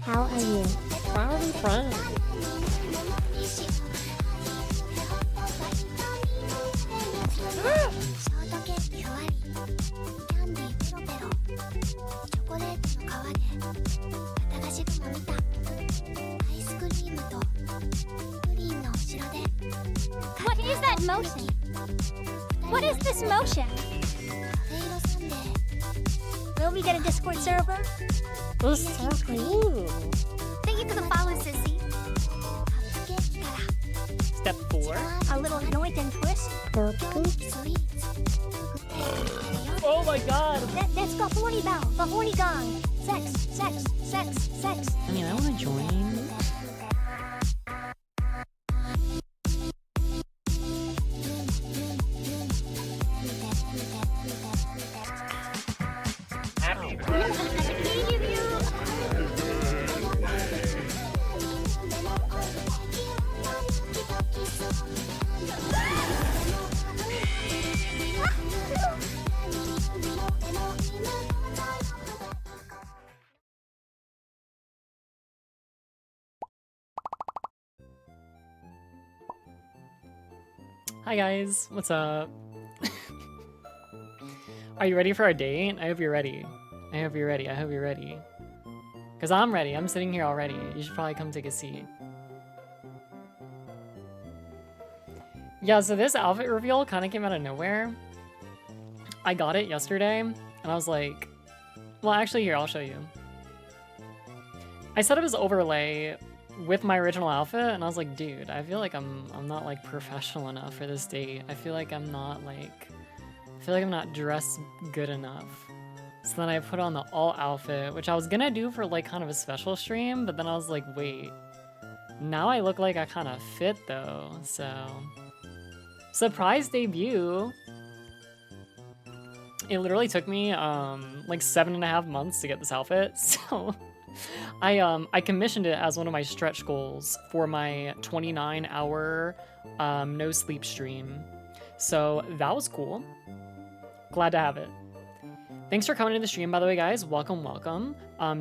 How are you? I'm fine. What is that motion? What is this motion? Will we get a Discord server? It's so cool. Thank you for the follow, sissy. Step 4. A little yoink and twist. Oh my god. That's the horny bell, the horny gong. Sex, sex, sex, sex. I mean, I want to join. Hi guys, what's up? Are you ready for our date? I hope you're ready. I hope you're ready. I hope you're ready. Because I'm ready. I'm sitting here already. You should probably come take a seat. Yeah, so this outfit reveal kind of came out of nowhere. I got it yesterday, and I was like, well, actually, here, I'll show you. I set up this overlay with my original outfit, and I was like, dude, I feel like I'm not like professional enough for this date. I feel like I'm not dressed good enough. So then I put on the all outfit, which I was gonna do for like kind of a special stream, but then I was like, wait, now I look like I kind of fit though. So surprise debut. It literally took me like 7.5 months to get this outfit. So I commissioned it as one of my stretch goals for my 29-hour no sleep stream. So that was cool. Glad to have it. Thanks for coming to the stream, by the way, guys. Welcome, welcome.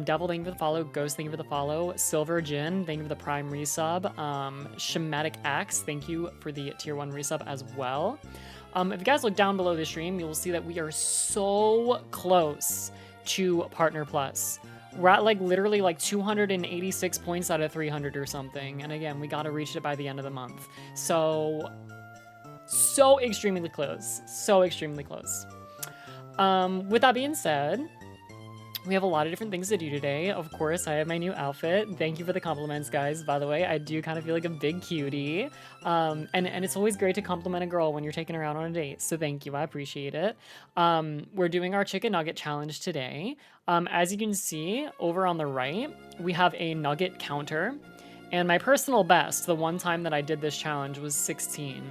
Devil, thank you for the follow. Ghost, thank you for the follow. Silver Jin, thank you for the Prime resub. Schematic Axe, thank you for the Tier 1 resub as well. If you guys look down below the stream, you will see that we are so close to Partner Plus. We're at like literally like 286 points out of 300 or something. And again, we got to reach it by the end of the month. So extremely close. So extremely close. With that being said, we have a lot of different things to do today. Of course, I have my new outfit. Thank you for the compliments, guys. By the way, I do kind of feel like a big cutie. And it's always great to compliment a girl when you're taking her out on a date. So thank you. I appreciate it. We're doing our chicken nugget challenge today. As you can see over on the right, we have a nugget counter. And my personal best, the one time that I did this challenge, was 16.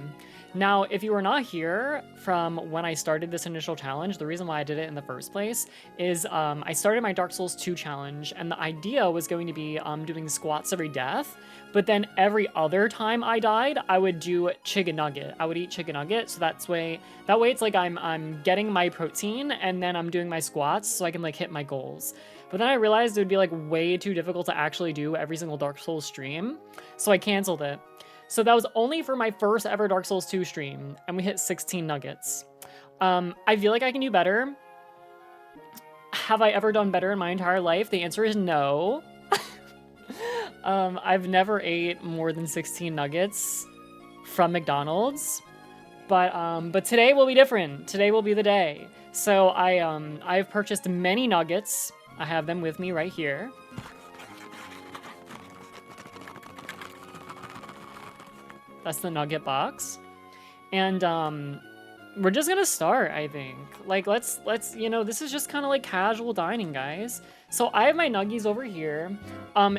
Now, if you were not here from when I started this initial challenge, the reason why I did it in the first place is I started my Dark Souls 2 challenge, and the idea was going to be doing squats every death, but then every other time I died, I would do chicken nugget. I would eat chicken nugget, so that way it's like I'm getting my protein, and then I'm doing my squats, so I can like hit my goals. But then I realized it would be like way too difficult to actually do every single Dark Souls stream, so I canceled it. So that was only for my first ever Dark Souls 2 stream, and we hit 16 nuggets. I feel like I can do better. Have I ever done better in my entire life? The answer is no. I've never ate more than 16 nuggets from McDonald's, but today will be different. Today will be the day. So I've purchased many nuggets. I have them with me right here. That's the nugget box. And we're just gonna start, I think. Like, let's you know, this is just kind of like casual dining, guys. So I have my nuggies over here.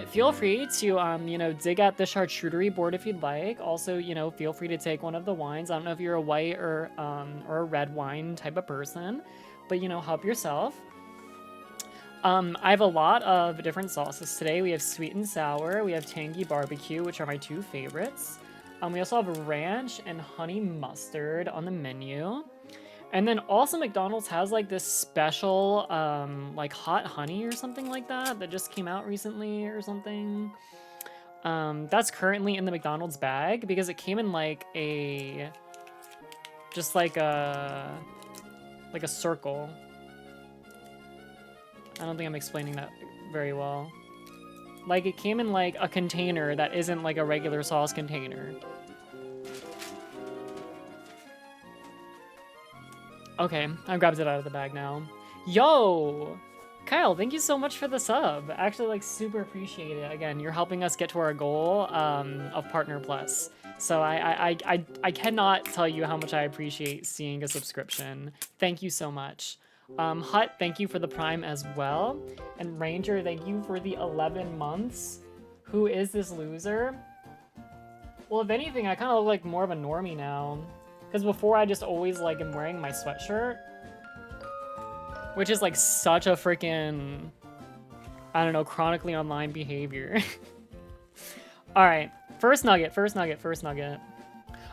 Feel free to, you know, dig at the charcuterie board if you'd like. Also, you know, feel free to take one of the wines. I don't know if you're a white or a red wine type of person, but, you know, help yourself. I have a lot of different sauces today. We have sweet and sour. We have tangy barbecue, which are my two favorites. We also have ranch and honey mustard on the menu. And then also McDonald's has like this special like hot honey or something like that that just came out recently or something. That's currently in the McDonald's bag because it came in like a just like a circle. I don't think I'm explaining that very well. Like it came in like a container that isn't like a regular sauce container. Okay, I grabbed it out of the bag now. Yo! Kyle, thank you so much for the sub. Actually, like, super appreciate it. Again, you're helping us get to our goal of Partner Plus. So I cannot tell you how much I appreciate seeing a subscription. Thank you so much. Hut, thank you for the Prime as well. And Ranger, thank you for the 11 months. Who is this loser? Well, if anything, I kind of look like more of a normie now. Because before I just always like am wearing my sweatshirt. Which is like such a freaking, I don't know, chronically online behavior. Alright, first nugget.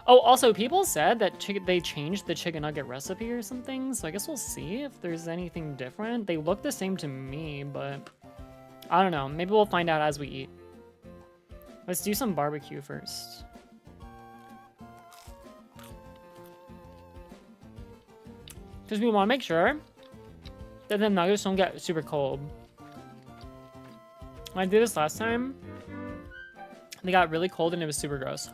Oh, also people said that they changed the chicken nugget recipe or something. So I guess we'll see if there's anything different. They look the same to me, but I don't know. Maybe we'll find out as we eat. Let's do some barbecue first. Because we want to make sure that the nuggets don't get super cold. When I did this last time, they got really cold and it was super gross.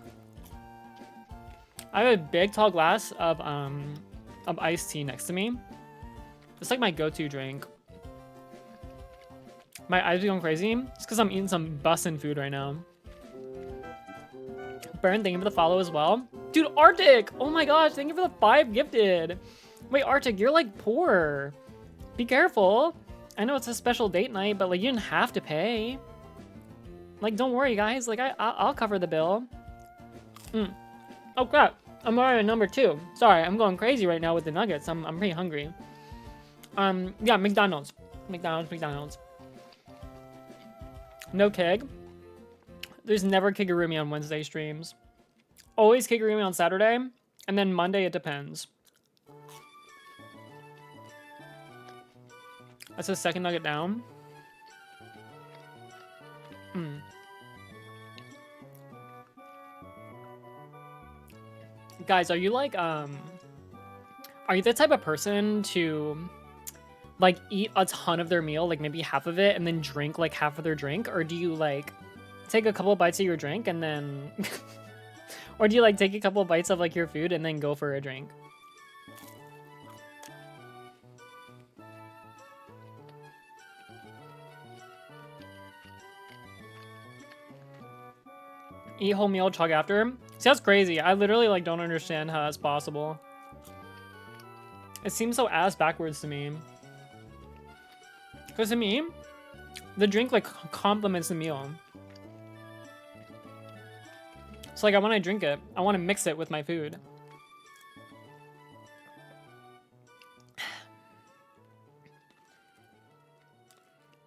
I have a big tall glass of iced tea next to me. It's like my go-to drink. My eyes are going crazy. It's because I'm eating some bussin' food right now. Burn, thank you for the follow as well. Dude, Arctic! Oh my gosh, thank you for the 5 gifted. Wait, Arctic, you're like poor. Be careful. I know it's a special date night, but like you didn't have to pay. Like, don't worry, guys. Like, I'll cover the bill. Oh crap! I'm already at number 2. Sorry, I'm going crazy right now with the nuggets. I'm pretty hungry. Yeah, McDonald's. No keg. There's never Kigurumi on Wednesday streams. Always Kigurumi on Saturday, and then Monday it depends. That's the second nugget down. Guys, are you like, are you the type of person to, like, eat a ton of their meal, like maybe half of it, and then drink, like, half of their drink? Or do you, like, take a couple of bites of your drink and then... or do you, like, take a couple of bites of, like, your food and then go for a drink? Eat whole meal, chug after. See, that's crazy. I literally like don't understand how that's possible. It seems so ass backwards to me. Because to me, the drink like complements the meal. So like when I drink it, I want to mix it with my food.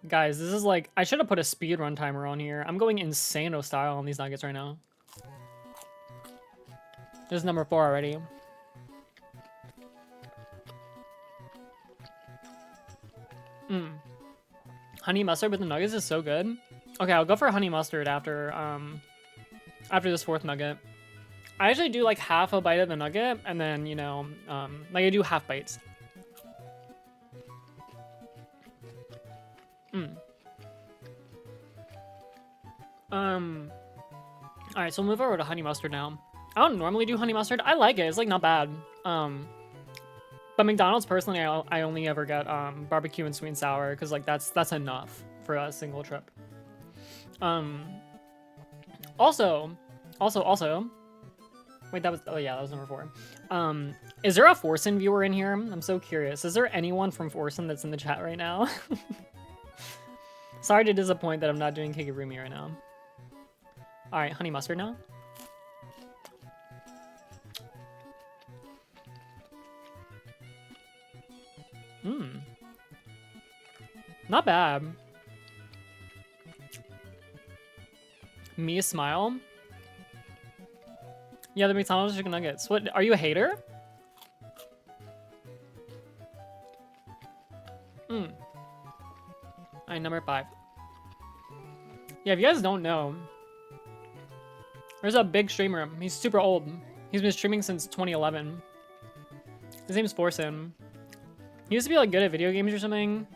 Guys, this is like, I should have put a speed run timer on here. I'm going insano style on these nuggets right now. This is number 4 already. Honey mustard with the nuggets is so good. Okay, I'll go for honey mustard after after this 4th nugget. I actually do like half a bite of the nugget and then, you know, like I do half bites. Alright, so we'll move over to honey mustard now. I don't normally do honey mustard. I like it. It's like not bad. But McDonald's personally, I only ever get barbecue and sweet and sour because like that's enough for a single trip. Also, wait, that was, oh yeah, that was number 4. Is there a Forsen viewer in here? I'm so curious. Is there anyone from Forsen that's in the chat right now? Sorry to disappoint that I'm not doing Kigurumi right now. Alright, honey mustard now. Not bad. Me smile. Yeah, the McDonald's chicken nuggets. What? Are you a hater? Hmm. Alright, number 5. Yeah, if you guys don't know, there's a big streamer. He's super old. He's been streaming since 2011. His name's Forsen. He used to be like good at video games or something.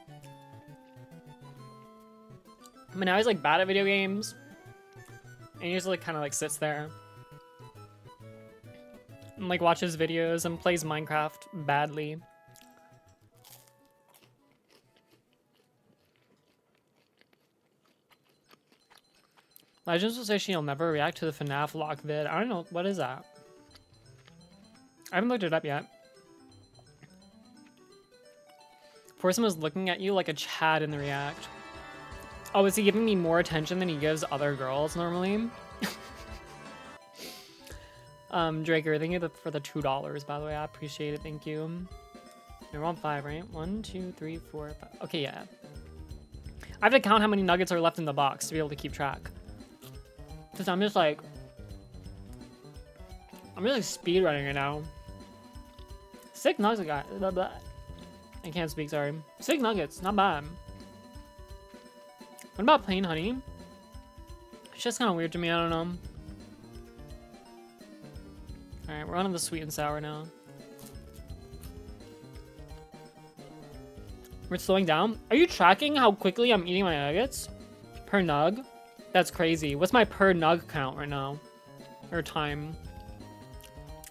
But now he's like bad at video games. And he just like kind of like sits there. And like watches videos and plays Minecraft badly. Legends will say she'll never react to the FNAF lock vid. I don't know, what is that? I haven't looked it up yet. Forsen was looking at you like a Chad in the react. Oh, is he giving me more attention than he gives other girls normally? Draker, thank you for the $2, by the way. I appreciate it, thank you. We're on 5, right? 1, 2, 3, 4, 5. Okay, yeah. I have to count how many nuggets are left in the box to be able to keep track. Because I'm just like speedrunning right now. 6 nuggets I got. Blah, blah. I can't speak, sorry. 6 nuggets, not bad. What about plain honey? It's just kind of weird to me, I don't know. Alright, we're on to the sweet and sour now. We're slowing down. Are you tracking how quickly I'm eating my nuggets? Per nug? That's crazy. What's my per nug count right now? Or time?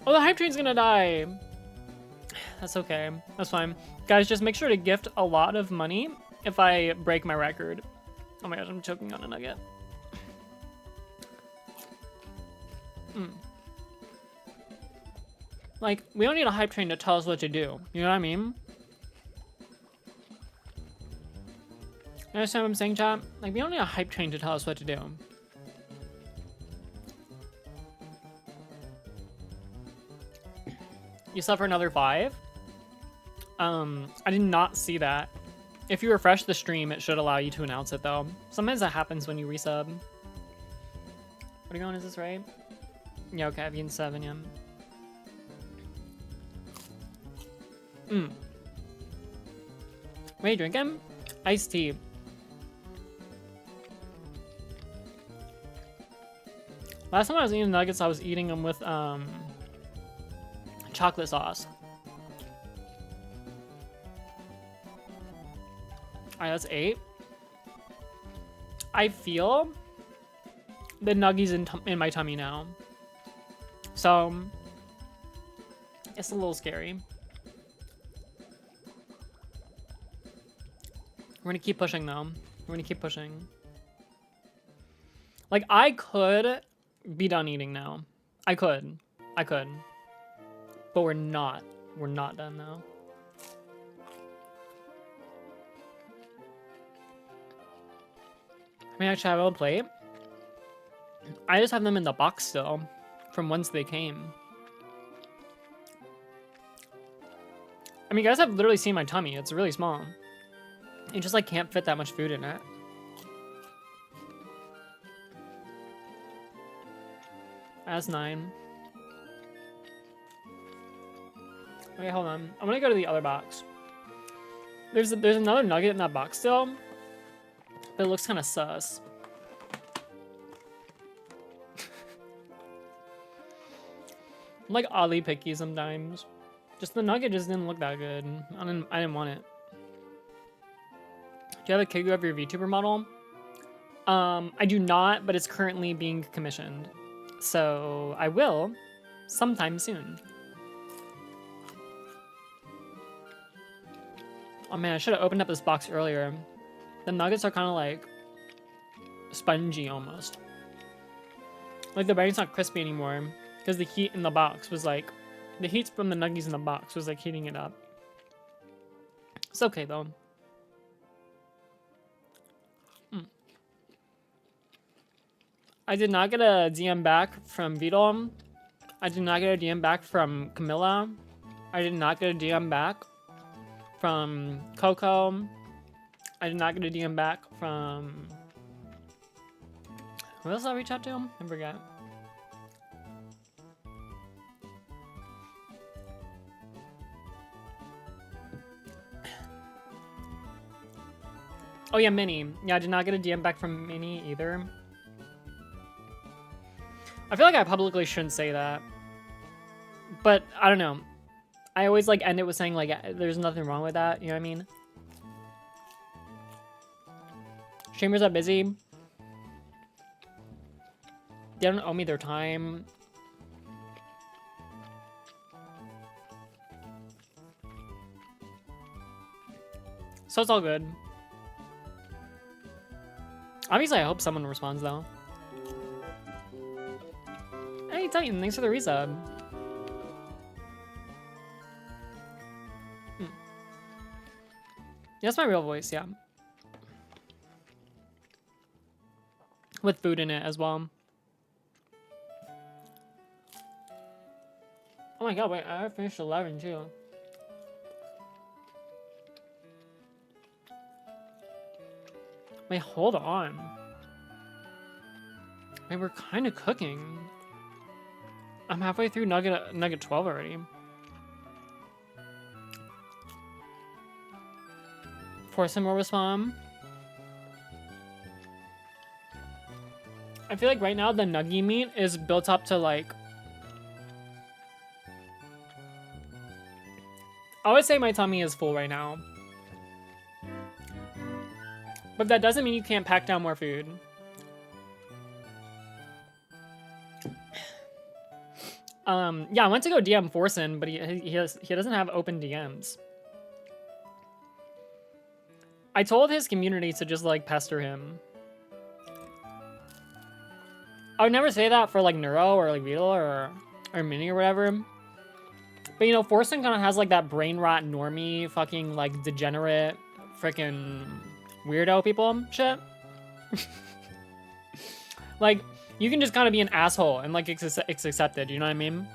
Oh, the hype train's gonna die. That's okay. That's fine. Guys, just make sure to gift a lot of money if I break my record. Oh my gosh, I'm choking on a nugget. Like, we don't need a hype train to tell us what to do. You know what I mean? You understand what I'm saying, chat? Like, we don't need a hype train to tell us what to do. You slept for another 5? I did not see that. If you refresh the stream, it should allow you to announce it, though. Sometimes that happens when you resub. What are you going? Is this right? Yeah, okay, I've eaten 7, yeah. What are you drinking? Iced tea. Last time I was eating nuggets, I was eating them with chocolate sauce. Alright, that's 8. I feel the nuggies in my tummy now. So, it's a little scary. We're gonna keep pushing, though. We're gonna keep pushing. Like, I could be done eating now. I could. But we're not. We're not done now. I mean, actually, I have a plate. I just have them in the box still, from whence they came. I mean, you guys have literally seen my tummy. It's really small. You just, like, can't fit that much food in it. That's 9. Okay, hold on. I'm gonna go to the other box. There's another nugget in that box still, but it looks kind of sus. I'm like oddly picky sometimes. Just the nugget just didn't look that good. I didn't want it. Do you have a kid of your VTuber model? I do not, but it's currently being commissioned. So I will sometime soon. Oh man, I should have opened up this box earlier. The nuggets are kind of like spongy almost. Like the breading's not crispy anymore because the heat in the box was like, the heat from the nuggies in the box was like heating it up. It's okay though. I did not get a DM back from Vidal. I did not get a DM back from Camilla. I did not get a DM back from Coco. I did not get a DM back from... Who else did I reach out to? I forget. Oh yeah, Minnie. Yeah, I did not get a DM back from Minnie either. I feel like I publicly shouldn't say that. But I don't know. I always like end it with saying like there's nothing wrong with that, you know what I mean? Streamers are busy. They don't owe me their time. So it's all good. Obviously, I hope someone responds though. Hey Titan, thanks for the resub. Yeah, that's my real voice, yeah. With food in it as well. Oh my god, wait, I finished 11 too. Wait, hold on. Wait, we're kind of cooking. I'm halfway through nugget 12 already. Force him to respond. I feel like right now the nugget meat is built up to like... I would say my tummy is full right now. But that doesn't mean you can't pack down more food. Yeah, I went to go DM Forsen, but he doesn't have open DMs. I told his community to just like pester him. I would never say that for like Neuro or like Beetle or Mini or whatever. But you know, Forsen kind of has like that brain rot normie fucking like degenerate freaking weirdo people shit. Like, you can just kind of be an asshole and like it's accepted, you know what I mean?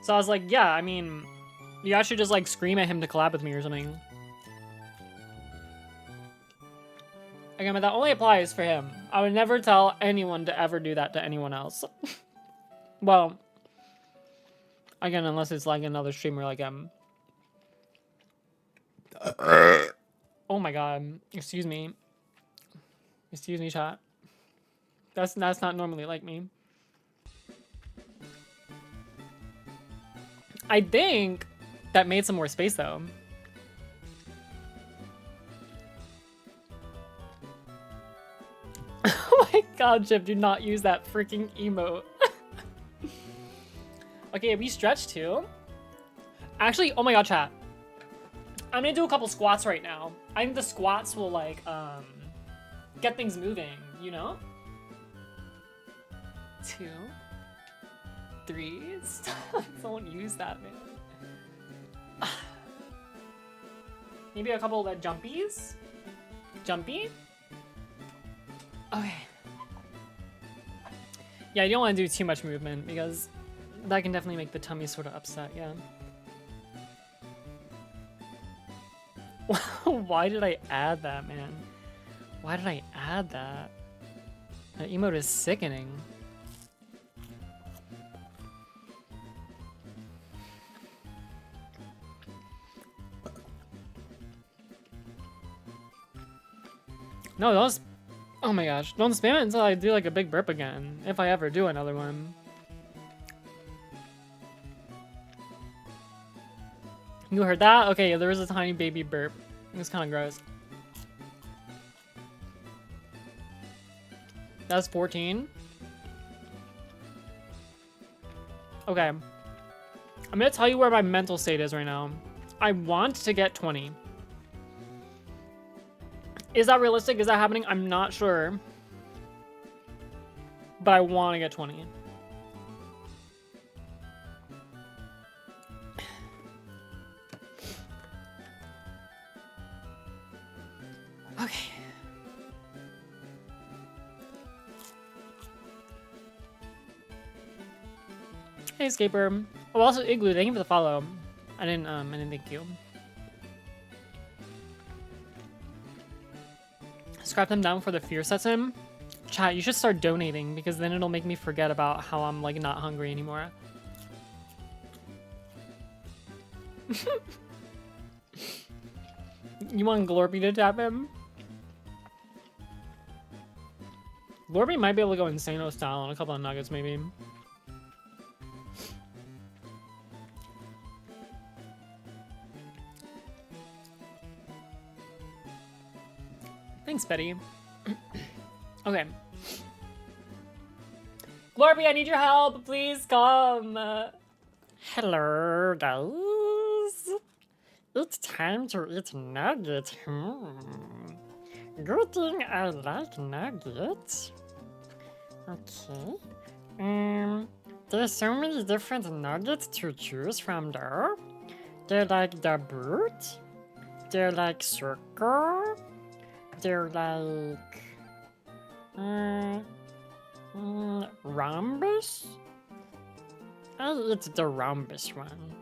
So I was like, yeah, I mean, you guys should just like scream at him to collab with me or something. Again, but that only applies for him. I would never tell anyone to ever do that to anyone else. Well, again, unless it's like another streamer like him. Oh my god. Excuse me. Excuse me, chat. That's not normally like me. I think that made some more space though. Oh my god, Chip, do not use that freaking emote. Okay, we stretch too. Actually, oh my god, chat. I'm gonna do a couple squats right now. I think the squats will like get things moving, you know? 2, 3. Don't use that, man. Maybe a couple of jumpies. Jumpy. Okay. Yeah, you don't want to do too much movement because that can definitely make the tummy sort of upset, yeah. Why did I add that, man? Why did I add that? That emote is sickening. No, don't. Oh my gosh, don't spam it until I do like a big burp again. If I ever do another one. You heard that? Okay, yeah, there was a tiny baby burp. It was kind of gross. That's 14. Okay. I'm gonna tell you where my mental state is right now. I want to get 20. Is that realistic? Is that happening? I'm not sure. But I want to get 20. Okay. Hey, Escaper. Oh, also Igloo, thank you for the follow. I didn't thank you. Scrap them down for the fear sets in. Chat, you should start donating because then it'll make me forget about how I'm like not hungry anymore. You want Glorpy to tap him? Glorpy might be able to go Insano style on a couple of nuggets, maybe. Thanks, Betty. Okay. Glorpy, I need your help. Please come. Hello, guys. It's time to eat nuggets. Good thing I like nuggets. Okay. There's so many different nuggets to choose from though. They're like the boot. They're like circle. They're like rhombus. It's the rhombus one.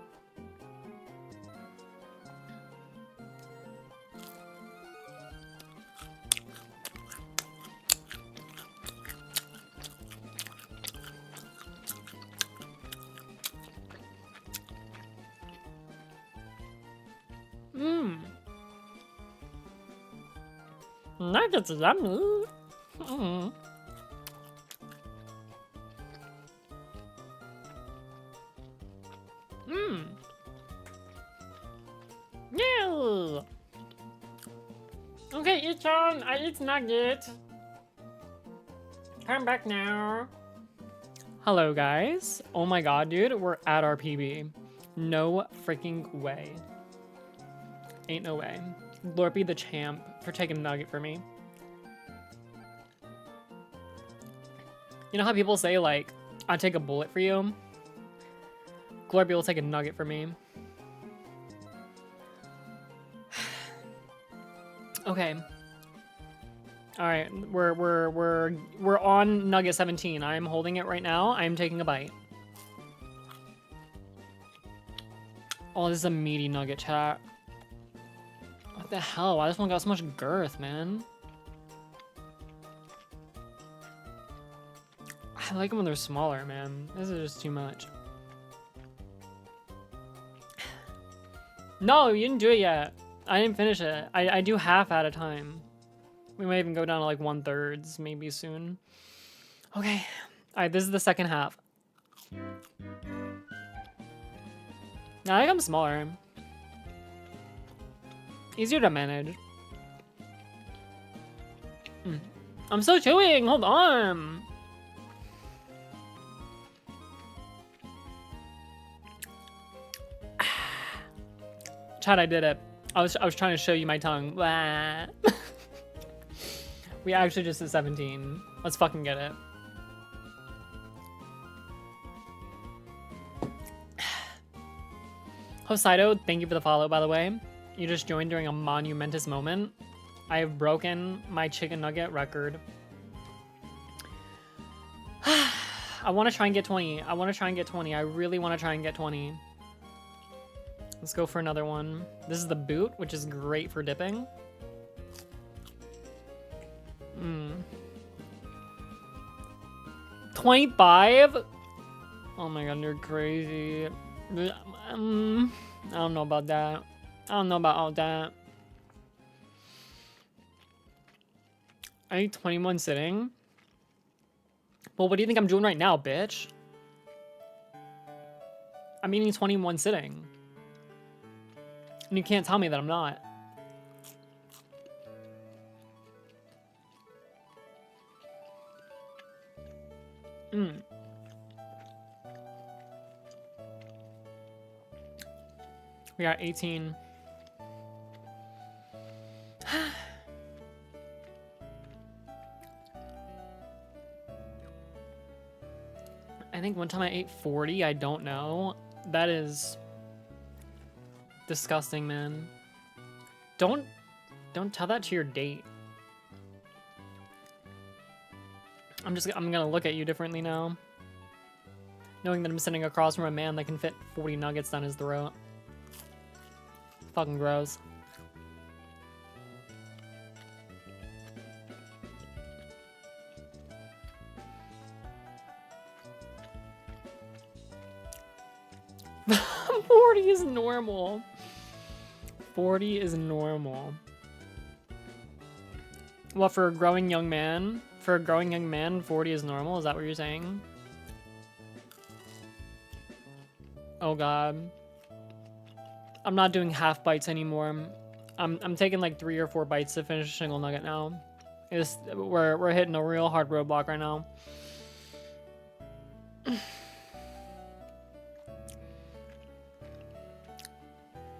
Nuggets yummy. Yay! Okay, Y-chan, I eat nugget. Come back now. Hello, guys. Oh my god, dude, we're at our PB. No freaking way. Ain't no way. Glorpy the champ for taking a nugget for me. You know how people say, like, I'll take a bullet for you? Glorpy will take a nugget for me. Okay. Alright, we're on nugget 17. I'm holding it right now. I'm taking a bite. Oh, this is a meaty nugget, chat. What the hell? Why this one got so much girth, man? I like them when they're smaller, man. This is just too much. No, you didn't do it yet. I didn't finish it. I do half at a time. We might even go down to like 1/3 maybe soon. Okay. Alright, this is the second half. Now I think I'm smaller. Easier to manage. I'm still chewing. Hold on. Chad, I did it. I was trying to show you my tongue. We actually just did 17. Let's fucking get it. Hokkaido, thank you for the follow, by the way. You just joined during a monumentous moment. I have broken my chicken nugget record. I want to try and get 20. I want to try and get 20. I really want to try and get 20. Let's go for another one. This is the boot, which is great for dipping. 25? Oh my god, you're crazy. I don't know about that. I don't know about all that. I need 21 sitting. Well, what do you think I'm doing right now, bitch? I'm eating 21 sitting. And you can't tell me that I'm not. We got 18. I think one time I ate 40. I don't know. That is disgusting, man. Don't tell that to your date. I'm gonna look at you differently now. Knowing that I'm sitting across from a man that can fit 40 nuggets down his throat. Fucking gross. $40 is normal. 40 is normal. Well, for a growing young man? For a growing young man, 40 is normal? Is that what you're saying? Oh god. I'm not doing half bites anymore. I'm taking like 3 or 4 bites to finish a single nugget now. We're hitting a real hard roadblock right now.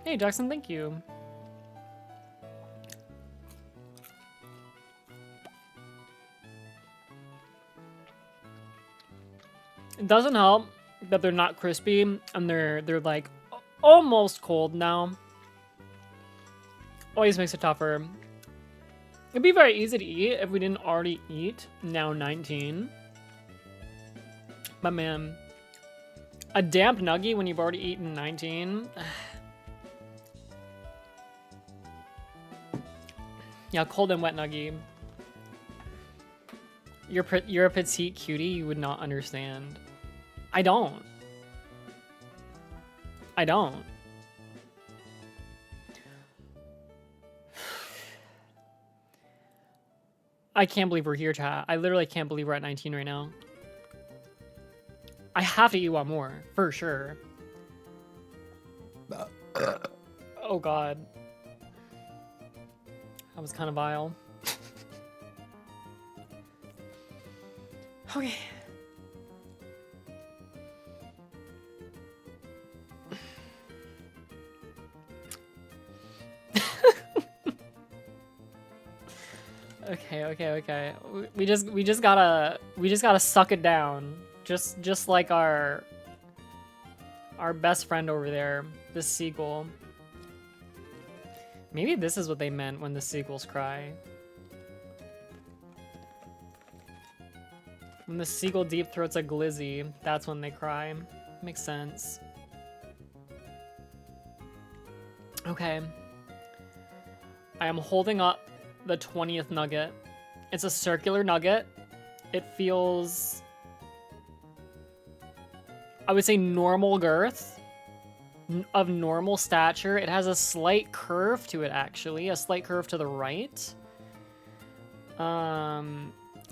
Hey Jackson, thank you. It doesn't help that they're not crispy and they're like almost cold now. Always makes it tougher. It'd be very easy to eat if we didn't already eat now 19. But man, a damp nugget when you've already eaten 19. Yeah, cold and wet nugget. You're a petite cutie, you would not understand. I don't. I don't. I can't believe we're here, chat. I literally can't believe we're at 19 right now. I have to eat one more, for sure. Oh god. That was kind of vile. Okay. Okay. We just gotta suck it down. Just like our best friend over there, this seagull. Maybe this is what they meant when the seagulls cry. When the seagull deep throats a glizzy, that's when they cry. Makes sense. Okay. I am holding up the 20th nugget. It's a circular nugget. It feels, I would say, normal girth, of normal stature. It has a slight curve to it, actually. A slight curve to the right.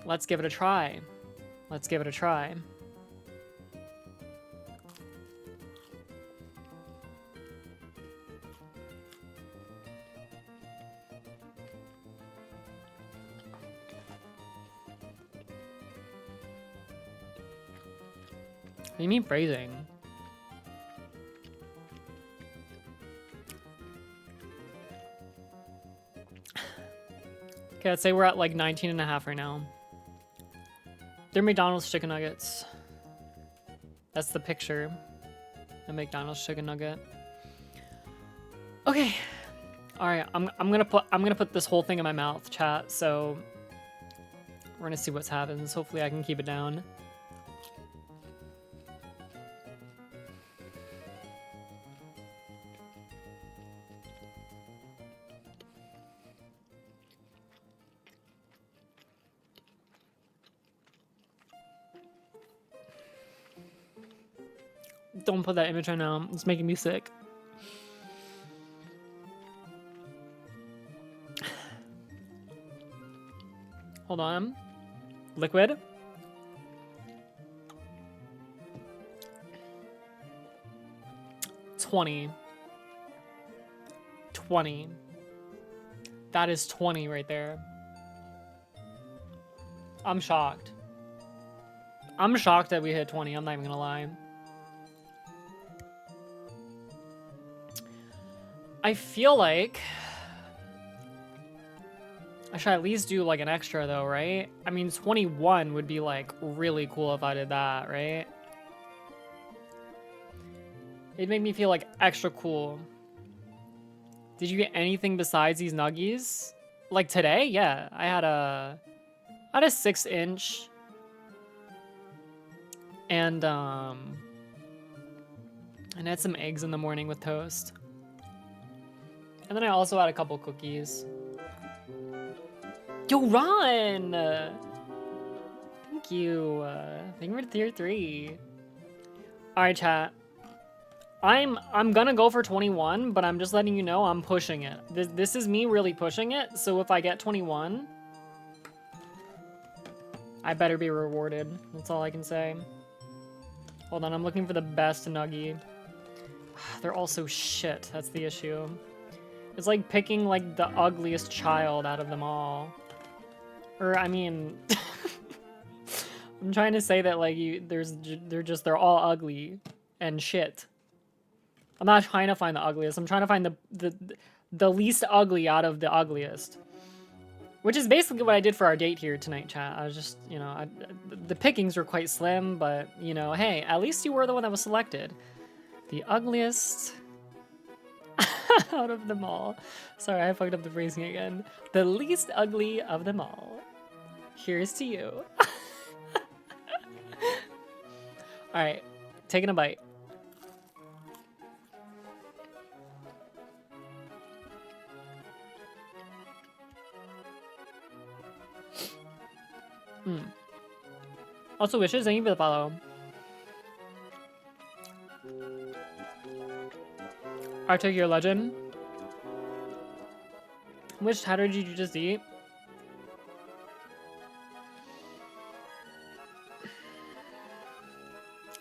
Let's give it a try. Let's give it a try. What do you mean phrasing? Okay, let's say we're at like 19 and a half right now. They're McDonald's chicken nuggets. That's the picture. A McDonald's chicken nugget. Okay. All right, I'm gonna put this whole thing in my mouth, chat. So we're gonna see what happens. Hopefully I can keep it down. Don't put that image right now. It's making me sick. Hold on. Liquid. $20. That is 20 right there. I'm shocked. I'm shocked that we hit 20. I'm not even gonna lie. I feel like I should at least do like an extra though, right? I mean, 21 would be like really cool if I did that, right? It'd make me feel like extra cool. Did you get anything besides these nuggies? Like today? Yeah, I had a 6-inch and I had some eggs in the morning with toast. And then I also had a couple cookies. Yo, Ron! Thank you. Thank you for tier 3. Alright, chat. I'm gonna go for 21, but I'm just letting you know I'm pushing it. This is me really pushing it, so if I get 21, I better be rewarded. That's all I can say. Hold on, I'm looking for the best nuggie. They're all so shit, that's the issue. It's like picking like the ugliest child out of them all. Or I mean, I'm trying to say that like they're all ugly and shit. I'm not trying to find the ugliest. I'm trying to find the least ugly out of the ugliest. Which is basically what I did for our date here tonight, chat. I was just, you know, the pickings were quite slim, but, you know, hey, at least you were the one that was selected. The ugliest out of them all. Sorry, I fucked up the phrasing again. The least ugly of them all. Here's to you. Alright, taking a bite. Also, wishes, thank you for the follow. I took your legend. Which tatter did you just eat?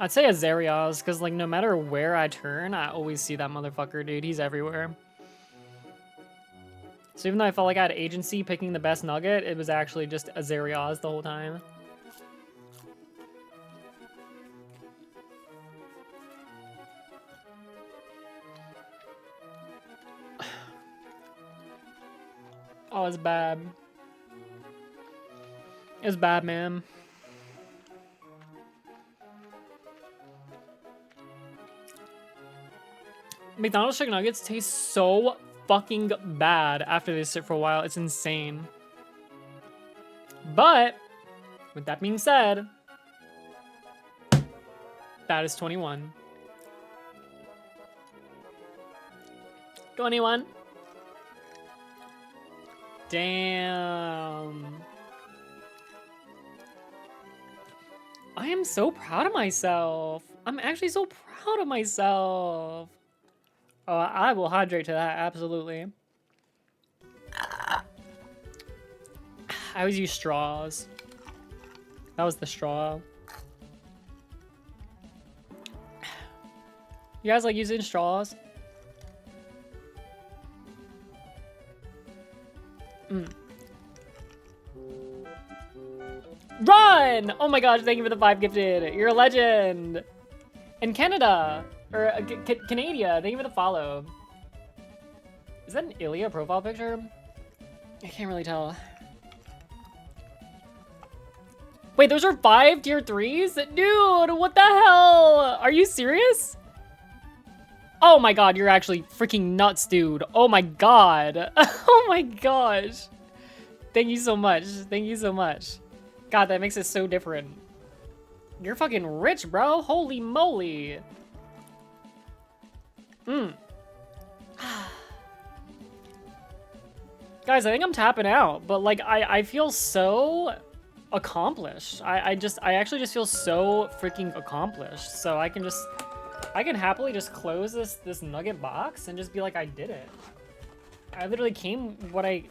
I'd say Azarios, because like no matter where I turn, I always see that motherfucker, dude. He's everywhere. So even though I felt like I had agency picking the best nugget, it was actually just Azarios the whole time. Oh, it's bad. It's bad, man. McDonald's chicken nuggets taste so fucking bad after they sit for a while. It's insane. But, with that being said, that is 21. 21. Damn. I am so proud of myself. I'm actually so proud of myself. Oh, I will hydrate to that, absolutely. I always use straws. That was the straw. You guys like using straws? Run! Oh my gosh, thank you for the 5 gifted. You're a legend. In Canada. Or Canada, thank you for the follow. Is that an Ilya profile picture? I can't really tell. Wait, those are 5 tier 3s? Dude, what the hell? Are you serious? Oh my god, you're actually freaking nuts, dude. Oh my god. Oh my gosh. Thank you so much. Thank you so much. God, that makes it so different. You're fucking rich, bro. Holy moly. Guys, I think I'm tapping out, but like I feel so accomplished. I actually just feel so freaking accomplished. So I can happily just close this nugget box and just be like, I did it. I literally came what I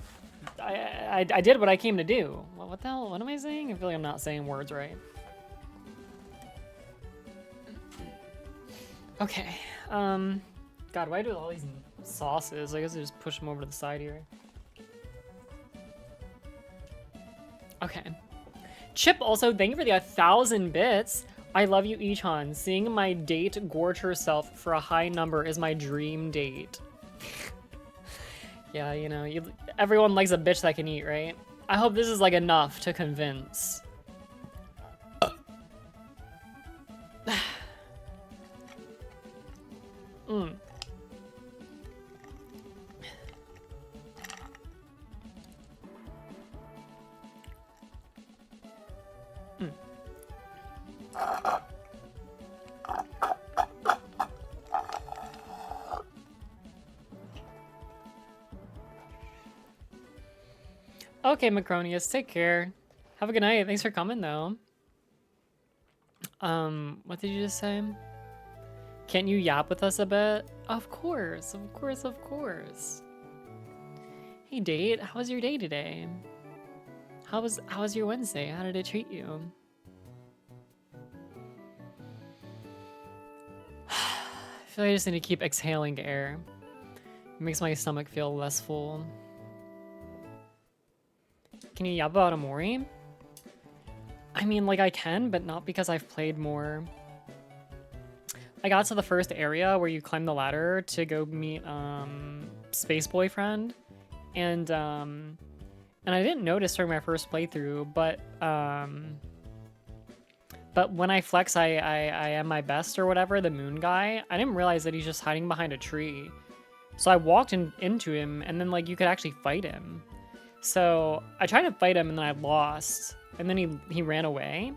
did what I came to do. What the hell? What am I saying? I feel like I'm not saying words right. Okay. God, why do all these sauces? I guess I just push them over to the side here. Okay. Chip also, thank you for the 1,000 bits. I love you, Ichan. Seeing my date gorge herself for a high number is my dream date. Yeah, you know, everyone likes a bitch that can eat, right? I hope this is like enough to convince. Okay, Macronius, take care. Have a good night. Thanks for coming, though. What did you just say? Can't you yap with us a bit? Of course, of course, of course. Hey date, how was your day today? How was your Wednesday? How did it treat you? I feel like I just need to keep exhaling air. It makes my stomach feel less full. Can you yap about Amori? I mean, like I can, but not because I've played more. I got to the first area where you climb the ladder to go meet Space Boyfriend, and I didn't notice during my first playthrough, but when I flex I am my best or whatever, the moon guy, I didn't realize that he's just hiding behind a tree. So I walked into him, and then like you could actually fight him. So I tried to fight him, and then I lost, and then he ran away.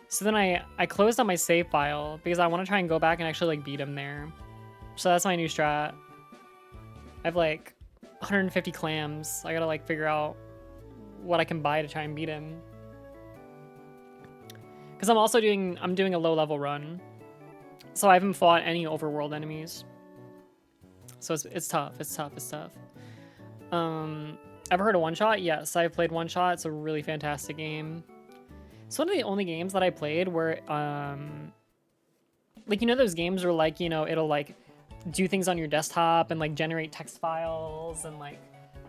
So then I closed on my save file because I want to try and go back and actually like beat him there. So that's my new strat. I have like 150 clams. I gotta like figure out what I can buy to try and beat him. Because I'm doing a low level run, so I haven't fought any overworld enemies. So it's tough. It's tough. It's tough. Ever heard of One Shot? Yes, I've played One Shot. It's a really fantastic game. It's one of the only games that I played where, like, you know those games where, like, you know, it'll, like, do things on your desktop and, like, generate text files and, like,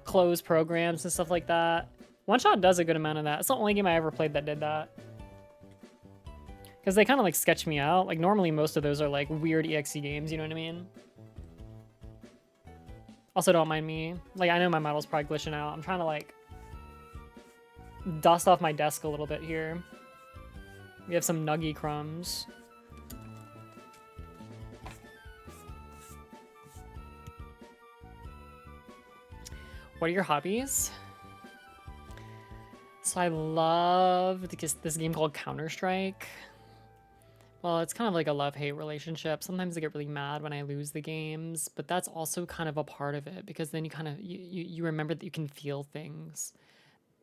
close programs and stuff like that? One Shot does a good amount of that. It's the only game I ever played that did that. Because they kind of, like, sketch me out. Like, normally most of those are, like, weird EXE games, you know what I mean? Also, don't mind me. Like, I know my model's probably glitching out. I'm trying to, like, dust off my desk a little bit here. We have some nuggy crumbs. What are your hobbies? So I love this game called Counter-Strike. Well, it's kind of like a love-hate relationship. Sometimes I get really mad when I lose the games, but that's also kind of a part of it, because then you kind of you remember that you can feel things,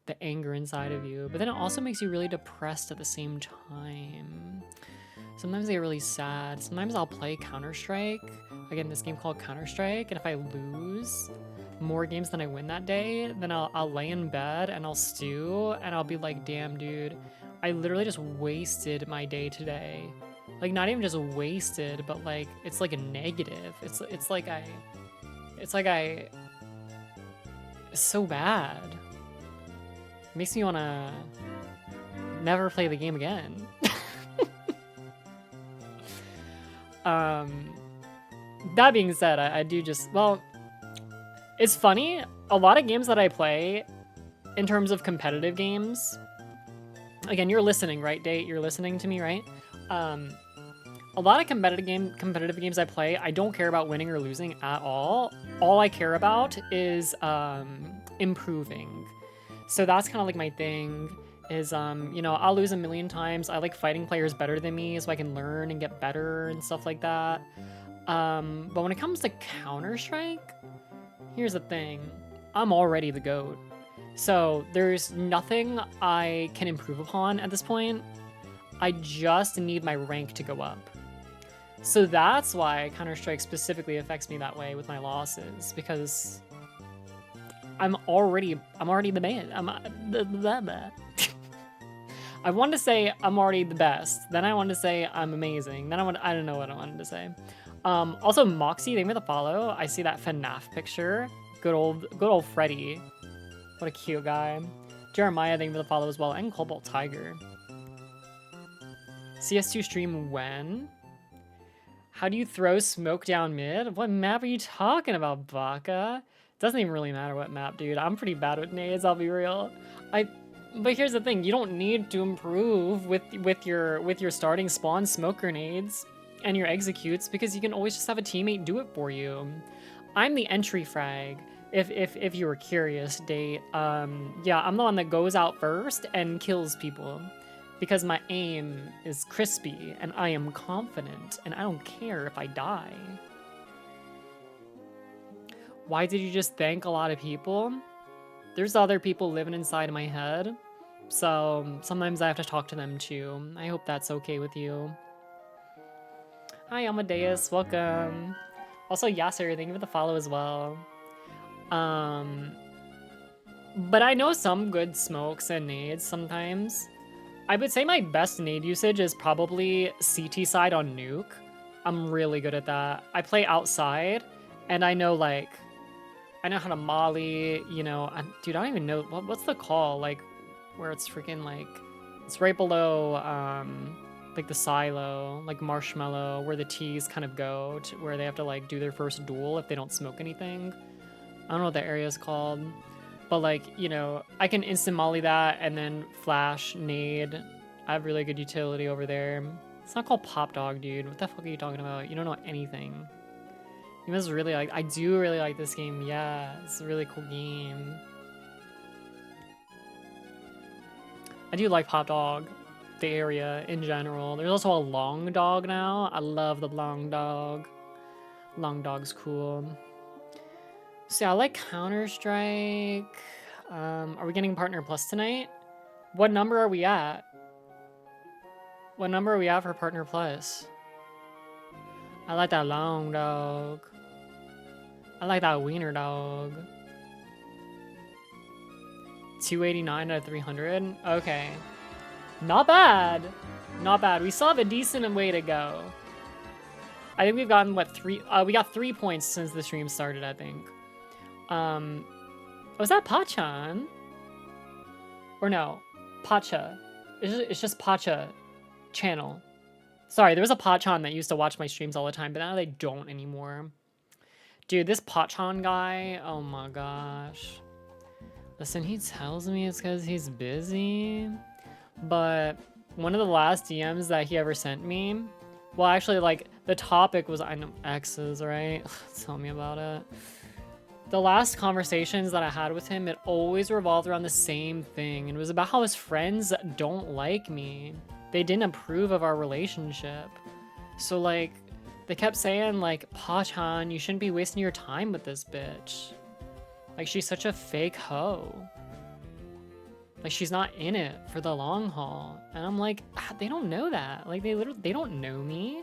the anger inside of you, but then it also makes you really depressed at the same time. Sometimes I get really sad. Sometimes I'll play Counter-Strike, again, this game called Counter-Strike, and if I lose more games than I win that day, then I'll lay in bed and I'll stew, and I'll be like, damn, dude, I literally just wasted my day today. Like, not even just wasted, but like, it's like a negative. It's so bad. Makes me wanna never play the game again. That being said, I do just, well, it's funny. A lot of games that I play in terms of competitive games, again, you're listening, right, Date? You're listening to me, right? A lot of competitive games I play, I don't care about winning or losing at all. All I care about is improving. So that's kind of like my thing is, you know, I'll lose a million times. I like fighting players better than me so I can learn and get better and stuff like that. But when it comes to Counter-Strike, here's the thing. I'm already the GOAT. So there's nothing I can improve upon at this point. I just need my rank to go up. So that's why Counter-Strike specifically affects me that way with my losses, because I'm already the man. I wanted to say I'm already the best. Then I wanted to say I'm amazing. Then I don't know what I wanted to say. Also, Moxie, thank you for the follow. I see that FNAF picture. Good old Freddy. What a cute guy. Jeremiah, thank you for the follow as well. And Cobalt Tiger. CS2 stream when? How do you throw smoke down mid? What map are you talking about, Baka? Doesn't even really matter what map, dude. I'm pretty bad with nades, I'll be real. But here's the thing, you don't need to improve with your starting spawn smoke grenades and your executes, because you can always just have a teammate do it for you. I'm the entry frag, if you were curious, Date. Yeah, I'm the one that goes out first and kills people, because my aim is crispy and I am confident and I don't care if I die. Why did you just thank a lot of people? There's other people living inside my head, so sometimes I have to talk to them too. I hope that's okay with you. Hi, Amadeus. Welcome. Also, Yasser, thank you for the follow as well. But I know some good smokes and nades sometimes. I would say my best nade usage is probably CT side on nuke. I'm really good at that. I play outside, and I know, like, I know how to molly, you know. Dude, I don't even know, what's the call? Like, where it's freaking, like, it's right below, like, the silo, like, marshmallow, where the T's kind of go, to where they have to, like, do their first duel if they don't smoke anything. I don't know what the area is called. But, like, you know, I can instant molly that and then flash, nade. I have really good utility over there. It's not called Pop Dog, dude. What the fuck are you talking about? You don't know anything. You must really like... I do really like this game. Yeah, it's a really cool game. I do like Pop Dog, the area in general. There's also a Long Dog now. I love the Long Dog. Long Dog's cool. So yeah, I like Counter-Strike. Are we getting Partner Plus tonight? What number are we at? What number are we at for Partner Plus? I like that Long Dog. I like that Wiener Dog. 289 out of 300? Okay. Not bad. Not bad. We still have a decent way to go. I think we've gotten, what, 3? We got 3 points since the stream started, I think. Was that Pachan? Or no, Pacha. It's just Pacha channel. Sorry, there was a Pachan that used to watch my streams all the time, but now they don't anymore. Dude, this Pachan guy, oh my gosh. Listen, he tells me it's because he's busy, but one of the last DMs that he ever sent me, well, actually, like, the topic was, I know, exes, right? Tell me about it. The last conversations that I had with him, it always revolved around the same thing. And it was about how his friends don't like me. They didn't approve of our relationship. So, like, they kept saying, like, Pachan, you shouldn't be wasting your time with this bitch. Like, she's such a fake hoe. Like, she's not in it for the long haul. And I'm like, they don't know that. Like, they don't know me.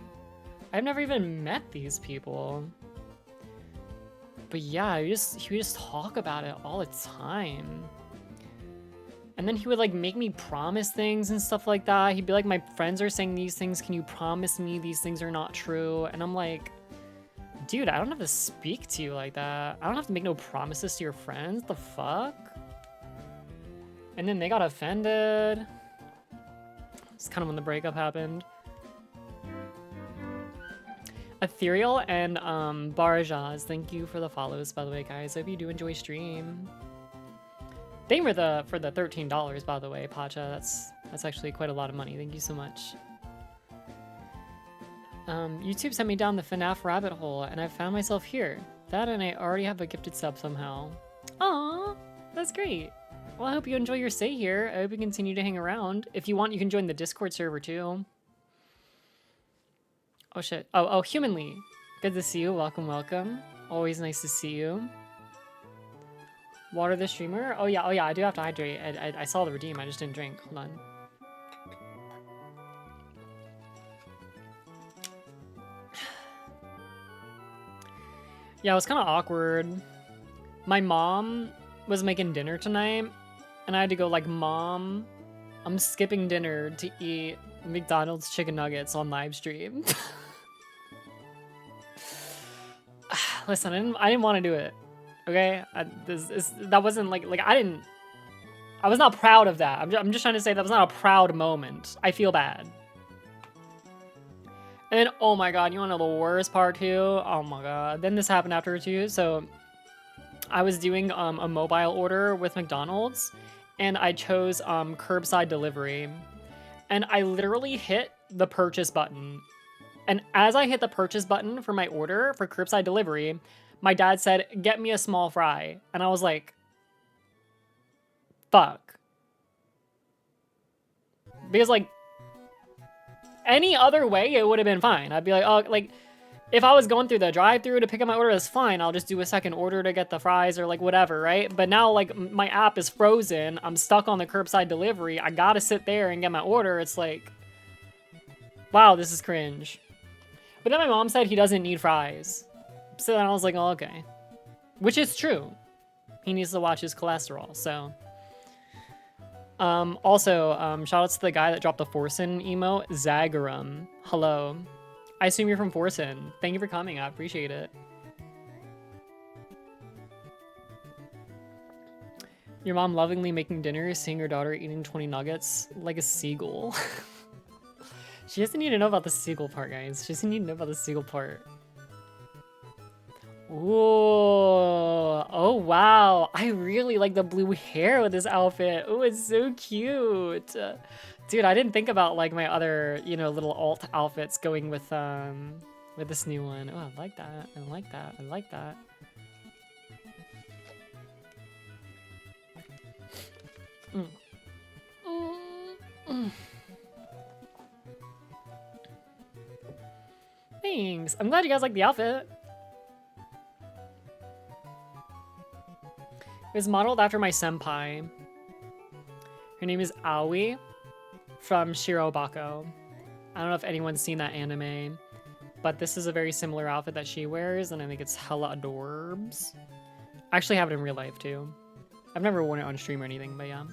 I've never even met these people. But yeah, he would just talk about it all the time. And then he would, like, make me promise things and stuff like that. He'd be like, my friends are saying these things. Can you promise me these things are not true? And I'm like, dude, I don't have to speak to you like that. I don't have to make no promises to your friends. The fuck? And then they got offended. It's kind of when the breakup happened. Ethereal and Barajaz, thank you for the follows, by the way, guys. Hope you do enjoy stream. Thank you for the $13, by the way, Pacha. That's actually quite a lot of money. Thank you so much. YouTube sent me down the FNAF rabbit hole, and I found myself here. That and I already have a gifted sub somehow. Aw, that's great. Well, I hope you enjoy your stay here. I hope you continue to hang around. If you want, you can join the Discord server too. Oh shit. Oh, Humanly. Good to see you. Welcome, welcome. Always nice to see you. Water the streamer? Oh yeah, I do have to hydrate. I saw the redeem, I just didn't drink. Hold on. Yeah, it was kind of awkward. My mom was making dinner tonight, and I had to go like, Mom, I'm skipping dinner to eat McDonald's chicken nuggets on live stream. Listen, I didn't want to do it. Okay, that wasn't like I was not proud of that. I'm just trying to say that was not a proud moment. I feel bad. And then, oh my god, you want to know the worst part too? Oh my god. Then this happened after too. So I was doing a mobile order with McDonald's, and I chose curbside delivery, and I literally hit the purchase button. And as I hit the purchase button for my order for curbside delivery, my dad said, "Get me a small fry." And I was like, fuck. Because, like, any other way, it would have been fine. I'd be like, oh, like, if I was going through the drive-thru to pick up my order, that's fine. I'll just do a second order to get the fries or, like, whatever, right? But now, like, my app is frozen. I'm stuck on the curbside delivery. I gotta sit there and get my order. It's like, wow, this is cringe. But then my mom said he doesn't need fries. So then I was like, oh, okay. Which is true. He needs to watch his cholesterol, so. Also, shout outs to the guy that dropped the Forsen emote, Zagarum. Hello. I assume you're from Forsen. Thank you for coming, I appreciate it. Your mom lovingly making dinner, seeing her daughter eating 20 nuggets like a seagull. She doesn't need to know about the seagull part, guys. She doesn't need to know about the seagull part. Ooh, oh wow. I really like the blue hair with this outfit. Oh, it's so cute. Dude, I didn't think about like my other, you know, little alt outfits going with this new one. Oh, I like that. I like that. I like that. Thanks. I'm glad you guys like the outfit. It was modeled after my senpai. Her name is Aoi from Shirobako. I don't know if anyone's seen that anime, but this is a very similar outfit that she wears, and I think it's hella adorbs. I actually have it in real life too. I've never worn it on stream or anything, but yeah.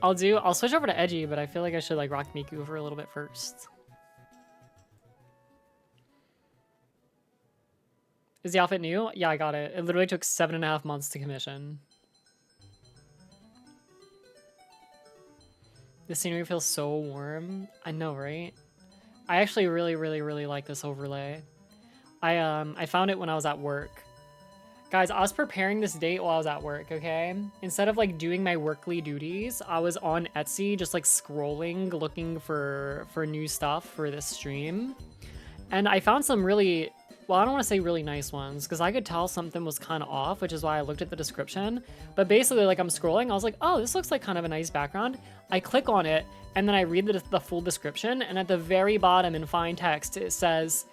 I'll switch over to edgy, but I feel like I should like rock Miku for a little bit first. Is the outfit new? Yeah, I got it. It literally took 7.5 months to commission. The scenery feels so warm. I know, right? I actually really like this overlay. I found it when I was at work. Guys, I was preparing this date while I was at work, okay? Instead of like doing my workly duties, I was on Etsy just like scrolling, looking for new stuff for this stream. And I found some really, well, I don't want to say really nice ones because I could tell something was kind of off, which is why I looked at the description. But basically, like I'm scrolling, I was like, oh, this looks like kind of a nice background. I click on it and then I read the full description. And at the very bottom in fine text, it says,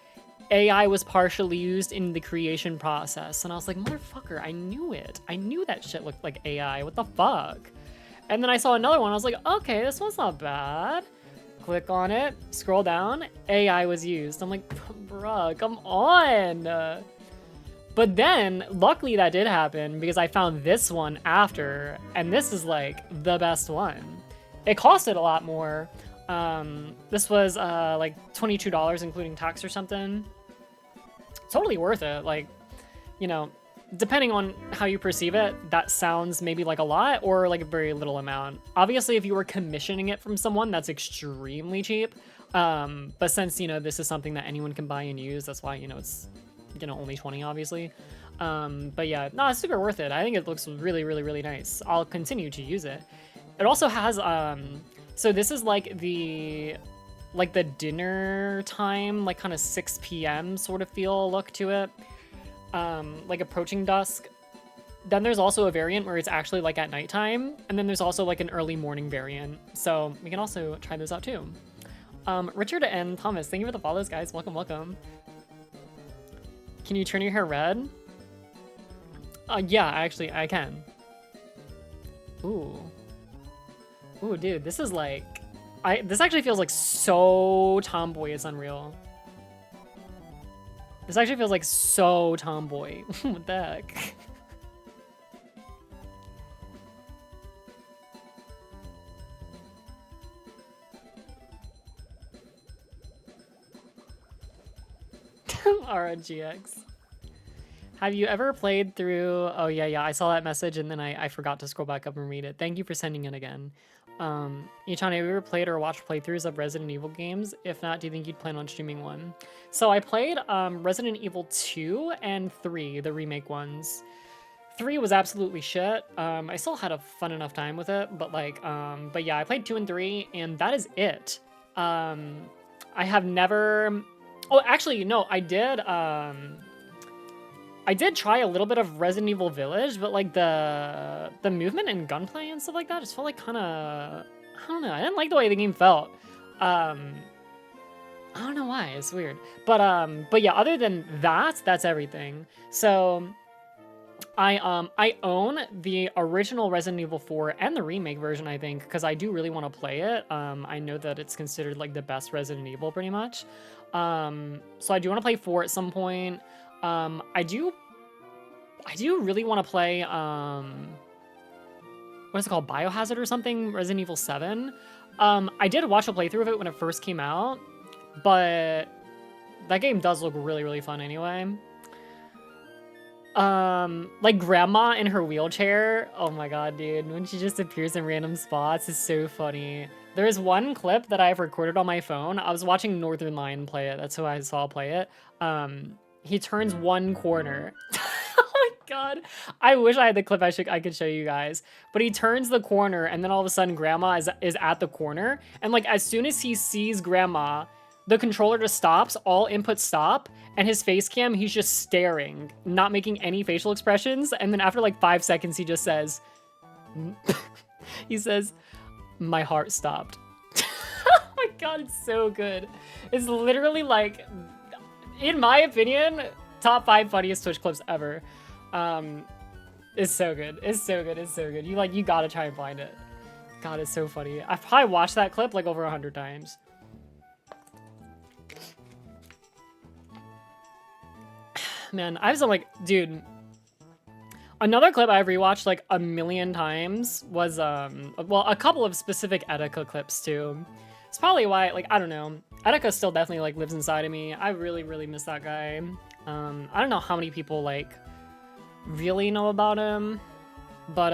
AI was partially used in the creation process. And I was like, motherfucker, I knew it. I knew that shit looked like AI. What the fuck? And then I saw another one. I was like, okay, this one's not bad. Click on it, scroll down, AI was used. I'm like, bruh, come on. But then, luckily that did happen because I found this one after, and this is like the best one. It costed a lot more. This was like $22 including tax or something. Totally worth it. Like, you know, depending on how you perceive it, that sounds maybe like a lot or like a very little amount. Obviously, if you were commissioning it from someone, that's extremely cheap. But since, you know, this is something that anyone can buy and use, that's why, you know, it's, you know, only 20, obviously. But yeah, no, it's super worth it. I think it looks really nice. I'll continue to use it. It also has, so this is like the dinner time, like kind of 6 p.m. sort of feel look to it. Like approaching dusk. Then there's also a variant where it's actually like at nighttime, and then there's also like an early morning variant. So we can also try those out too. Richard and Thomas, thank you for the follows, guys. Welcome. Can you turn your hair red? Yeah, actually, I can. Ooh, dude, this is like, this actually feels like so tomboy. It's unreal. This actually feels like so tomboy. What the heck? RGX. Have you ever played through... Oh, yeah, I saw that message and then I forgot to scroll back up and read it. Thank you for sending it again. Y-chan, have you ever played or watched playthroughs of Resident Evil games? If not, do you think you'd plan on streaming one? So I played Resident Evil 2 and 3, the remake ones. 3 was absolutely shit. I still had a fun enough time with it, but like, but yeah, I played 2 and 3, and that is it. I have never... Oh, actually, no, I did try a little bit of Resident Evil Village, but like the movement and gunplay and stuff like that just felt like kind of, I don't know, I didn't like the way the game felt. I don't know why, it's weird. But yeah, other than that, that's everything. So I own the original Resident Evil 4 and the remake version, I think, because I do really want to play it. I know that it's considered like the best Resident Evil pretty much. So I do want to play 4 at some point. I do really want to play what is it called? Biohazard or something? Resident Evil 7. I did watch a playthrough of it when it first came out, but that game does look really, really fun anyway. Like grandma in her wheelchair. Oh my god, dude. When she just appears in random spots is so funny. There's one clip that I've recorded on my phone. I was watching Northern Lion play it. That's who I saw play it. He turns one corner. Oh my god. I wish I had the clip I could show you guys. But he turns the corner and then all of a sudden grandma is at the corner. And like as soon as he sees grandma, the controller just stops, all inputs stop, and his face cam, he's just staring, not making any facial expressions. And then after like 5 seconds, he just says, he says, my heart stopped. Oh my god, it's so good. It's literally like, in my opinion, top 5 funniest Twitch clips ever. It's so good. It's so good. It's so good. You gotta try and find it. God, it's so funny. I've probably watched that clip like over 100 times. Man, I was like, dude, another clip I've rewatched like a million times was, well, a couple of specific Etika clips too. It's probably why, like, I don't know. Etika still definitely like lives inside of me. I really, really miss that guy. I don't know how many people like really know about him, but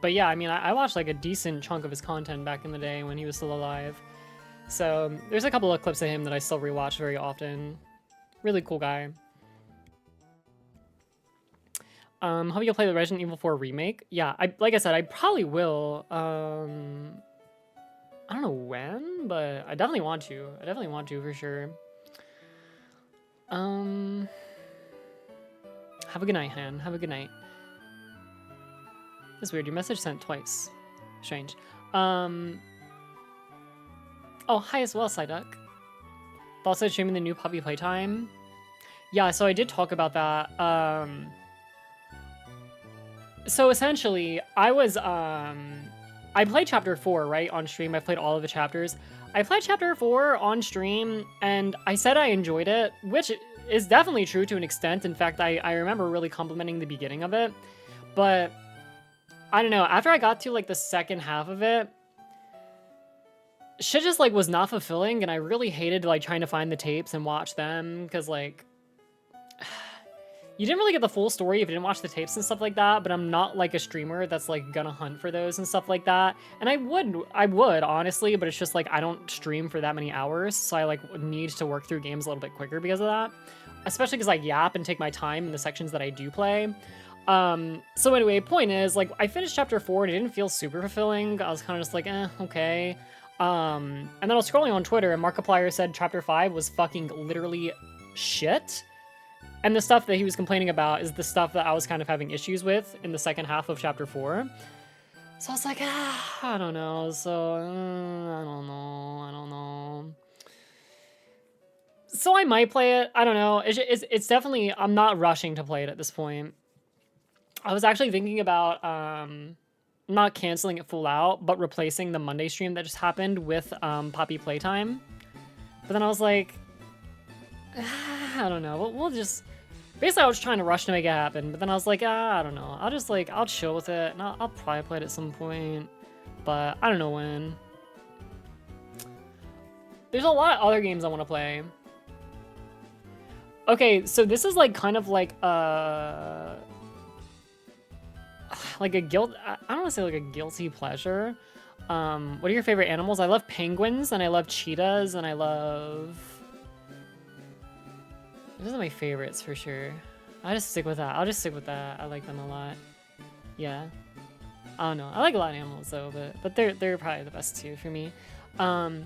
yeah, I mean, I watched like a decent chunk of his content back in the day when he was still alive. So there's a couple of clips of him that I still rewatch very often. Really cool guy. Hope you'll play the Resident Evil 4 remake. Yeah, like I said, I probably will. I don't know when, but I definitely want to. I definitely want to for sure. Have a good night, Han. Have a good night. That's weird. Your message sent twice. Strange. Oh, hi as well, Psyduck. Also streaming the new Puppy Playtime. Yeah, so I did talk about that. So essentially, I played chapter 4, right, on stream. I played all of the chapters. I played chapter 4 on stream, and I said I enjoyed it, which is definitely true to an extent. In fact, I remember really complimenting the beginning of it. But, I don't know, after I got to, like, the second half of it, shit just, like, was not fulfilling, and I really hated, like, trying to find the tapes and watch them, because, like, you didn't really get the full story if you didn't watch the tapes and stuff like that, but I'm not like a streamer that's like gonna hunt for those and stuff like that. And I would honestly, but it's just like I don't stream for that many hours, so I like need to work through games a little bit quicker because of that. Especially because I yap and take my time in the sections that I do play. So anyway, point is, like, I finished chapter 4 and it didn't feel super fulfilling. I was kind of just like, okay. And then I was scrolling on Twitter and Markiplier said chapter 5 was fucking literally shit. And the stuff that he was complaining about is the stuff that I was kind of having issues with in the second half of chapter 4. So I was like, I don't know. So, I don't know. So I might play it. I don't know. It's definitely, I'm not rushing to play it at this point. I was actually thinking about not canceling it full out, but replacing the Monday stream that just happened with Poppy Playtime. But then I was like, I don't know. We'll just... Basically, I was trying to rush to make it happen, but then I was like, I don't know. I'll just, like, I'll chill with it, and I'll probably play it at some point, but I don't know when. There's a lot of other games I want to play. Okay, so this is, like, kind of like a guilt... I don't want to say, like, a guilty pleasure. What are your favorite animals? I love penguins, and I love cheetahs, and I love... Those are my favorites for sure. I'll just stick with that. I like them a lot. Yeah. I don't know. I like a lot of animals though, but they're probably the best two for me. What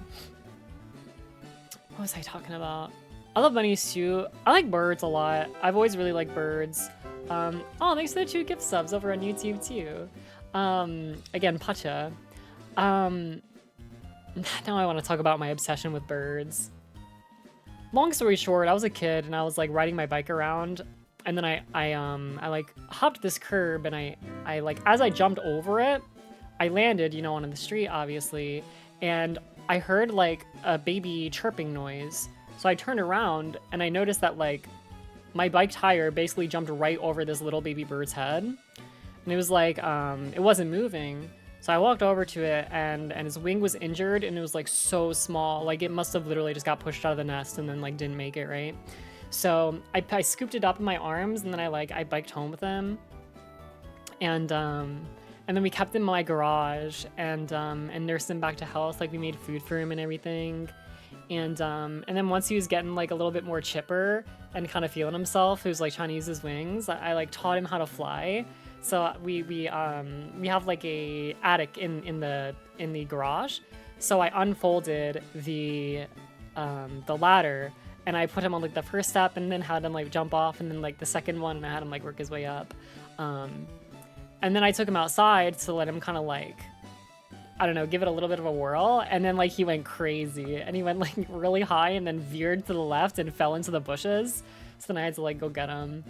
was I talking about? I love bunnies too. I like birds a lot. I've always really liked birds. Oh, thanks for the 2 gift subs over on YouTube too. Again, Pacha. Now I want to talk about my obsession with birds. Long story short, I was a kid and I was like riding my bike around. and then I like hopped this curb, and I like, as I jumped over it, I landed, you know, on the street, obviously, and I heard like a baby chirping noise. So I turned around and I noticed that like my bike tire basically jumped right over this little baby bird's head. And it was like, it wasn't moving. So I walked over to it, and his wing was injured, and it was like so small. Like it must have literally just got pushed out of the nest and then like didn't make it, right? So I scooped it up in my arms, and then I biked home with him. And then we kept him in my garage, and nursed him back to health. Like we made food for him and everything. And then once he was getting like a little bit more chipper and kind of feeling himself, he was like trying to use his wings. I like taught him how to fly. So we have like a attic in the garage. So I unfolded the ladder, and I put him on like the first step, and then had him like jump off, and then like the second one, and I had him like work his way up. And then I took him outside to let him kind of like, I don't know, give it a little bit of a whirl. And then like he went crazy, and he went like really high and then veered to the left and fell into the bushes. So then I had to like go get him.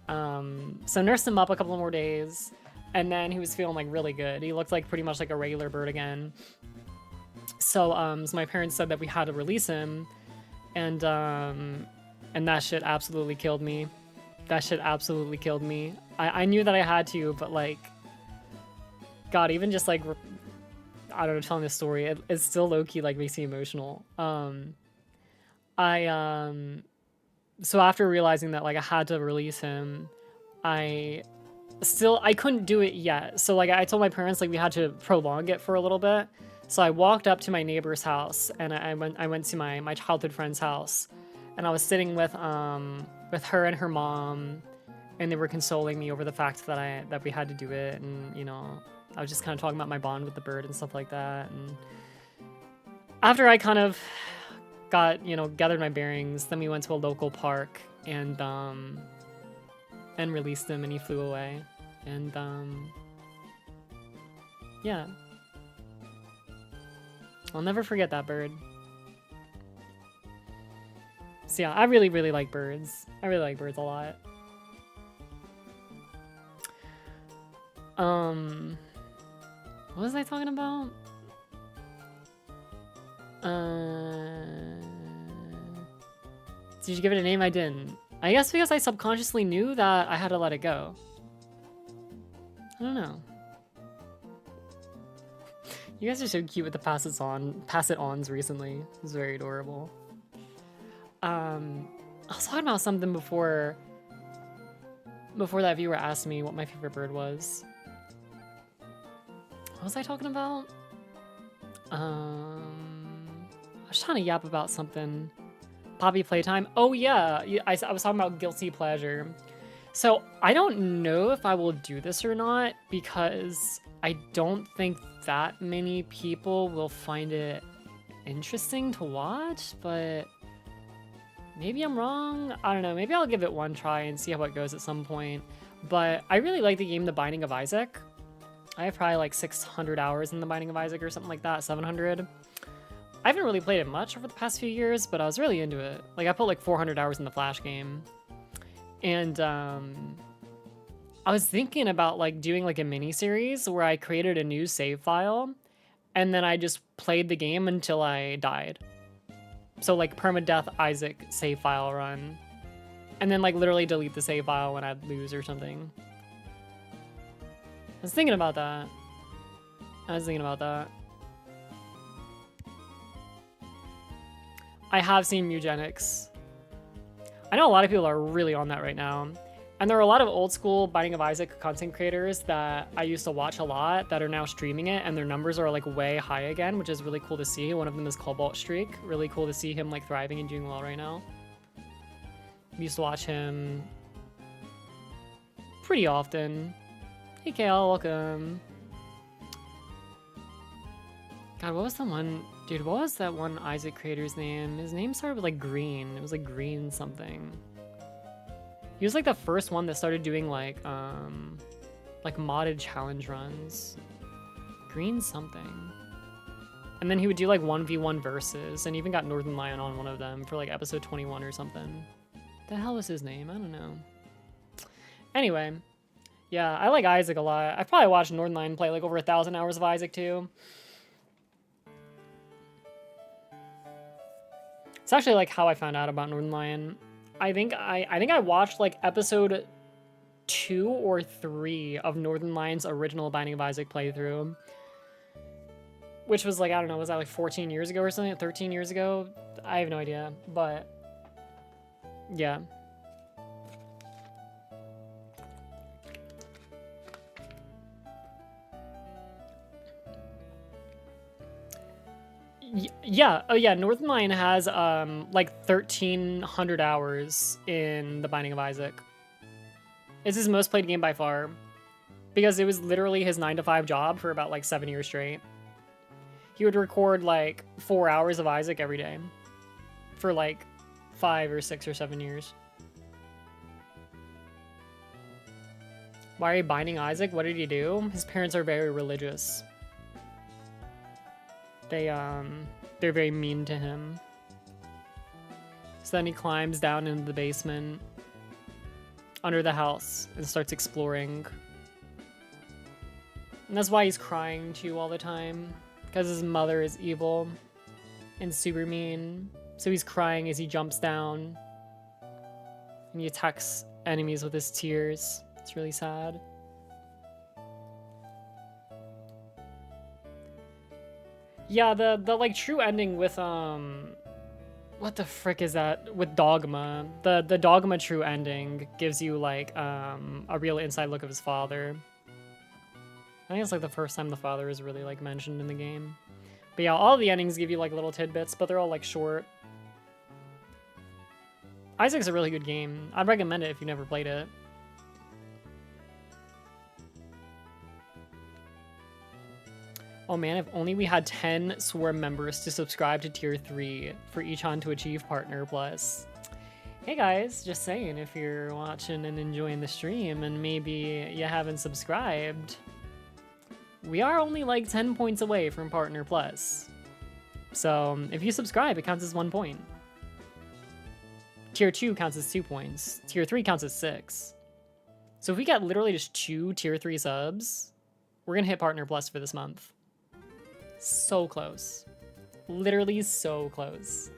So nursed him up a couple more days, and then he was feeling like really good. He looked like pretty much like a regular bird again. So my parents said that we had to release him, and that shit absolutely killed me. That shit absolutely killed me. I knew that I had to, but like, God, even just like, I don't know, telling this story, it still low-key like makes me emotional. So after realizing that like I had to release him, I couldn't do it yet. So like I told my parents like we had to prolong it for a little bit. So I walked up to my neighbor's house, and I went to my childhood friend's house, and I was sitting with her and her mom, and they were consoling me over the fact that we had to do it. And you know, I was just kind of talking about my bond with the bird and stuff like that. And after I kind of got, you know, gathered my bearings, then we went to a local park, and released him, and he flew away. And yeah, I'll never forget that bird. So yeah, I really, really like birds. I really like birds a lot. What was I talking about? Did you give it a name? I didn't. I guess because I subconsciously knew that I had to let it go. I don't know. You guys are so cute with the pass-it-ons recently. It's very adorable. I was talking about something before that viewer asked me what my favorite bird was. What was I talking about? I was trying to yap about something. Poppy playtime. Oh yeah, I was talking about guilty pleasure. So I don't know if I will do this or not, because I don't think that many people will find it interesting to watch, but maybe I'm wrong. I don't know. Maybe I'll give it one try and see how it goes at some point. But I really like the game The Binding of Isaac. I have probably like 600 hours in The Binding of Isaac or something like that, 700. I haven't really played it much over the past few years, but I was really into it. Like I put like 400 hours in the Flash game. And I was thinking about like doing like a mini series where I created a new save file, and then I just played the game until I died. So like permadeath Isaac save file run, and then like literally delete the save file when I'd lose or something. I was thinking about that. I have seen Mugenics. I know a lot of people are really on that right now. And there are a lot of old school Binding of Isaac content creators that I used to watch a lot that are now streaming it, and their numbers are like way high again, which is really cool to see. One of them is Cobalt Streak. Really cool to see him like thriving and doing well right now. I used to watch him pretty often. Hey Kale, welcome. God, what was the one? Dude, what was that one Isaac creator's name? His name started with like Green. It was like Green something. He was like the first one that started doing like modded challenge runs. Green something. And then he would do like 1v1 versus, and even got Northern Lion on one of them for like episode 21 or something. The hell was his name? I don't know. Anyway, yeah, I like Isaac a lot. I've probably watched Northernlion play like over 1,000 hours of Isaac too. It's actually like how I found out about Northernlion. I think I watched like episode 2 or 3 of Northernlion's original Binding of Isaac playthrough, which was like, I don't know, was that like 14 years ago or something? 13 years ago? I have no idea, but yeah. Yeah, oh yeah, Northernlion has like 1,300 hours in The Binding of Isaac. It's his most played game by far, because it was literally his 9-to-5 job for about like 7 years straight. He would record like 4 hours of Isaac every day for like 5 or 6 or 7 years. Why are you binding Isaac? What did he do? His parents are very religious. They're very mean to him. So then he climbs down into the basement under the house and starts exploring. And that's why he's crying too all the time, because his mother is evil and super mean. So he's crying as he jumps down and he attacks enemies with his tears. It's really sad. Yeah, the like true ending with what the frick is that? With Dogma. The Dogma true ending gives you like a real inside look of his father. I think it's like the first time the father is really like mentioned in the game. But yeah, all the endings give you like little tidbits, but they're all like short. Isaac's a really good game. I'd recommend it if you never played it. Oh man, if only we had 10 Swarm members to subscribe to Tier 3 for y-chanVODs to achieve Partner Plus. Hey guys, just saying, if you're watching and enjoying the stream and maybe you haven't subscribed, we are only like 10 points away from Partner Plus. So if you subscribe, it counts as 1 point. Tier 2 counts as 2 points. Tier 3 counts as 6. So if we get literally just 2 Tier 3 subs, we're gonna hit Partner Plus for this month. So close. Literally so close.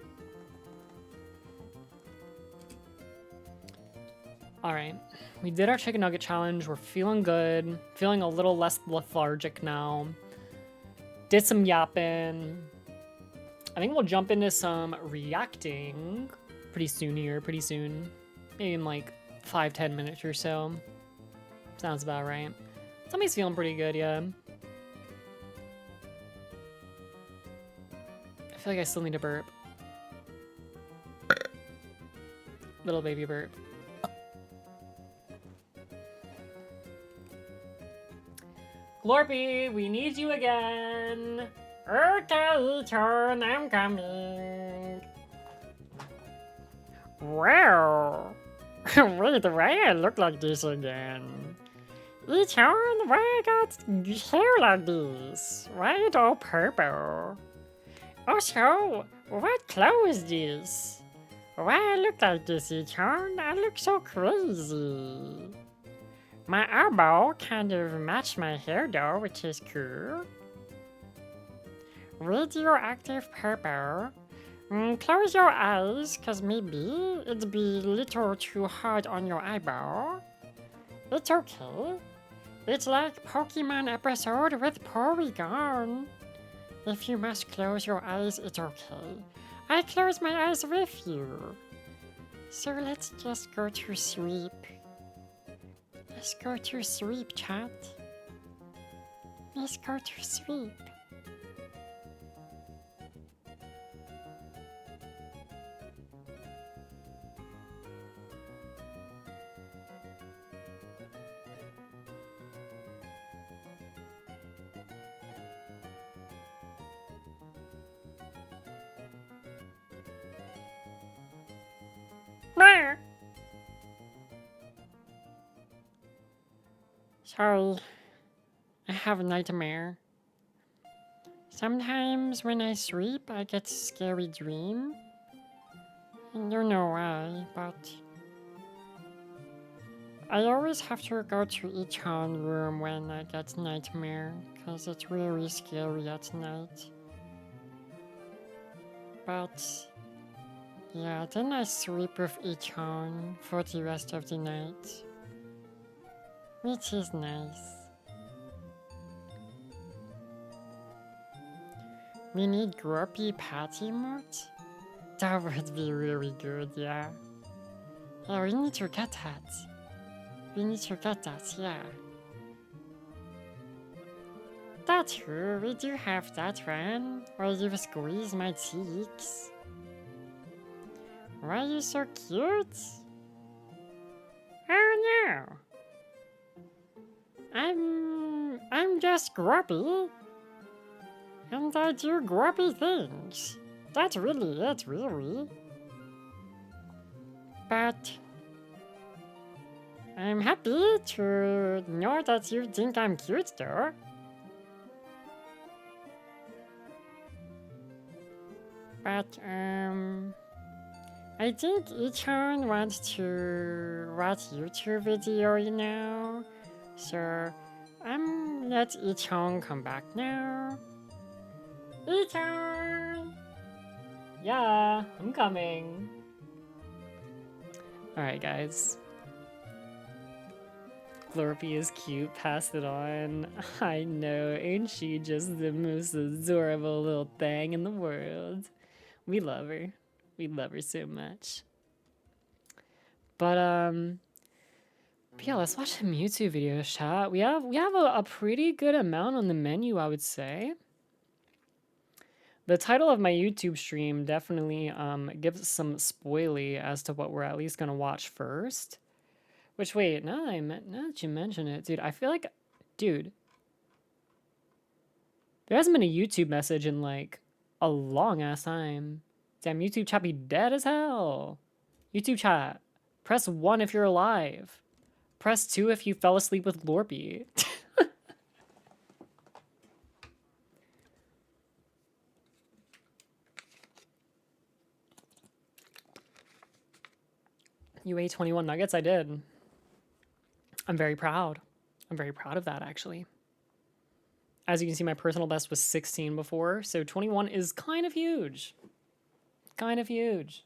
Alright. We did our chicken nugget challenge. We're feeling good. Feeling a little less lethargic now. Did some yapping. I think we'll jump into some reacting pretty soon here. Pretty soon. Maybe in like 5-10 minutes or so. Sounds about right. Somebody's feeling pretty good, yeah. I feel like I still need a burp. Little baby burp. Glorpy, we need you again. Okay, turn, I'm coming. Wow. Wait, why I look like this again? E-turn, why I got hair like this? Why it all purple? Also, what clothes is this? Why I look like this, E-turn? I look so crazy. My eyeball kind of matched my hair though, which is cool. Radioactive purple. Close your eyes, cause maybe it'd be a little too hard on your eyeball. It's okay. It's like Pokemon episode with Porygon. If you must close your eyes, it's okay. I close my eyes with you. So let's just go to sleep. Let's go to sleep, chat. Let's go to sleep. Sorry, I have a nightmare. Sometimes when I sleep, I get a scary dream. I don't know why, but I always have to go to y-chan's room when I get nightmare, because it's really scary at night. But yeah, then I sleep with y-chan for the rest of the night, which is nice. We need Grumpy Patty emote? That would be really good, yeah. Yeah, we need to get that. We need to get that, yeah. That's true, we do have that one. Where you squeeze my cheeks. Why are you so cute? Oh no. I'm just grumpy. And I do grumpy things. That's really it, really. But I'm happy to know that you think I'm cute, though. But, I think y-chan wants to watch YouTube video, you know? So, let y-chan come back now. Y-chan! Yeah, I'm coming. Alright, guys. Glorpy is cute, pass it on. I know, ain't she just the most adorable little thing in the world? We love her. We love her so much. But yeah, let's watch some YouTube videos, chat. We have a pretty good amount on the menu, I would say. The title of my YouTube stream definitely gives some spoily as to what we're at least gonna watch first. Which, wait, now that you mention it, dude, I feel like, dude, there hasn't been a YouTube message in like a long ass time. Damn, YouTube chat be dead as hell. YouTube chat, press 1 if you're alive. Press 2 if you fell asleep with Lorpy. You ate 21 nuggets? I did. I'm very proud. I'm very proud of that, actually. As you can see, my personal best was 16 before, so 21 is kind of huge. Kind of huge.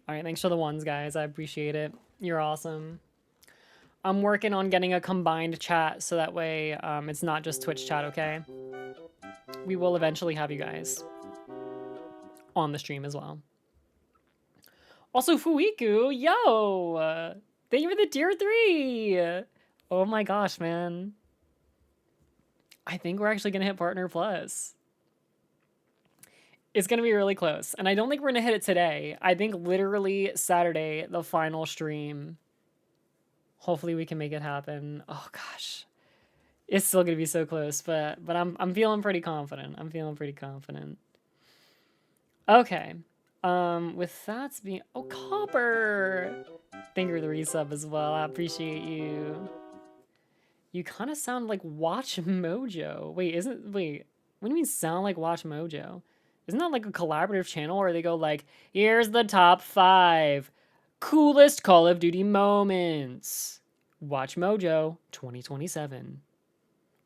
All right, thanks for the ones, guys. I appreciate it. You're awesome. I'm working on getting a combined chat so that way it's not just Twitch chat, okay? We will eventually have you guys on the stream as well. Also, Fuiku, yo! Thank you for the tier 3! Oh my gosh, man. I think we're actually gonna hit Partner Plus. It's gonna be really close. And I don't think we're gonna hit it today. I think literally Saturday, the final stream. Hopefully we can make it happen. Oh gosh. It's still gonna be so close, but I'm feeling pretty confident. I'm feeling pretty confident. Okay. With that being, oh, Copper! Thank you for the resub as well. I appreciate you. You kind of sound like Watch Mojo. Wait, what do you mean sound like Watch Mojo? Isn't that like a collaborative channel where they go like, here's the top 5 coolest Call of Duty moments. Watch Mojo 2027.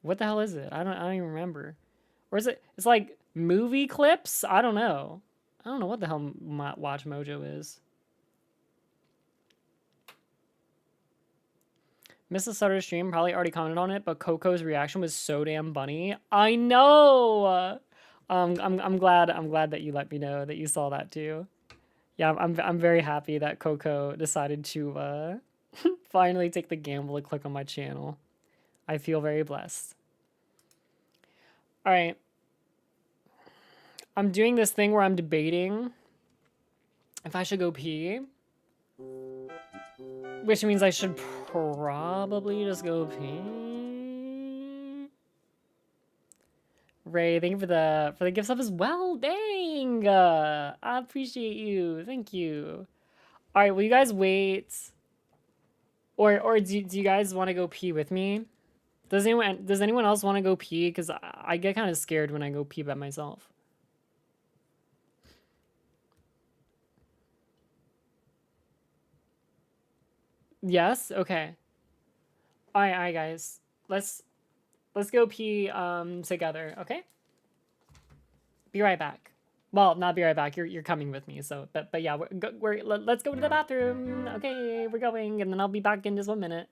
What the hell is it? I don't even remember. Or is it, it's like movie clips? I don't know. I don't know what the hell Watch Mojo is. Mrs. Sutter's stream probably already commented on it, but Coco's reaction was so damn funny. I know. I'm glad that you let me know that you saw that too. Yeah, I'm very happy that Coco decided to finally take the gamble to click on my channel. I feel very blessed. All right. I'm doing this thing where I'm debating if I should go pee. Which means I should probably just go pee. Ray, thank you for the gift sub as well. Dang! I appreciate you. Thank you. All right, will you guys wait? Or do you guys want to go pee with me? Does anyone else want to go pee? Because I get kind of scared when I go pee by myself. Yes? Okay. Alright, guys. Let's go pee together, okay? Be right back. Well, not be right back. You're coming with me. So, but yeah, let's go to the bathroom. Okay, we're going, and then I'll be back in just 1 minute.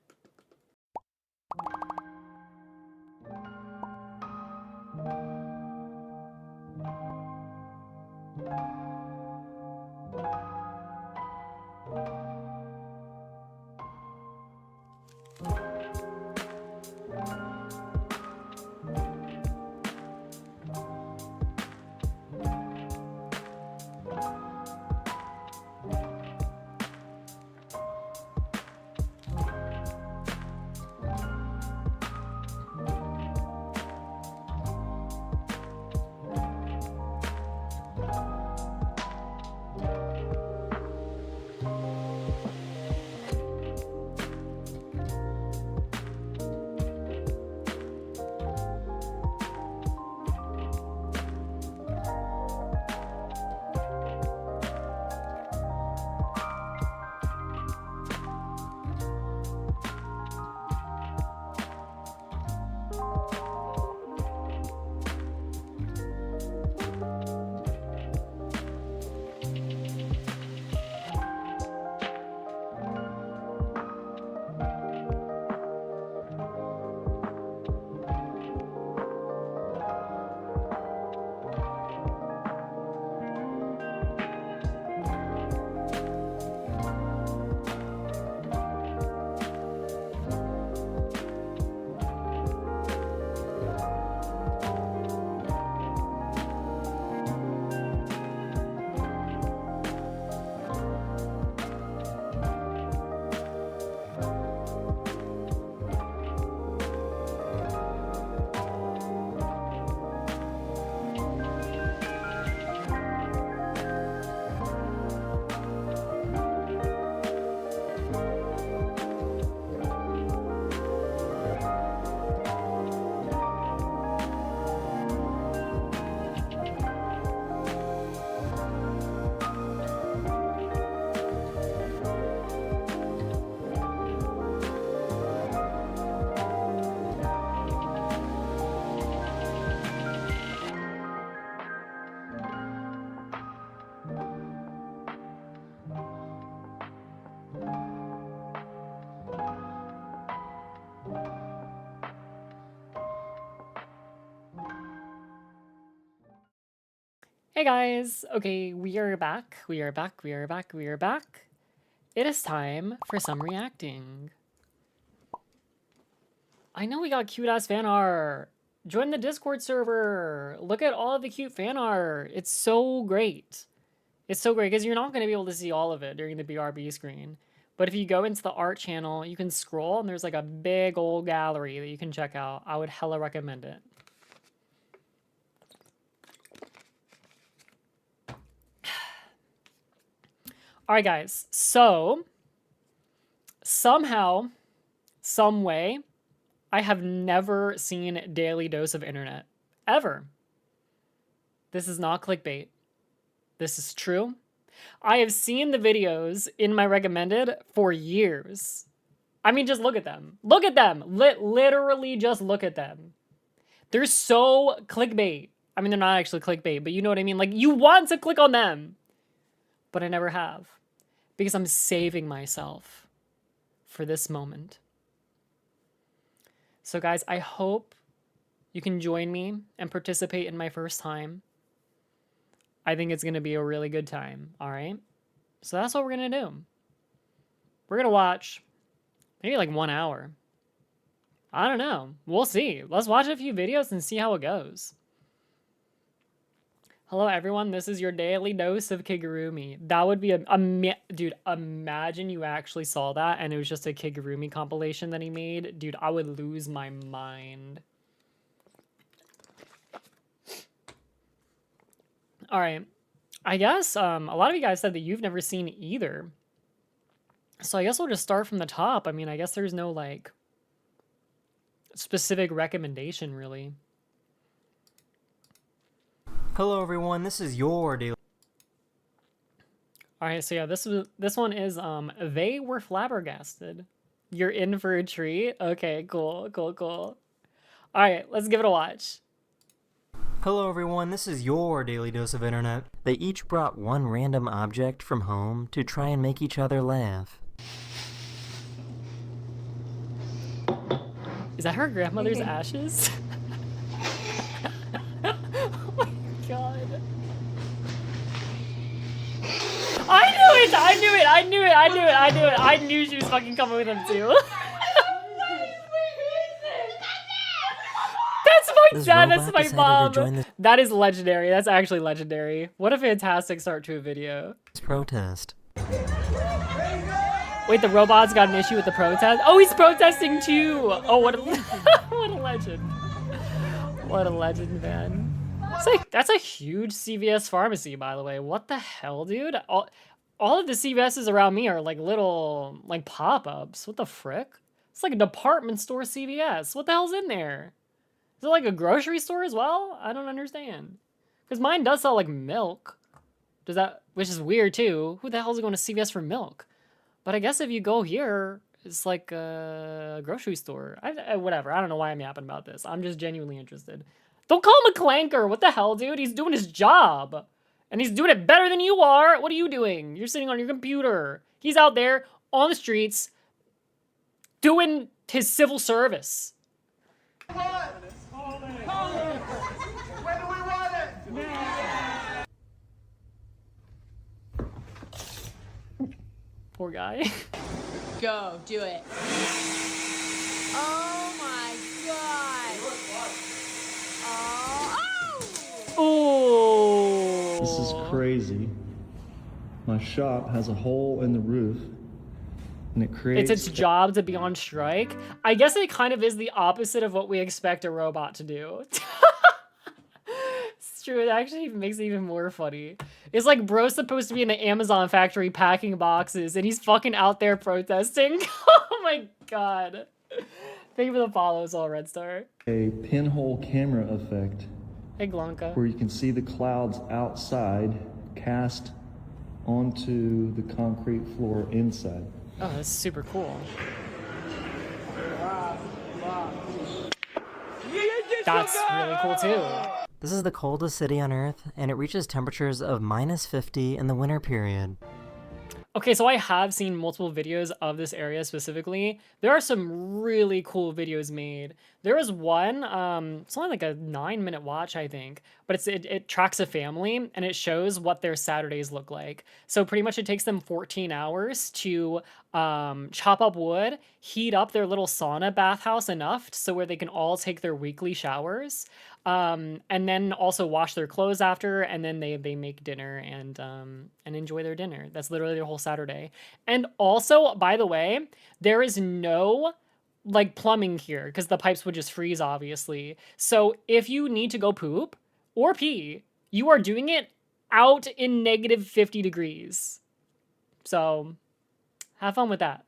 Hey guys. Okay, we are back. We are back. We are back. We are back. It is time for some reacting. I know we got cute ass fan art. Join the Discord server. Look at all of the cute fan art. It's so great. It's so great because you're not going to be able to see all of it during the BRB screen. But if you go into the art channel, you can scroll and there's like a big old gallery that you can check out. I would hella recommend it. All right, guys. So somehow, some way, I have never seen Daily Dose of Internet. Ever. This is not clickbait. This is true. I have seen the videos in my recommended for years. I mean, just look at them. Look at them. Literally just look at them. They're so clickbait. I mean, they're not actually clickbait, but you know what I mean? Like, you want to click on them. But I never have. Because I'm saving myself for this moment. So guys, I hope you can join me and participate in my first time. I think it's going to be a really good time, all right? So that's what we're going to do. We're going to watch maybe like 1 hour. I don't know. We'll see. Let's watch a few videos and see how it goes. Hello, everyone. This is your daily dose of Kigurumi. That would be dude, imagine you actually saw that and it was just a Kigurumi compilation that he made. Dude, I would lose my mind. All right. I guess a lot of you guys said that you've never seen either. So I guess we'll just start from the top. I mean, I guess there's no, like, specific recommendation, really. Hello everyone, this is your daily. All right, so yeah, this one is they were flabbergasted. You're in for a treat. Okay, cool. All right, let's give it a watch. Hello everyone, this is your Daily Dose of Internet. They each brought one random object from home to try and make each other laugh. Is that her grandmother's ashes? Oh my god. I knew she was fucking coming with him too. That's my dad, that's my mom. That is legendary. That's actually legendary. What a fantastic start to a video. Protest. Wait, the robot's got an issue with the protest? Oh, he's protesting too! Oh, what a, what a legend. What a legend, man. It's like, that's a huge CVS pharmacy, by the way. What the hell, dude? All of the CVS's around me are like little, like pop-ups. What the frick? It's like a department store CVS. What the hell's in there? Is it like a grocery store as well? I don't understand. Because mine does sell like milk. Does that, which is weird too. Who the hell is going to CVS for milk? But I guess if you go here, it's like a grocery store. Whatever. I don't know why I'm yapping about this. I'm just genuinely interested. Don't call him a clanker. What the hell, dude? He's doing his job. And he's doing it better than you are. What are you doing? You're sitting on your computer. He's out there on the streets doing his civil service. Poor guy. Go, do it. Oh my god. Oh. This is crazy. My shop has a hole in the roof, and it creates... It's its job to be on strike. I guess it kind of is the opposite of what we expect a robot to do. It's true, it actually makes it even more funny. It's like bro's supposed to be in the Amazon factory packing boxes, and he's fucking out there protesting. Oh my god. Thank you for the follows, all Red Star. a pinhole camera effect Hey, Glonka. where you can see the clouds outside cast onto the concrete floor inside. Oh, that's super cool. That's really cool too. This is the coldest city on Earth, and it reaches temperatures of -50 in the winter period. Okay, so I have seen multiple videos of this area specifically. There are some really cool videos made. There was one, it's only like a 9-minute watch, I think, but it tracks a family and it shows what their Saturdays look like. So pretty much it takes them 14 hours to chop up wood, heat up their little sauna bathhouse enough so where they can all take their weekly showers, and then also wash their clothes after, and then they make dinner and enjoy their dinner. That's literally their whole Saturday. And also, by the way, there is no like plumbing here because the pipes would just freeze, obviously. So if you need to go poop or pee, you are doing it out in -50 degrees. So have fun with that.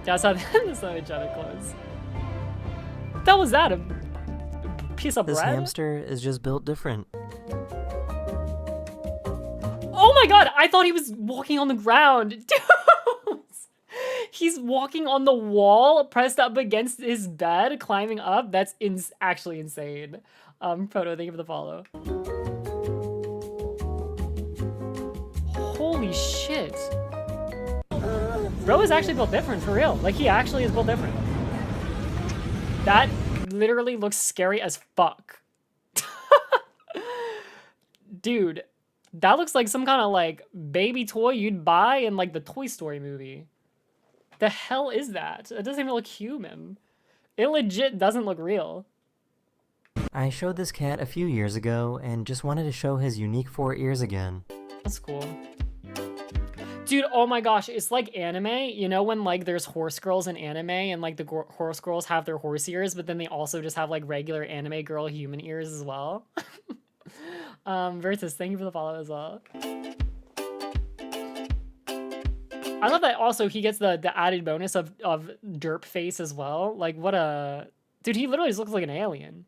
That's how they try to close. What the hell was that? A piece of This bread? hamster is just built different. Oh my god, I thought he was walking on the ground. Dude! He's walking on the wall, pressed up against his bed, climbing up. That's actually insane. Proto, thank you for the follow. Holy shit. Bro is actually built different, for real. Like, he actually is built different. That literally looks scary as fuck. Dude, that looks like some kind of, like, baby toy you'd buy in, like, the Toy Story movie. The hell is that? It doesn't even look human. It legit doesn't look real. I showed this cat a few years ago and just wanted to show his unique 4 ears again. That's cool. Dude, oh my gosh, it's like anime. You know when like there's horse girls in anime and like the horse girls have their horse ears, but then they also just have like regular anime girl human ears as well? Versus, thank you for the follow as well. I love that also he gets the added bonus of derp face as well. Like what a... Dude, he literally just looks like an alien.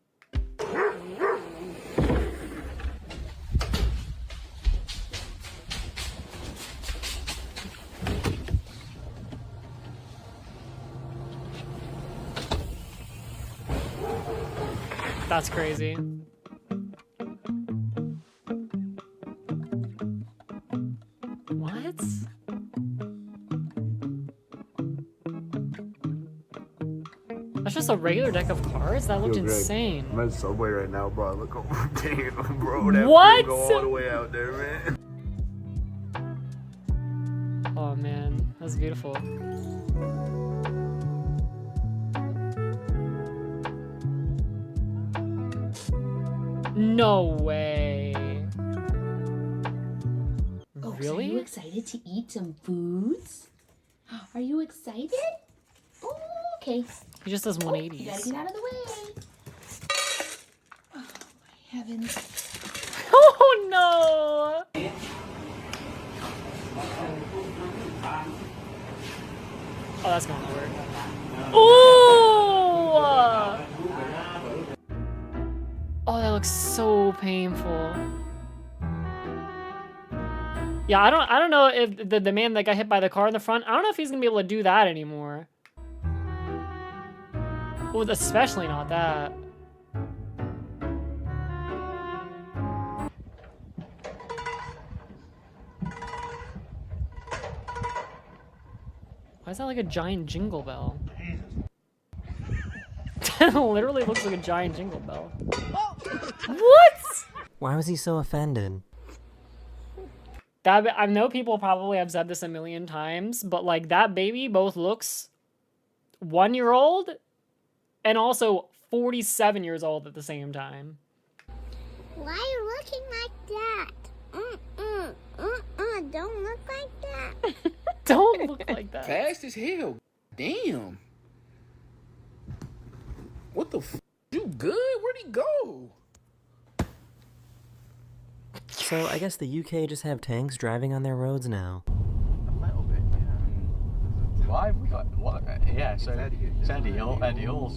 That's crazy. What? That's just a regular deck of cards? That looked insane. I'm at Subway right now, bro. Look over. Damn, bro. That What? Go all the way out there, man. Oh man, that's beautiful. No way. Oh, so Really? are you excited to eat some foods? Are you excited? Oh, okay. He just does You gotta 180s. get out of the way. Oh, my heavens. Oh no! Oh, that's gonna work. Ooh! Oh, that looks so painful. Yeah, I don't know if the man that got hit by the car in the front, I don't know if he's gonna be able to do that anymore. Well, especially not that. Why is that like a giant jingle bell? It literally looks like a giant jingle bell. What? Why was he so offended? That I know people probably have said this a million times, but like that baby both looks 1-year-old and also 47 years old at the same time. Why are you looking like that? Don't look like that. Don't look like that. Fast as hell. Damn. What the f? You good? Where'd he go? So I guess the UK just have tanks driving on their roads now. A little bit, yeah. Why have we got what? Yeah, so it's ideal.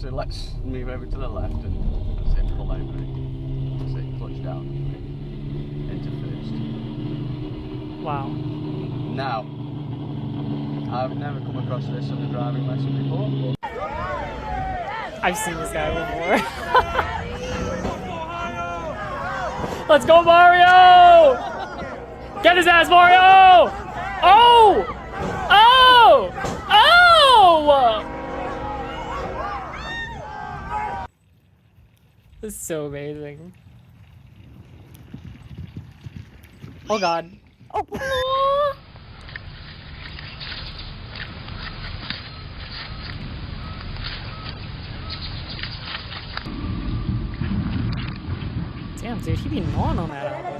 So let's move over to the left and that's it, pull over. That's it, clutch down. Into first. Wow. Now, I've never come across this on the driving lesson before. I've seen this guy before. Let's go, Mario! Get his ass, Mario! Oh! Oh! Oh! This is so amazing. Oh God. Oh. Damn, dude, he be gnawing on that apple.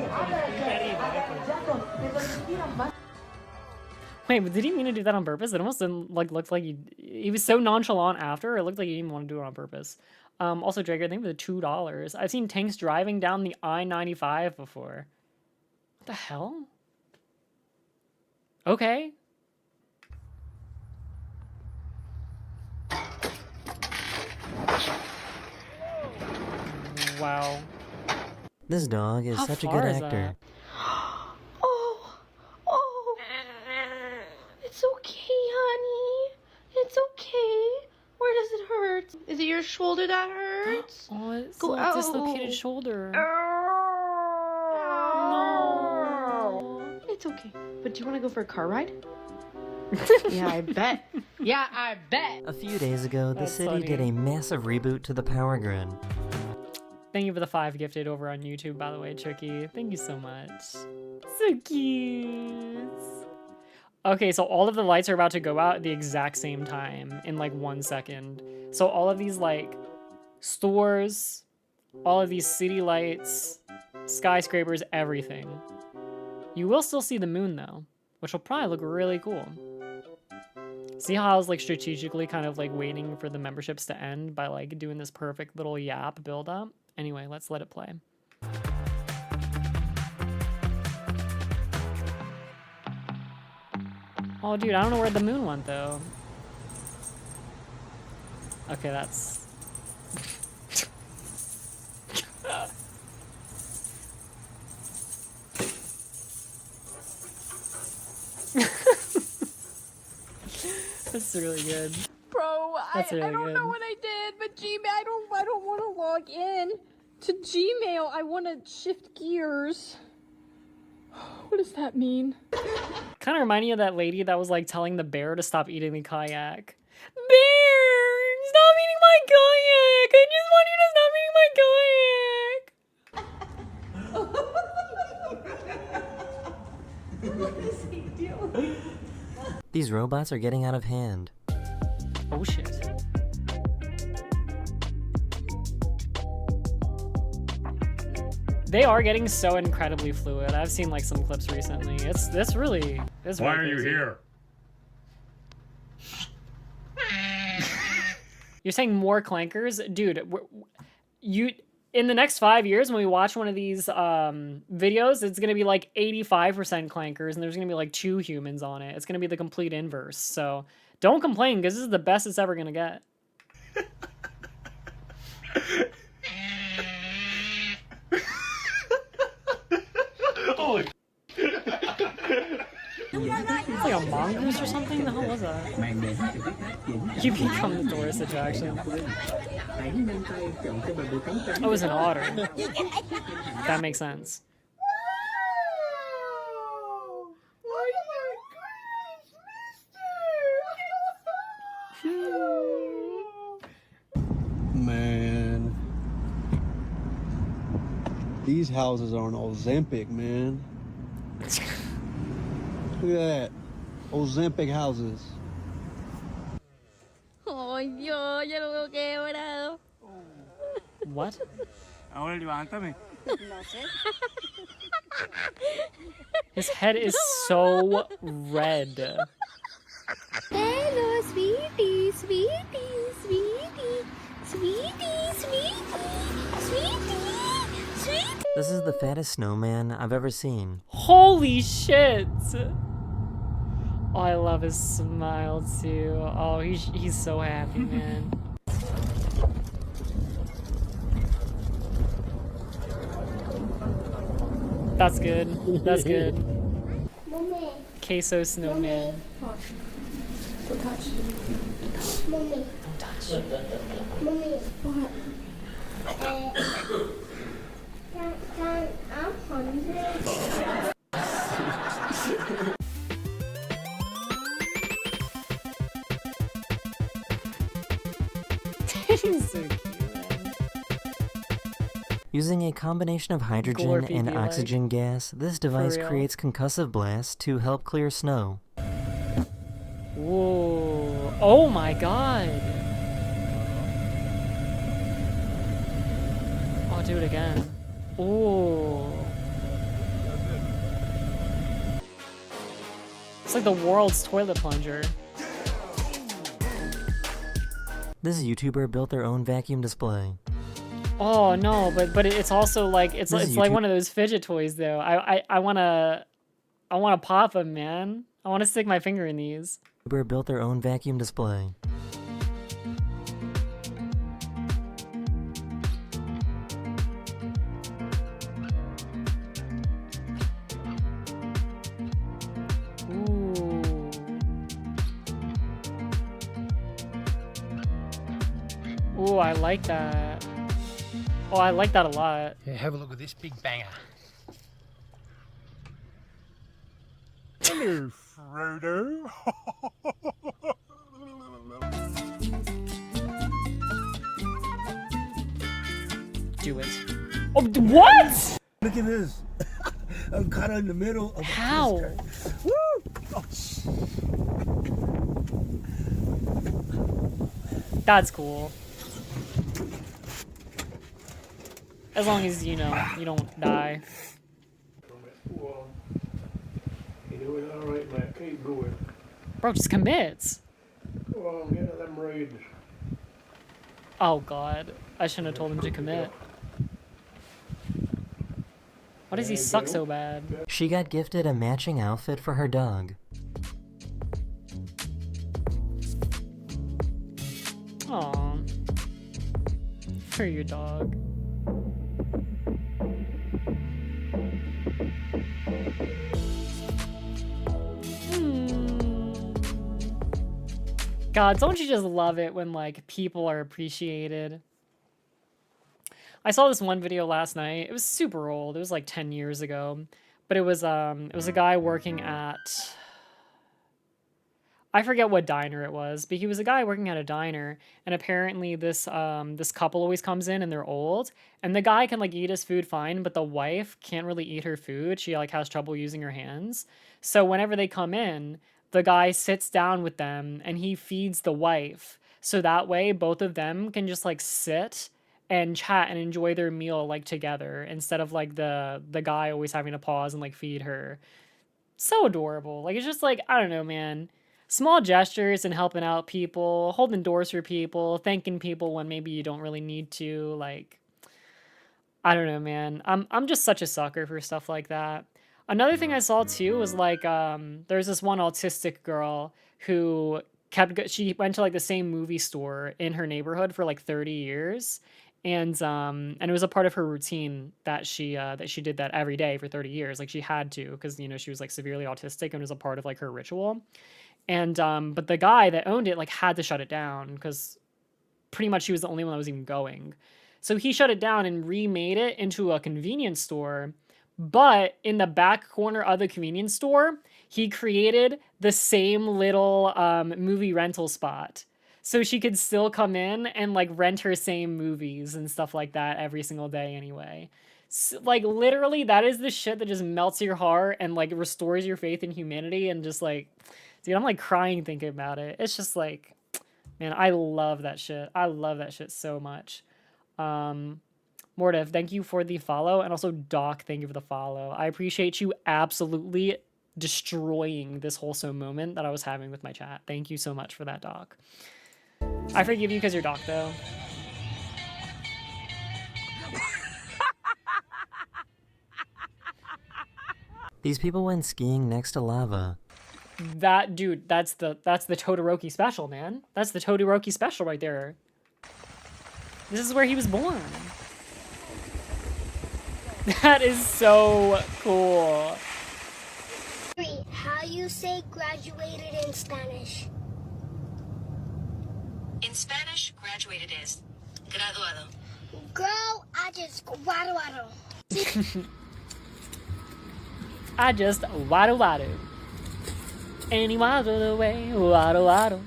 Wait, but did he mean to do that on purpose? It almost didn't looked like he was so nonchalant after. It looked like he didn't even want to do it on purpose. Also, Drager, I think for the $2. I've seen tanks driving down the I-95 before. What the hell? Okay. Wow. This dog is How such a far good is actor. Oh, it's okay, honey. It's okay. Where does it hurt? Is it your shoulder that hurts? Oh, it's Go a dislocated out. shoulder. No. It's okay. But do you want to go for a car ride? Yeah, I bet. Yeah, I bet. A few days ago, the That's city funny. did a massive reboot to the power grid. Thank you for the 5 gifted over on YouTube, by the way, Tricky. Thank you so much. So cute. Okay, so all of the lights are about to go out at the exact same time in like 1 second. So all of these like stores, all of these city lights, skyscrapers, everything. You will still see the moon though, which will probably look really cool. See how I was like strategically kind of like waiting for the memberships to end by like doing this perfect little yap build up? Anyway, let's let it play. Oh, dude, I don't know where the moon went, though. Okay, that's... That's really good. Bro, That's really I don't good. know what I did, but G-Man, I don't want to log in to Gmail. I want to shift gears. What does that mean? Kind of remind me of that lady that was like telling the bear to stop eating the kayak. Bear, stop eating my kayak. I just want you to stop eating my kayak. These robots are getting out of hand. Oh shit. They are getting so incredibly fluid. I've seen like some clips recently. It's really Why are you crazy. here? You're saying more clankers? Dude, in the next 5 years when we watch one of these videos, it's gonna be like 85% clankers and there's gonna be like 2 humans on it. It's gonna be the complete inverse. So don't complain because this is the best it's ever gonna get. Holy It's like a mongoose or something? The hell was that? You become the tourist attraction. Oh, it was an otter. That makes sense. Man, these houses are on Ozempic, man. Look at that, Ozempic houses. Ay, Dios, ya lo veo quebrado. What? Ahora levántame. His head is so red. Hello, sweetie, sweetie, sweetie, sweetie, sweetie, sweetie, sweetie. This is the fattest snowman I've ever seen. Holy shit! Oh, I love his smile too. Oh, he's so happy, man. That's good. That's good. Queso snowman. Don't touch. Mommy, Don't touch. mommy, What? can I punch it? He's so cute, man. Using a combination of hydrogen Glorpy and be like. oxygen gas, this device real. creates concussive blasts to help clear snow. Whoa. Oh my god. I'll do it again. Ooh. It's like the world's toilet plunger. This YouTuber built their own vacuum display. Oh no, but it's also like it's This is like YouTube- one of those fidget toys though. I wanna pop them, man. I wanna stick my finger in these. YouTuber built their own vacuum display. Ooh. Ooh, I like that. Oh, I like that a lot. Yeah, have a look at this big banger. Hello, Frodo. Do it. Oh, what? Look at this. I'm caught in the middle of How? Woo! Oh, That's cool. As long as, you know, you don't die. Well, you doing all right, mate. Keep going. Bro, just commit. Go on, get to them raids. Oh god. I shouldn't have told him to commit. Why does he suck so bad? She got gifted a matching outfit for her dog. Aw. For your dog. God, don't you just love it when, like, people are appreciated? I saw this one video last night. It was super old. It was like 10 years ago. But it was a guy working at, I forget what diner it was, but he was a guy working at a diner, and apparently this couple always comes in and they're old, and the guy can like eat his food fine, but the wife can't really eat her food. She like has trouble using her hands. So whenever they come in, the guy sits down with them and he feeds the wife. So that way both of them can just like sit and chat and enjoy their meal like together, instead of like the guy always having to pause and like feed her. So adorable. Like, it's just like, I don't know, man. Small gestures and helping out people, holding doors for people, thanking people when maybe you don't really need to. Like, I don't know, man. I'm just such a sucker for stuff like that. Another thing I saw too was like there's this one autistic girl who she went to like the same movie store in her neighborhood for like 30 years. And it was a part of her routine that she did that every day for 30 years. Like, she had to, because, you know, she was like severely autistic, and it was a part of like her ritual. And but the guy that owned it like had to shut it down, because pretty much she was the only one that was even going. So he shut it down and remade it into a convenience store. But in the back corner of the convenience store, he created the same little movie rental spot. So she could still come in and like rent her same movies and stuff like that every single day anyway. So, like, literally, that is the shit that just melts your heart and like restores your faith in humanity. And just like, dude, I'm like crying thinking about it. It's just like, man, I love that shit. I love that shit so much. Mordiv, thank you for the follow. And also Doc, thank you for the follow. I appreciate you absolutely destroying this wholesome moment that I was having with my chat. Thank you so much for that, Doc. I forgive you because you're Doc, though. These people went skiing next to lava. That, dude, that's the Todoroki special, man. That's the Todoroki special right there. This is where he was born. That is so cool. How you say graduated in Spanish? In Spanish, graduated is graduado. Girl, I just graduado. I just wado. And he waddled away, wado.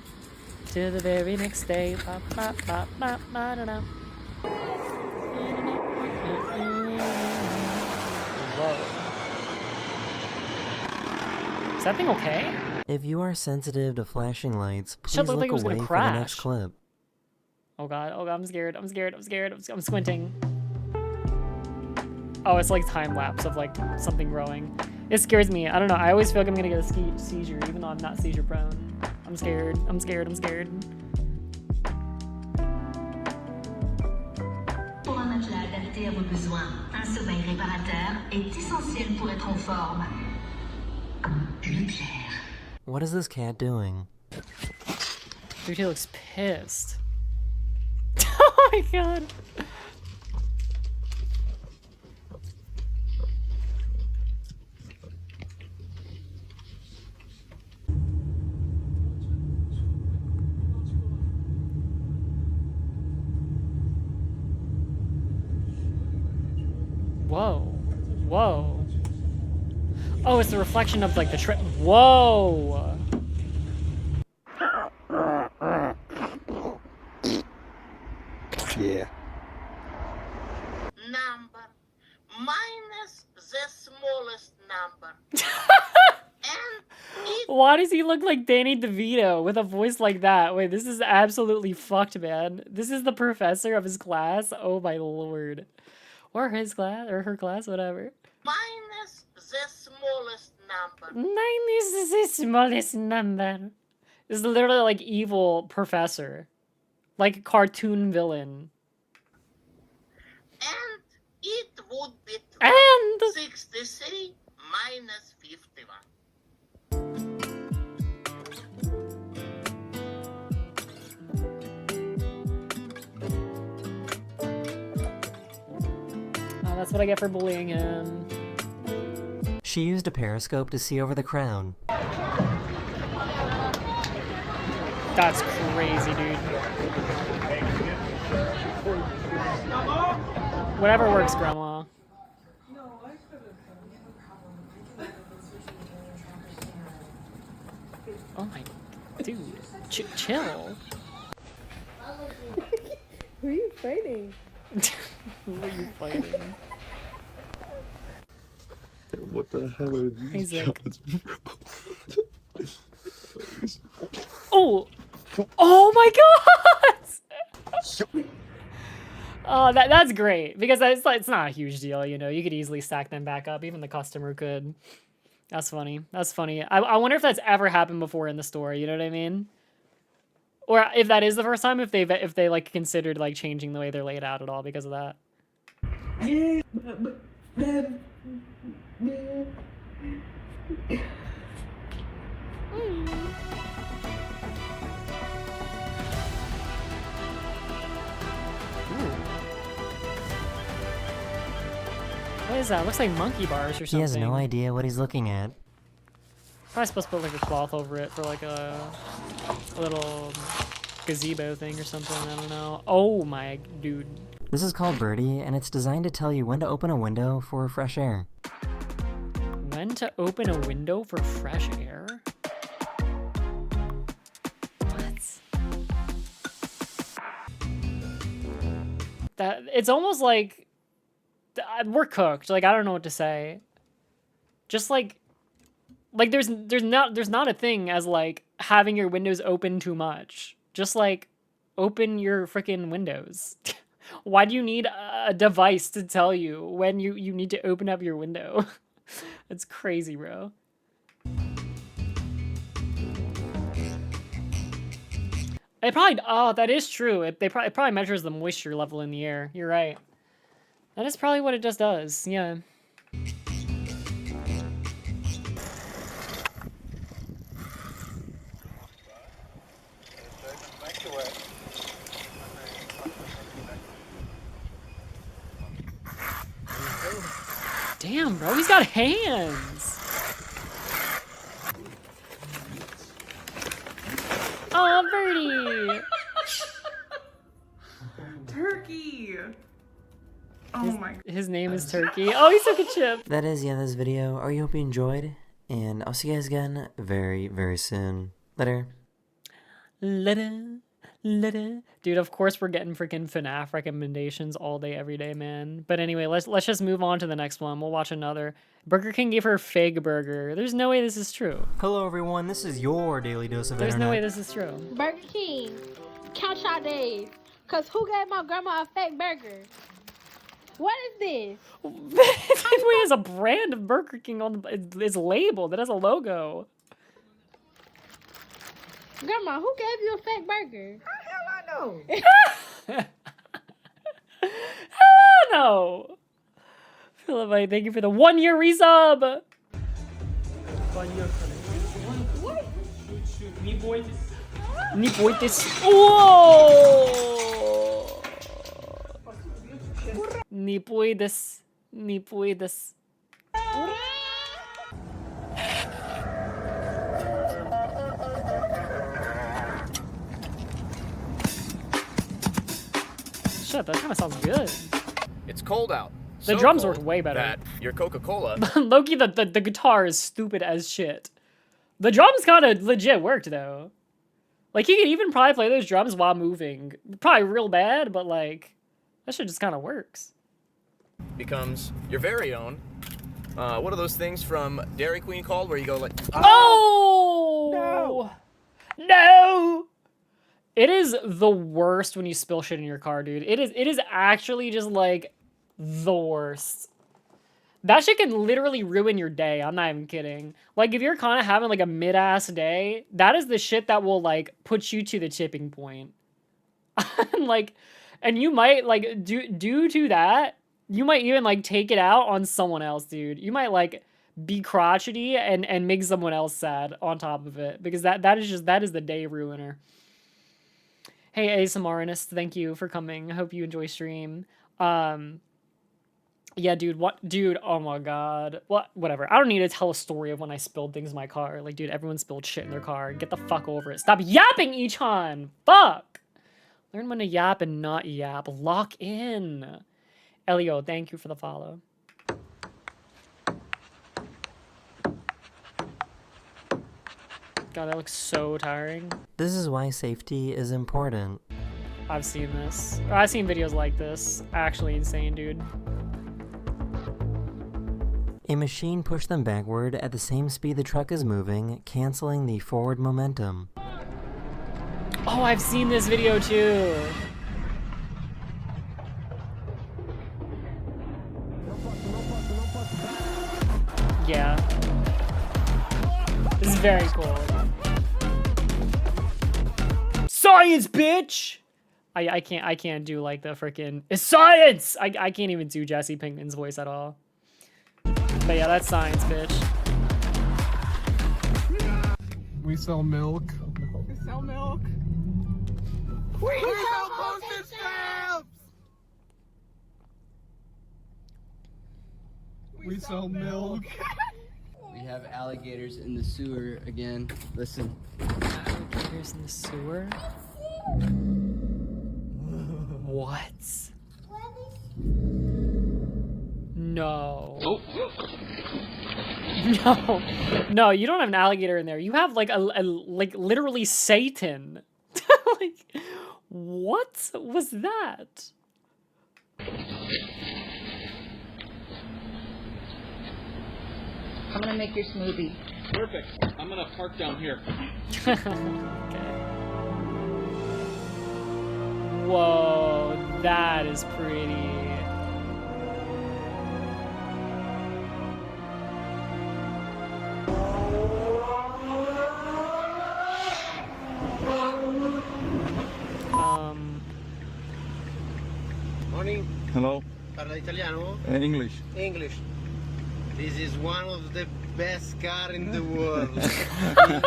To the very next day. Pop, pop, pop, pop, ba-da-da. Whoa. Is that thing okay? If you are sensitive to flashing lights, please Shit, looked look like it was away gonna for the next crash. clip. Oh god, I'm scared. I'm squinting. Oh, it's like time lapse of like something growing. It scares me. I don't know. I always feel like I'm gonna get a seizure, even though I'm not seizure prone. I'm scared. Pour un matelas adapté à vos besoins, un sommeil réparateur est essentiel pour être en forme. Leclerc. What is this cat doing? Dude, he looks pissed. Oh my god. Whoa. Oh, it's the reflection of like the trip. Whoa. Yeah. Number minus the smallest number. Why does he look like Danny DeVito with a voice like that? Wait, this is absolutely fucked, man. This is the professor of his class? Oh my lord. Or his class, or her class, whatever. Minus the smallest number. Minus the smallest number. This is literally like evil professor. Like cartoon villain. And it would be And 63 minus 51. Oh, that's what I get for bullying him. She used a periscope to see over the crowd. That's crazy, dude. Whatever works, Grandma. Oh my, dude, chill. Who are you fighting? Who are you fighting? What the hell are these Isaac. guys? Oh! Oh my god! Oh, that's great because it's not a huge deal, you know. You could easily stack them back up. Even the customer could. That's funny. That's funny. I wonder if that's ever happened before in the store. You know what I mean? Or if that is the first time, if they like considered like changing the way they're laid out at all because of that. Yeah. What is that? Looks like monkey bars or something. He has no idea what he's looking at. Probably supposed to put like a cloth over it for like a little gazebo thing or something. I don't know. Oh my dude. This is called Birdie, and it's designed to tell you when to open a window for fresh air. When to open a window for fresh air? What? That it's almost like we're cooked. Like I don't know what to say. Just like there's not a thing as like having your windows open too much. Just like open your freaking windows. Why do you need a device to tell you when you need to open up your window? It's crazy, bro. It probably, oh, that is true. It probably measures the moisture level in the air. You're right. That is probably what it just does. Yeah. Damn, bro, he's got hands. Oh, Birdie. Turkey. Oh my. His name is Turkey. Oh, he's like a chip. That is the end of this video. I hope you enjoyed, and I'll see you guys again very, very soon. Later. Later. Dude, of course we're getting freaking FNAF recommendations all day, every day, man. But anyway, let's just move on to the next one. We'll watch another. Burger King gave her fig burger. There's no way this is true. Hello, everyone. This is your daily dose of There's internet. no way this is true. Burger King, count your days. Cause who gave my grandma a fake burger? What is this? It has a brand of Burger King on it's labeled. It has a logo. Grandma, who gave you a fake burger? How the hell I know? Hell no. Philip, thank you for the 1-year resub. 1 year. What? Ni puedes. Whoa. Ni puedes. Ni puedes. Shit, that kind of sounds good. It's cold out. The So drums cold work way better. That your Coca-Cola. Loki, the guitar is stupid as shit. The drums kind of legit worked though. Like he could even probably play those drums while moving. Probably real bad, but like that shit just kind of works. becomes your very own. What are those things from Dairy Queen called where you go like, oh! No! It is the worst when you spill shit in your car, dude. It is actually just like the worst. That shit can literally ruin your day. I'm not even kidding. Like if you're kind of having like a mid-ass day, that is the shit that will like put you to the tipping point. Like, and you might like due to that, you might even like take it out on someone else, dude. You might like be crotchety and make someone else sad on top of it because that is the day ruiner. Hey ASMRist, thank you for coming. I hope you enjoy stream. Yeah, dude, dude, oh my god. Whatever. I don't need to tell a story of when I spilled things in my car. Like, dude, everyone spilled shit in their car. Get the fuck over it. Stop yapping, y-chanVODs! Fuck! Learn when to yap and not yap. Lock in. Elio, thank you for the follow. God, that looks so tiring. This is why safety is important. I've seen this. I've seen videos like this. Actually insane, dude. A machine pushed them backward at the same speed the truck is moving, canceling the forward momentum. Oh, I've seen this video too. Yeah. This is very cool. Science, bitch! I can't do like the freaking it's science! I can't even do Jesse Pinkman's voice at all. But yeah, that's science, bitch. We sell milk. We sell milk. We sell postage stamps. We sell milk. We have alligators in the sewer again. Listen. Alligators in the sewer? What? No. Oh. No. No, you don't have an alligator in there. You have like like literally Satan. Like, what was that? I'm gonna make your smoothie. Perfect. I'm gonna park down here. Okay. Whoa, that is pretty. Morning. Hello. Parla italiano? English. English. This is one of the best car in the world.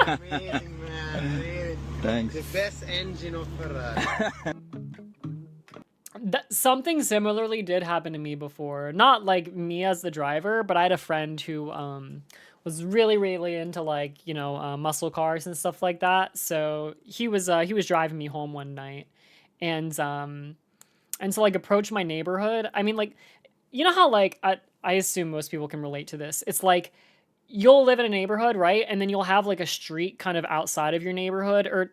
Amazing, man. Really. Thanks. The best engine of Ferrari. Something similarly did happen to me before. Not like me as the driver, but I had a friend who was really into like, you know, muscle cars and stuff like that. So he was driving me home one night, and so like approached my neighborhood. I mean, like, you know how like I assume most people can relate to this. It's like you'll live in a neighborhood, right? And then you'll have like a street kind of outside of your neighborhood, or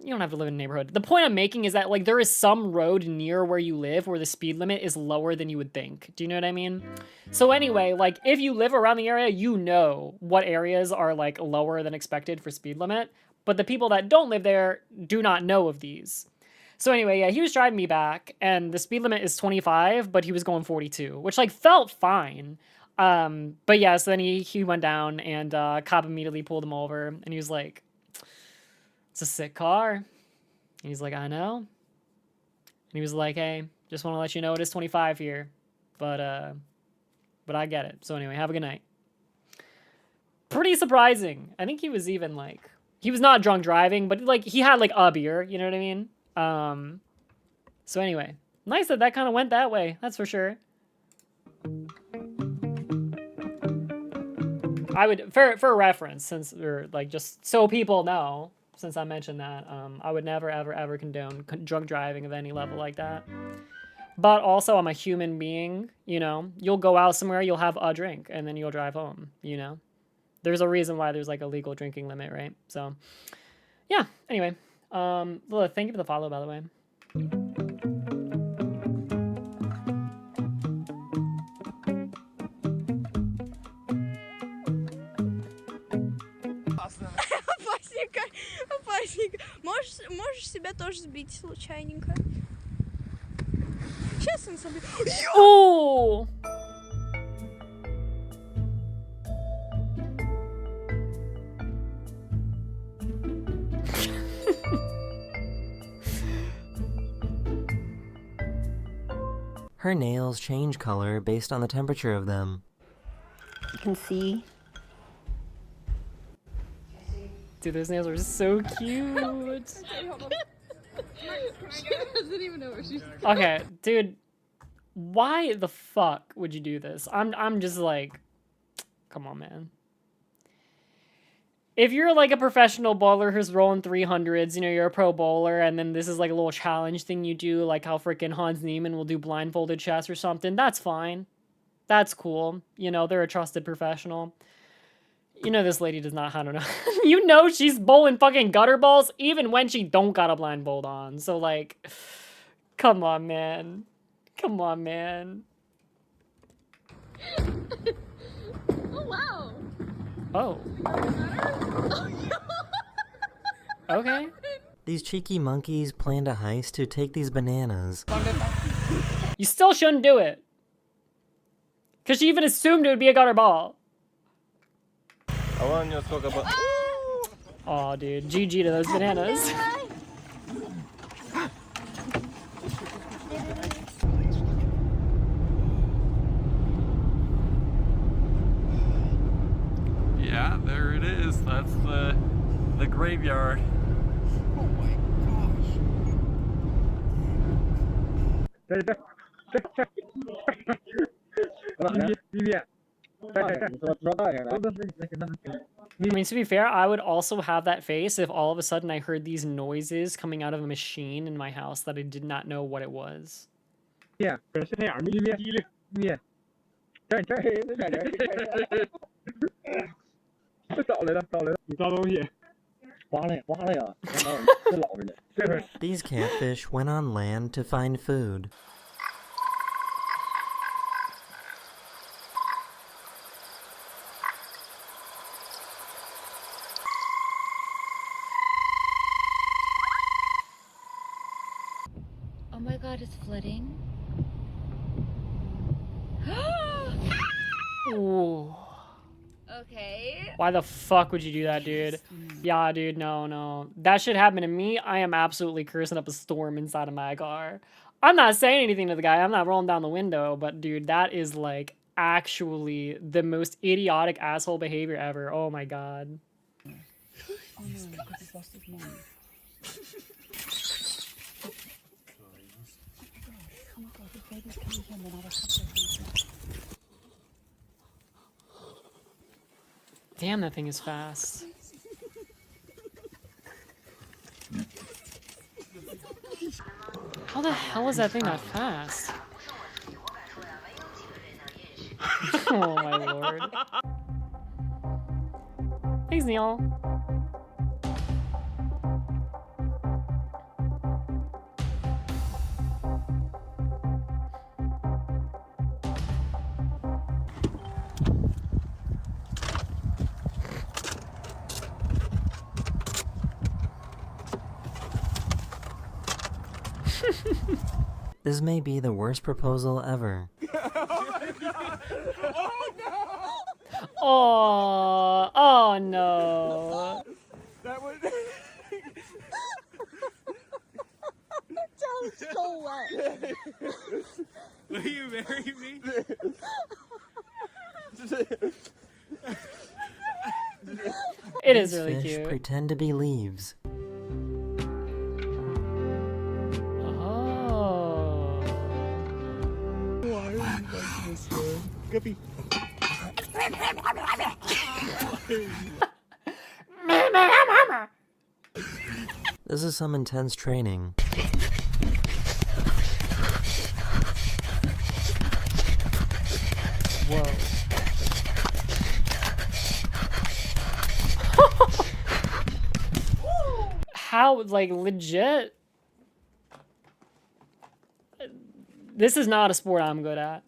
you don't have to live in a neighborhood. The point I'm making is that like there is some road near where you live where the speed limit is lower than you would think. Do you know what I mean? So anyway, like if you live around the area, you know what areas are like lower than expected for speed limit, but the people that don't live there do not know of these. So anyway, yeah, he was driving me back, and the speed limit is 25, but he was going 42, which like felt fine. But yeah, so then he went down, and cop immediately pulled him over, and he was like, "It's a sick car." And he's like, "I know." And he was like, "Hey, just want to let you know it is 25 here, but I get it. So anyway, have a good night." Pretty surprising. I think he was even like, he was not drunk driving, but like he had like a beer, you know what I mean? So anyway, nice that kind of went that way. That's for sure. I would, for reference, since we're like, just so people know, since I mentioned that, I would never, ever condone drunk driving of any level like that. But also, I'm a human being, you know? You'll go out somewhere, you'll have a drink, and then you'll drive home, you know? There's a reason why there's like a legal drinking limit, right? So, yeah, anyway. Thank you for the follow, by the way. Опасненько. Можешь себя тоже сбить случайненько. Сейчас он собьет. О! Her nails change color based on the temperature of them. You can see. Dude, those nails are so cute. She doesn't even know what she's doing. Okay, dude, why the fuck would you do this? I'm just like, come on, man. If you're like a professional bowler who's rolling 300s, you know, you're a pro bowler, and then this is like a little challenge thing you do, like how freaking Hans Niemann will do blindfolded chess or something, that's fine. That's cool. You know, they're a trusted professional. You know, this lady does not, I don't know. You know she's bowling fucking gutter balls even when she don't got a blindfold on. So, like, come on, man. Come on, man. Oh, wow. Oh. Okay. These cheeky monkeys planned a heist to take these bananas. You still shouldn't do it. Because she even assumed it would be a gutter ball. Aw, dude. GG to those bananas. Yeah, there it is. That's the graveyard. I mean, to be fair, I would also have that face if all of a sudden I heard these noises coming out of a machine in my house that I did not know what it was. Yeah. These catfish went on land to find food. Oh my god, it's flooding. Ooh. Okay. Why the fuck would you do that, dude? Yeah, dude, no. That shit happened to me. I am absolutely cursing up a storm inside of my car. I'm not saying anything to the guy. I'm not rolling down the window. But, dude, that is, like, actually the most idiotic asshole behavior ever. Oh, my God. Oh no, because he's lost his mind. Oh my god, the baby's coming home and I was such Damn, that thing is fast. How the hell is that thing that fast? Oh my lord. Thanks, Neil. This may be the worst proposal ever. Oh no. That was. That sounds so wet. Will you marry me? It is These really fish cute. pretend to be leaves. Oh. Why are you like this, man? Guppy. This is some intense training. Whoa. How, like, legit? This is not a sport I'm good at.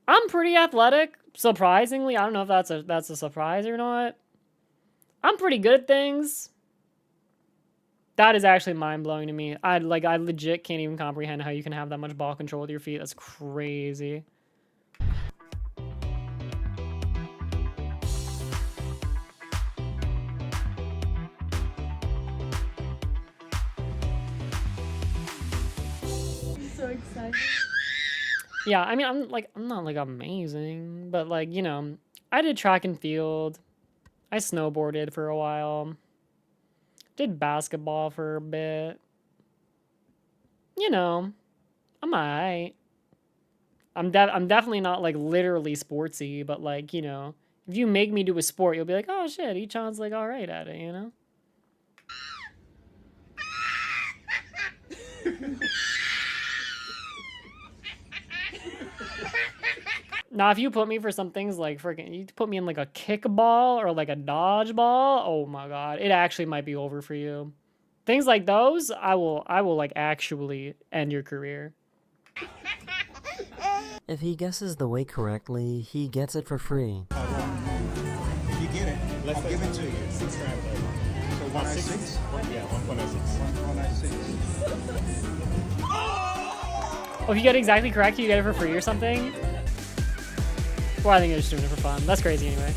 I'm pretty athletic, surprisingly. I don't know if that's a surprise or not. I'm pretty good at things. That is actually mind-blowing to me. I legit can't even comprehend how you can have that much ball control with your feet. That's crazy. So excited. Yeah, I mean, I'm not like amazing, but like, you know, I did track and field. I snowboarded for a while. Did basketball for a bit. You know, I'm alright. I'm definitely not like literally sportsy, but like, you know, If you make me do a sport, you'll be like, oh shit, y-chan's like alright at it, you know? Now, if you put me for some things like freaking, you put me in like a kickball or like a dodgeball, oh my god, it actually might be over for you. Things like those, I will like actually end your career. If he guesses the weight correctly, he gets it for free. You get it. I'll give it to you. 6 grams. So 196? Yeah, 196. 196. Oh, if you get it exactly correct, you get it for free or something? Well, I think they're just doing it for fun. That's crazy anyway.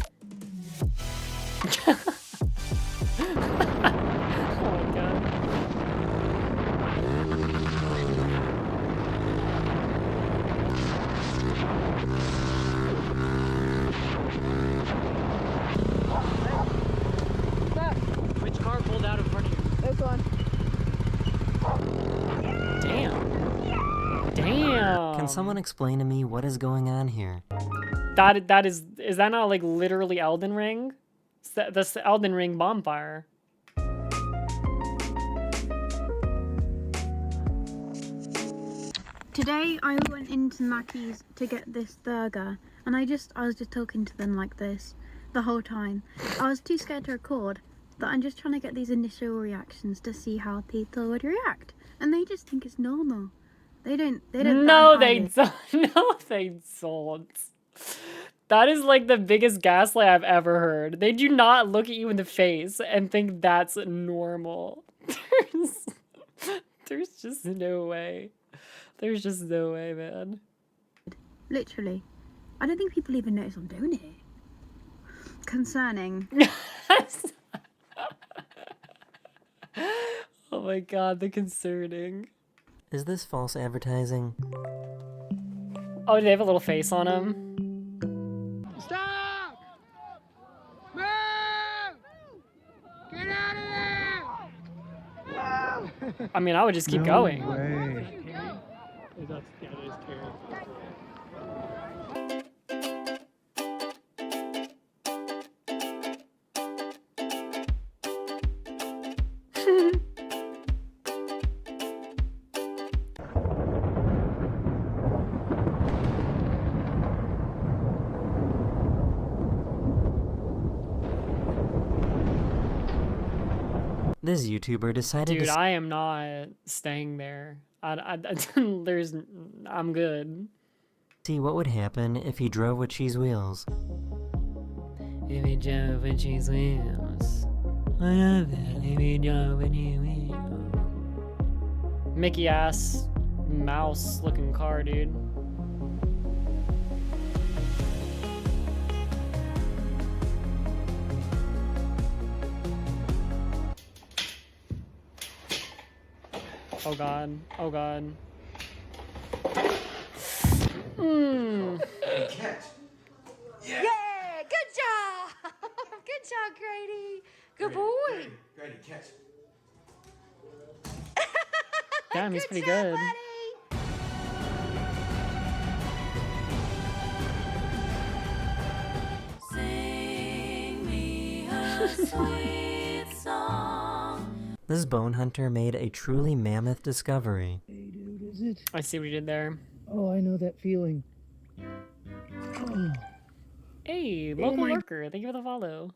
Oh my god. Which car pulled out in front of you? This one. Damn. Damn. Can someone explain to me what is going on here? That is that not like literally Elden Ring? That's the Elden Ring bonfire. Today I went into Mackey's to get this burger, and I was just talking to them like this the whole time. I was too scared to record, but I'm just trying to get these initial reactions to see how people would react, and they just think it's normal. They don't. No, they don't. No, they don't. That is like the biggest gaslight I've ever heard. They do not look at you in the face and think that's normal. There's just no way. There's just no way, man. Literally. I don't think people even notice I'm doing it. Concerning. Oh my god, the concerning. Is this false advertising? Oh, do they have a little face on him? Stop! Move! Get out of there! I mean, I would just keep going. Way. That is scary. This YouTuber decided Dude, to... I am not staying there. I'm good. See what would happen if he drove with cheese wheels. If he drove with cheese wheels. What happened if he drove with cheese wheels? Mickey ass mouse looking car, dude. Oh god. Oh god. Catch. Yeah. Good job. Good job, Grady. Good boy. Grady, catch. Damn, he's pretty good. Sing me a sweet song. This bone hunter made a truly mammoth discovery. Hey, dude, is it? I see what you did there. Oh, I know that feeling. Oh. Hey, local lurker. Thank you for the follow.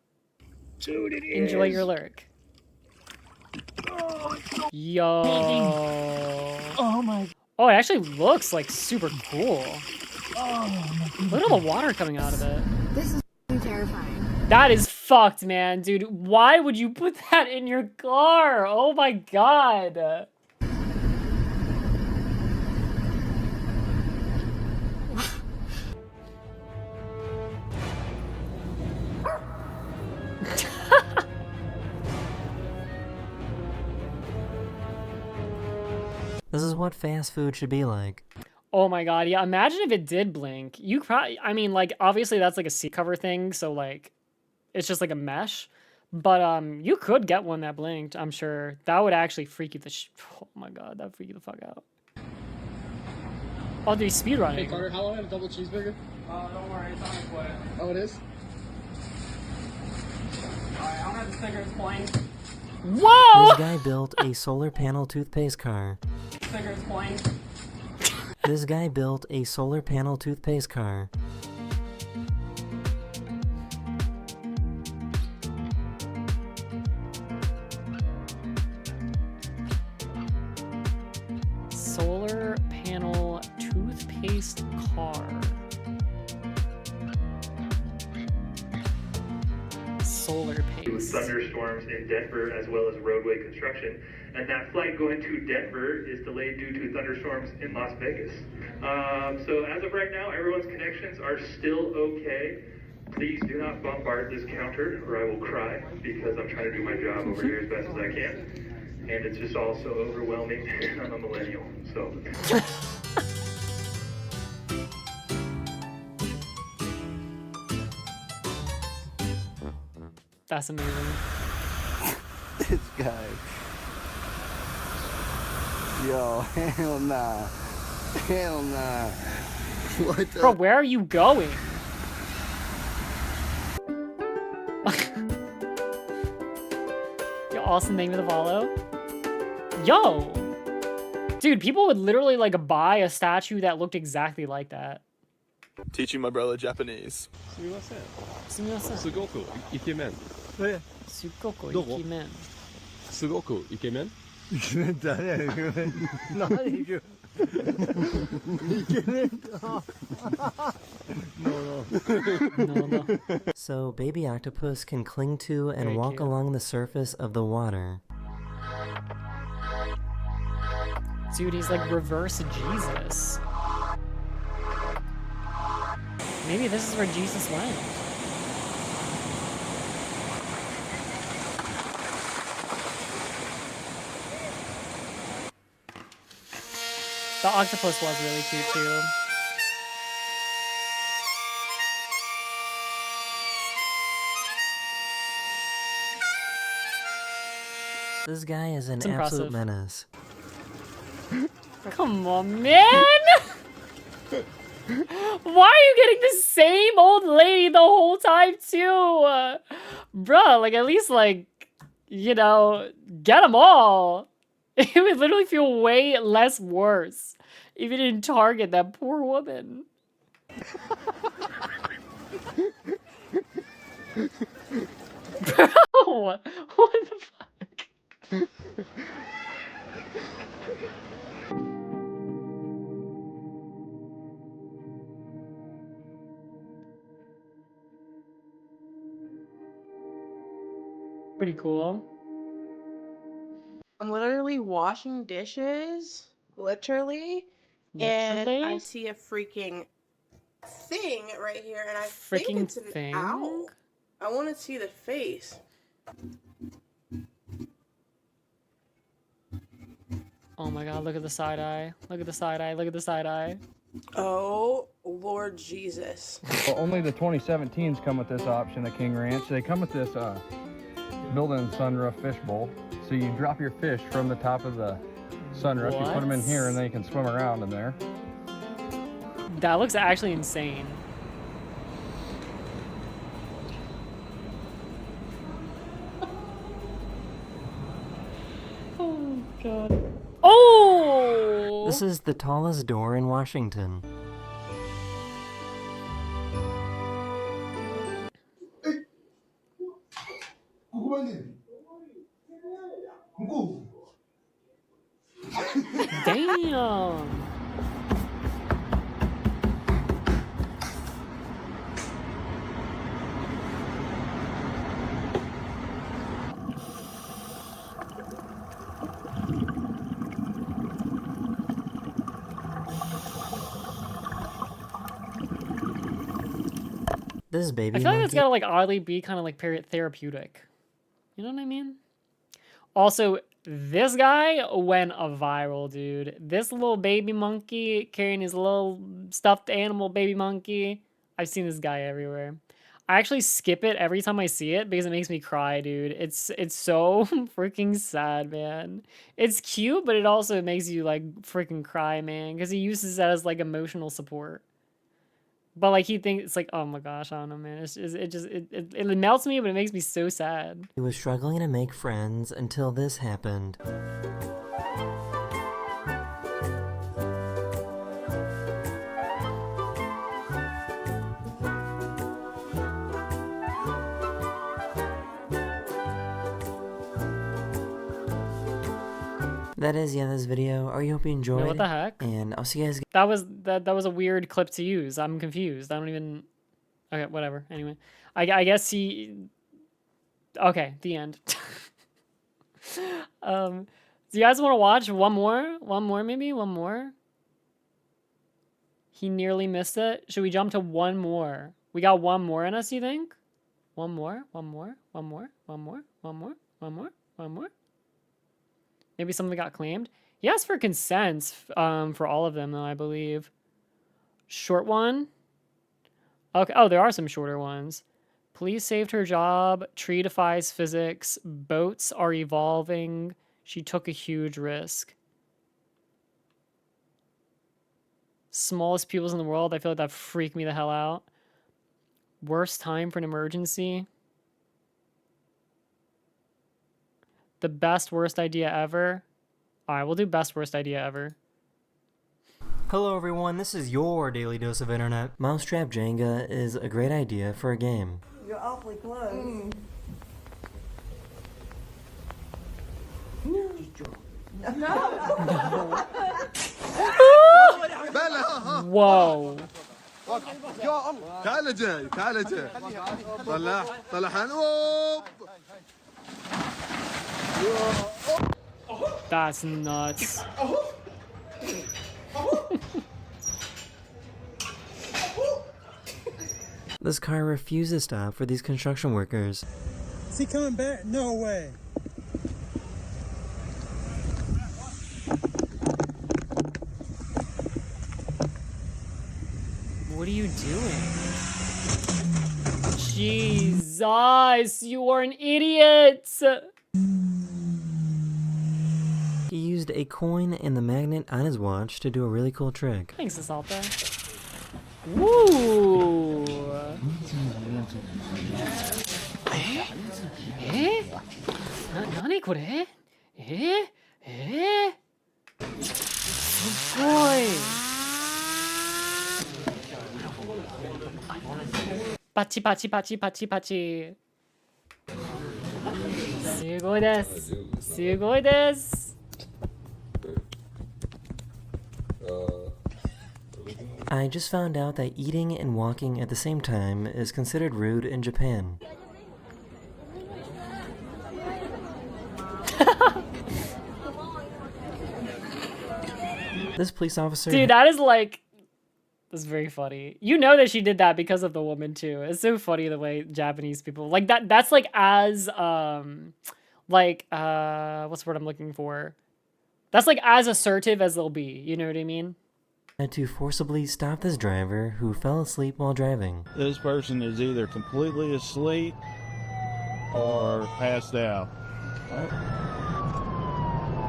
Dude, it is. Enjoy your lurk. Oh, it's so Yo. Oh my. Oh, it actually looks like super cool. Oh my. Look at all the water coming out of it. This is terrifying. That is fucked, man, dude. Why would you put that in your car? Oh my god. This is what fast food should be like. Oh my god, yeah, imagine if it did blink. You probably, I mean, like, obviously that's like a seat cover thing, so like, it's just like a mesh. But you could get one that blinked, I'm sure. That would actually freak you oh my god, that would freak you the fuck out. Oh, dude, speedrunning. Hey Carter, how long have a double cheeseburger? Don't worry, it's on its way. Oh, it is? Alright, I'm gonna have the stickers playing. Whoa! This guy built a solar panel toothpaste car. Stickers playing. This guy built a solar panel toothpaste car. Solar panel toothpaste car. Solar paste. Thunderstorms in Denver as well as roadway construction, and that flight going to Denver is delayed due to thunderstorms in Las Vegas. So as of right now, everyone's connections are still okay. Please do not bombard this counter or I will cry because I'm trying to do my job over here as best as I can. And it's just all so overwhelming, and I'm a millennial, so. That's amazing. This guy. Yo, hell nah. Hell nah. What the? Bro, where are you going? Yo, awesome name of the follow. Yo! Dude, people would literally like buy a statue that looked exactly like that. Teaching my brother Japanese. Sumimasen. Sugoku, ikemen. Sugoku, どこ? ikimen. Sugoku, ikemen? 誰何イケメンか No. So baby octopus can cling to and Very walk cute. along the surface of the water. Dude, he's like reverse Jesus. Maybe this is where Jesus went. The octopus was really cute too. This guy is an It's absolute impressive. menace. Come on, man! Why are you getting the same old lady the whole time too? Bruh, like at least like, you know, get them all. It would literally feel way less worse if you didn't target that poor woman. Bro, what the fuck? Pretty cool. I'm literally washing dishes, literally, and I see a freaking thing right here, and I think Freaking it's an thing? owl. I want to see the face. Oh my god, look at the side eye. Look at the side eye. Look at the side eye. Oh, Lord Jesus. Well, only the 2017s come with this option, the King Ranch. They come with this built-in sunroof fish bowl. So you drop your fish from the top of the sunroof, you put them in here, and then you can swim around in there. That looks actually insane. Oh god. Oh! This is the tallest door in Washington. Damn. This baby I feel like it's monkey. gotta like oddly be kind of like therapeutic. You know what I mean? Also, this guy went viral, dude. This little baby monkey carrying his little stuffed animal baby monkey. I've seen this guy everywhere. I actually skip it every time I see it because it makes me cry, dude. It's so freaking sad, man. It's cute, but it also makes you like freaking cry, man, because he uses that as like emotional support. But like he thinks it's like, oh my gosh, I don't know, man. It melts me, but it makes me so sad. He was struggling to make friends until this happened. That is this video. I hope you enjoyed. What the heck? And I'll see you guys. That was a weird clip to use. I'm confused. I don't even. Okay, whatever. Anyway, I guess he. Okay, the end. Do you guys want to watch one more? One more, maybe one more. He nearly missed it. Should we jump to one more? We got one more in us. You think? One more. One more. One more. One more. One more. One more. One more. Maybe something got claimed. He asked for consents for all of them, though, I believe. Short one. Okay. Oh, there are some shorter ones. Police saved her job. Tree defies physics. Boats are evolving. She took a huge risk. Smallest pupils in the world. I feel like that freaked me the hell out. Worst time for an emergency. The best worst idea ever. All right, we'll do best worst idea ever. Hello everyone, this is your daily dose of internet. Mousetrap Jenga is a great idea for a game. You're awfully close. Whoa. تعال جاي تعال جاي طلع حنوب. That's nuts. This car refuses to stop for these construction workers. Is he coming back? No way. What are you doing? Jesus, you are an idiot. He used a coin and the magnet on his watch to do a really cool trick. Thanks, Asalta. Woo! Nani kore? Boy! Pachi pachi pachi pachi pachi. すごいです。すごいです。I just found out that eating and walking at the same time is considered rude in Japan. This police officer... Dude, that is like... That's very funny. You know that she did that because of the woman too. It's so funny the way Japanese people... Like that's like as... what's the word I'm looking for? That's like as assertive as they'll be. You know what I mean? Had to forcibly stop this driver who fell asleep while driving. This person is either completely asleep or passed out.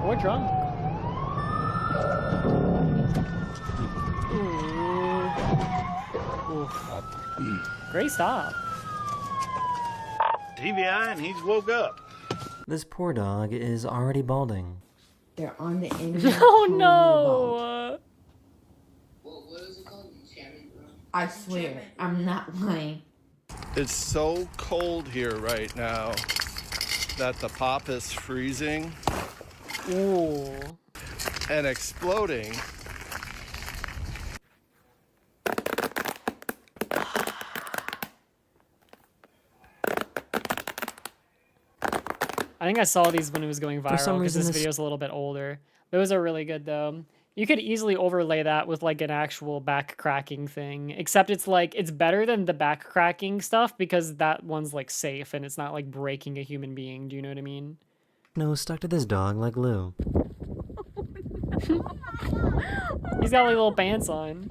Or drunk. Great stop. TBI and he's woke up. This poor dog is already balding. They're on the internet. Oh no! I swear, I'm not lying. It's so cold here right now that the pop is freezing. Ooh. And exploding. I think I saw these when it was going For some viral because reason this video's a little bit older. Those are really good though. You could easily overlay that with like an actual back cracking thing, except it's like, it's better than the back cracking stuff because that one's like safe and it's not like breaking a human being. Do you know what I mean? No, stuck to this dog like glue. He's got like little pants on.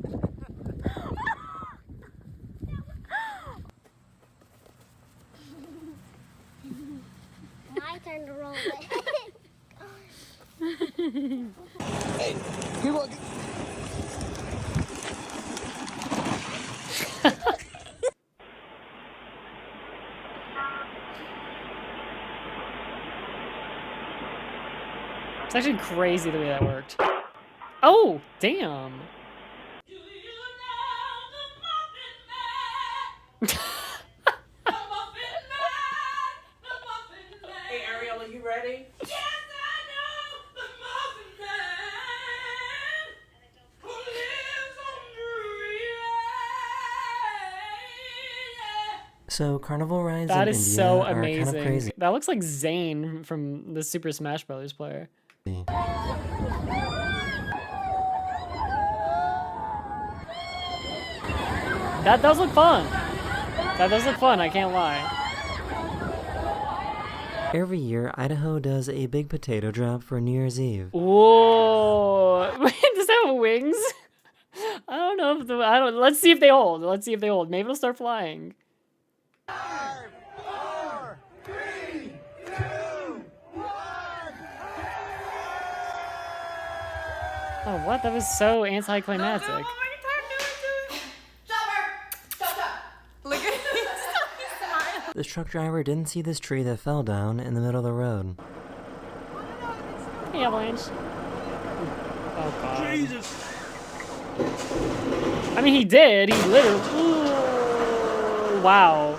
My turn to roll it. Hey, keep on. actually crazy the way that worked. Oh, damn. Hey Ariel, are you ready? So carnival rides That in is India so are kind of amazing. crazy. That looks like Zane from the Super Smash Brothers player. That does look fun. That does look fun, I can't lie. Every year, Idaho does a big potato drop for New Year's Eve. Whoa. Does that have wings? I don't know if let's see if they hold. Let's see if they hold. Maybe it'll start flying. 5, 4, 3, 2, 1. Oh, what? That was so anticlimactic. Look at This truck driver didn't see this tree that fell down in the middle of the road. Hey, avalanche. Oh, God. Jesus. I mean, he did. He literally... Ooh, wow.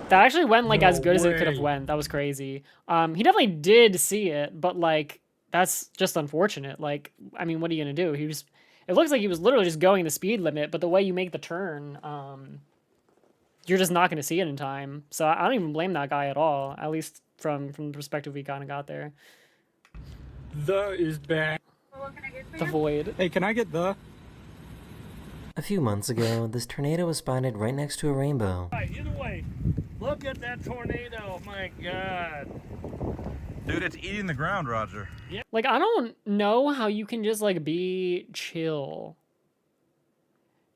That actually went, like, as good as it could have went. That was crazy. He definitely did see it, but, like, that's just unfortunate. Like, I mean, what are you going to do? It looks like he was literally just going the speed limit, but the way you make the turn, you're just not going to see it in time. So I don't even blame that guy at all, at least from the perspective we kind of got there. The is bad. The void. Hey, can I get the? A few months ago, this tornado was spotted right next to a rainbow. Either way, look at that tornado. My God. Dude, it's eating the ground, Roger. Yeah. Like, I don't know how you can just, like, be chill.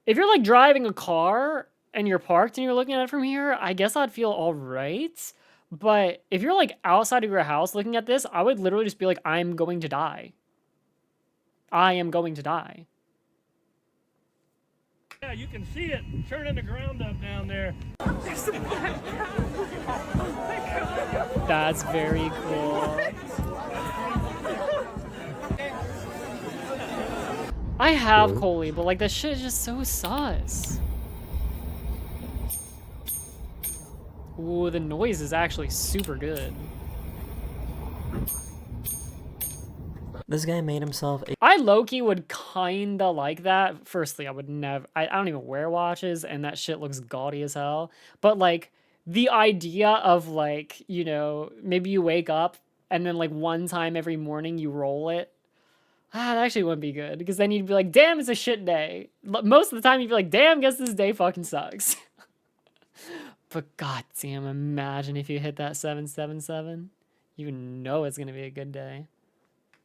If you're, like, driving a car and you're parked and you're looking at it from here, I guess I'd feel all right. But if you're, like, outside of your house looking at this, I would literally just be like, I'm going to die. I am going to die. Yeah, you can see it turning the ground up down there. That's very cool. I have Coley, but, like, that shit is just so sus. Ooh, the noise is actually super good. This guy made himself a... I low-key would kinda like that. Firstly, I would never... I don't even wear watches, and that shit looks gaudy as hell. But, like, the idea of, like, you know, maybe you wake up, and then, like, one time every morning you roll it. That actually wouldn't be good, because then you'd be like, damn, it's a shit day. Most of the time you'd be like, damn, guess this day fucking sucks. But goddamn, imagine if you hit that 777. You know it's gonna be a good day.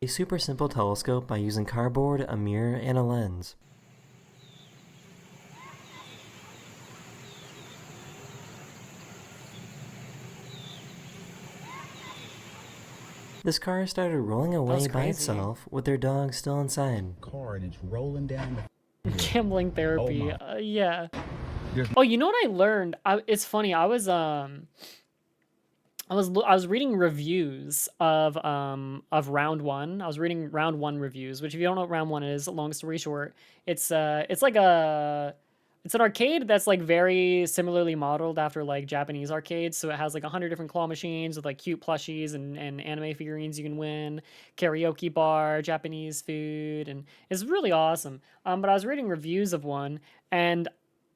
A super simple telescope by using cardboard, a mirror, and a lens. This car started rolling away by itself with their dog still inside. Car and it's rolling down the... Gambling therapy. Oh yeah. Oh, you know what I learned? It's funny. I was reading reviews of round one. I was reading round one reviews, which if you don't know what round one is, long story short, it's like it's an arcade that's like very similarly modeled after like Japanese arcades. So it has like 100 different claw machines with like cute plushies and anime figurines you can win, karaoke bar, Japanese food, and it's really awesome. But I was reading reviews of one, and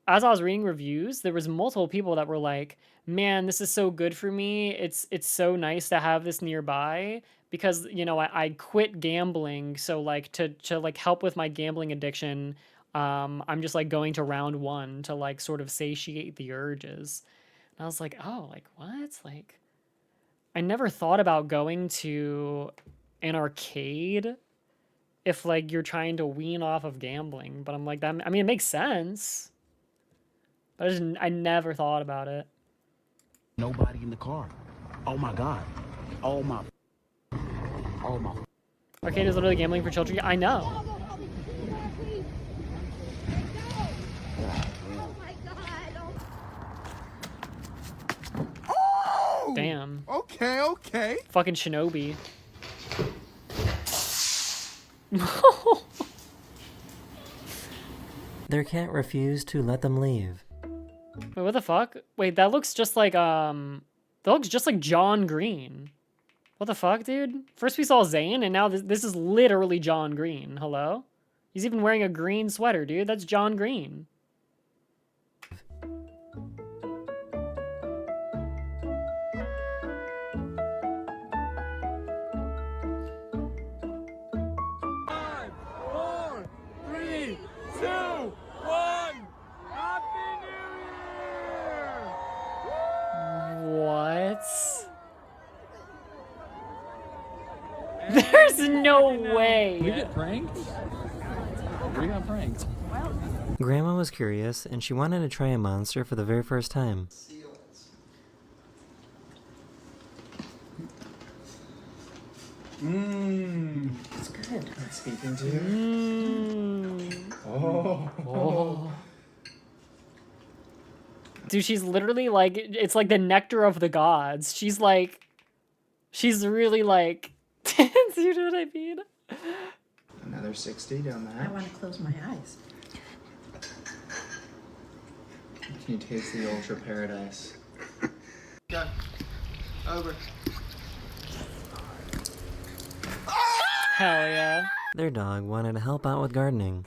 as I was reading reviews, there was multiple people that were like, man, this is so good for me. It's so nice to have this nearby because, you know, I quit gambling. So like to like help with my gambling addiction, I'm just like going to round one to like sort of satiate the urges. And I was like, oh, like what? Like, I never thought about going to an arcade if like you're trying to wean off of gambling. But I'm like, that, I mean, it makes sense. But I never thought about it. Nobody in the car. Oh my God. Oh my. Arcade is literally gambling for children. I know. Oh! Damn. Okay. Fucking Shinobi. Their cat refused to let them leave. Wait, what the fuck? Wait, that looks just like that looks just like John Green. What the fuck, dude? First we saw Zane, and now this is literally John Green. Hello? He's even wearing a green sweater, dude. That's John Green. What? There's no way. We get pranked? We got pranked. Grandma was curious, and she wanted to try a monster for the very first time. It's good. I'm speaking to you. Oh. Dude, she's literally like, it's like the nectar of the gods. She's like, she's really like, do you know what I mean? Another 60 down that. I want to close my eyes. Can you taste the ultra paradise? Go. Over. Hell yeah. Their dog wanted to help out with gardening.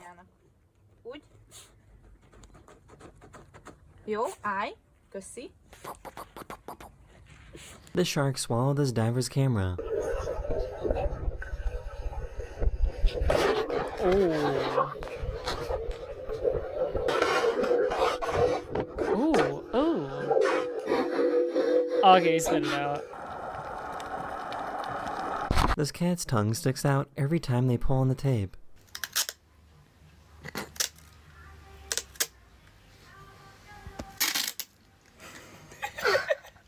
Yo, I, go see. The shark swallowed his diver's camera. Oh. Ooh, ooh. Okay, spit it out. This cat's tongue sticks out every time they pull on the tape.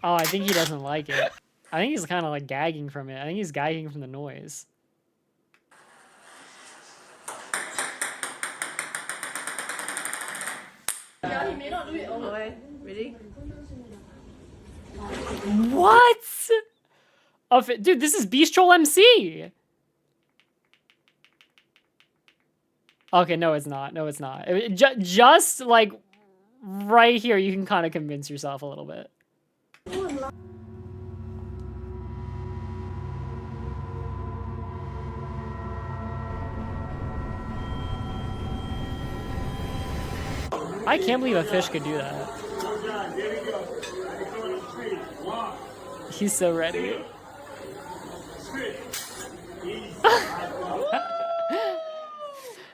Oh, I think he doesn't like it. I think he's kind of like gagging from it. I think he's gagging from the noise. Yeah, he may not do it all the way. Ready? What? Dude, this is Beast Troll MC. Okay, no, it's not. No, it's not. Just like right here, you can kind of convince yourself a little bit. I can't believe a fish could do that. He's so ready.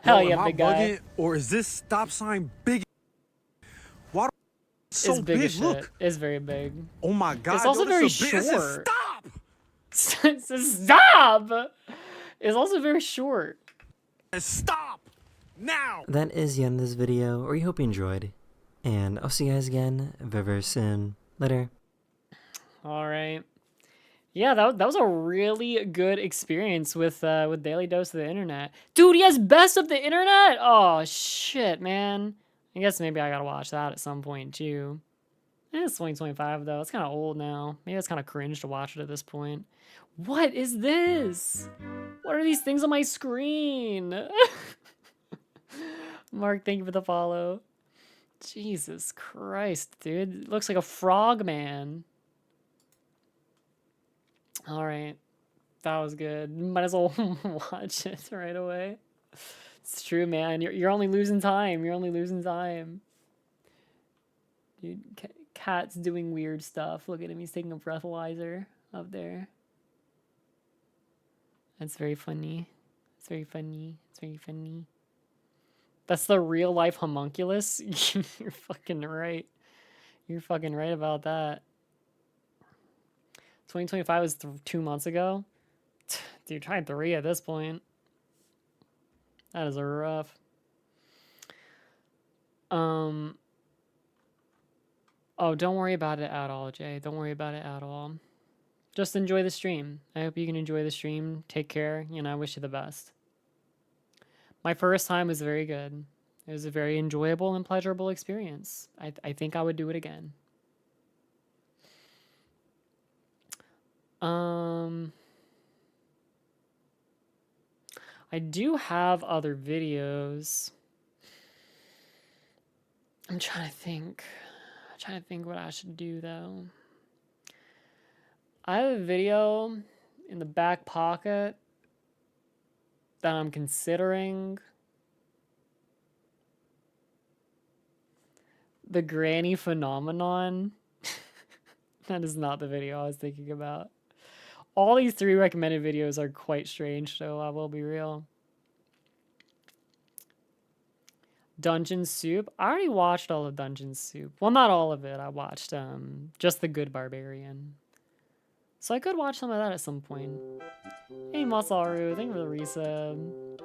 Hell yeah, big guy. Or is this stop sign big? Why so it's big big? As shit. Look. It's very big. Oh my god. It's also very short. Stop! It says stop! It's also very short. Stop! Now! That is the end of this video. We hope you enjoyed. And I'll see you guys again very, very soon. Later. Alright. Yeah, that was a really good experience with Daily Dose of the Internet. Dude, he has Best of the Internet? Oh, shit, man. I guess maybe I gotta watch that at some point, too. It's 2025, though. It's kind of old now. Maybe it's kind of cringe to watch it at this point. What is this? What are these things on my screen? Mark, thank you for the follow. Jesus Christ, dude. It looks like a frog man. Alright. That was good. Might as well watch it right away. It's true, man. You're only losing time. You're only losing time. Dude, Cat's doing weird stuff. Look at him. He's taking a breathalyzer up there. That's very funny. It's very funny. It's very funny. That's the real life homunculus? You're fucking right. You're fucking right about that. 2025 was 2 months ago. Dude, try 3 at this point. That is a rough. Oh, don't worry about it at all, Jay. Don't worry about it at all. Just enjoy the stream. I hope you can enjoy the stream. Take care. You know, I wish you the best. My first time was very good. It was a very enjoyable and pleasurable experience. I think I would do it again. I I do have other videos. I'm trying to think. I'm trying to think what I should do though. I have a video in the back pocket that I'm considering. The granny phenomenon. That is not the video I was thinking about. All these 3 recommended videos are quite strange, so I will be real. Dungeon Soup. I already watched all of Dungeon Soup. Well, not all of it. I watched just The Good Barbarian. So I could watch some of that at some point. Hey, Masaru. Thank you for the resub.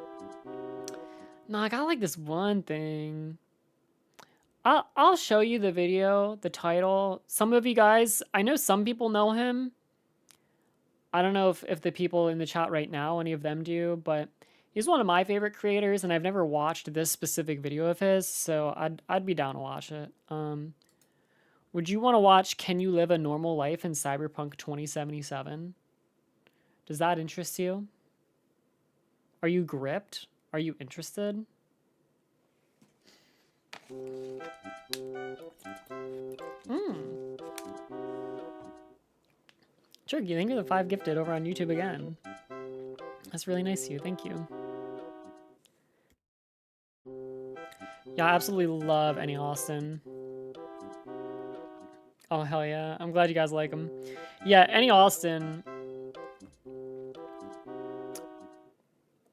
Nah, I got like this one thing. I'll show you the video, the title. Some of you guys, I know some people know him. I don't know if the people in the chat right now, any of them do, but he's one of my favorite creators, and I've never watched this specific video of his, so I'd be down to watch it. Would you want to watch Can You Live a Normal Life in Cyberpunk 2077? Does that interest you? Are you gripped? Are you interested? Jerky, thank you for the 5 gifted over on YouTube again. That's really nice of you. Thank you. Yeah, I absolutely love Annie Austin. Oh, hell yeah. I'm glad you guys like him. Yeah, Annie Austin.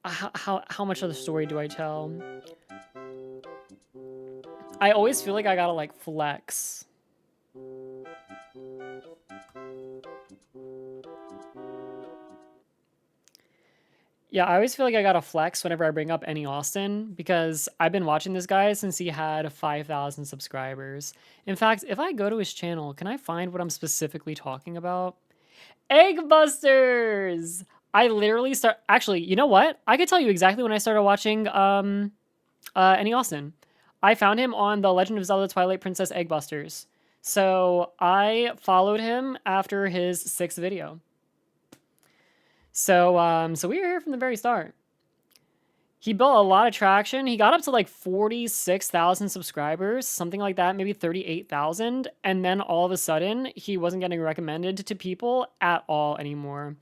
How much of the story do I tell? I always feel like I gotta, like, flex. Yeah, I always feel like I gotta flex whenever I bring up Annie Austin, because I've been watching this guy since he had 5,000 subscribers. In fact, if I go to his channel, can I find what I'm specifically talking about? Egg Busters! I literally actually, you know what? I could tell you exactly when I started watching Annie Austin. I found him on The Legend of Zelda Twilight Princess Egg Busters. So I followed him after his 6th video. So we were here from the very start. He built a lot of traction. He got up to like 46,000 subscribers, something like that, maybe 38,000. And then all of a sudden, he wasn't getting recommended to people at all anymore.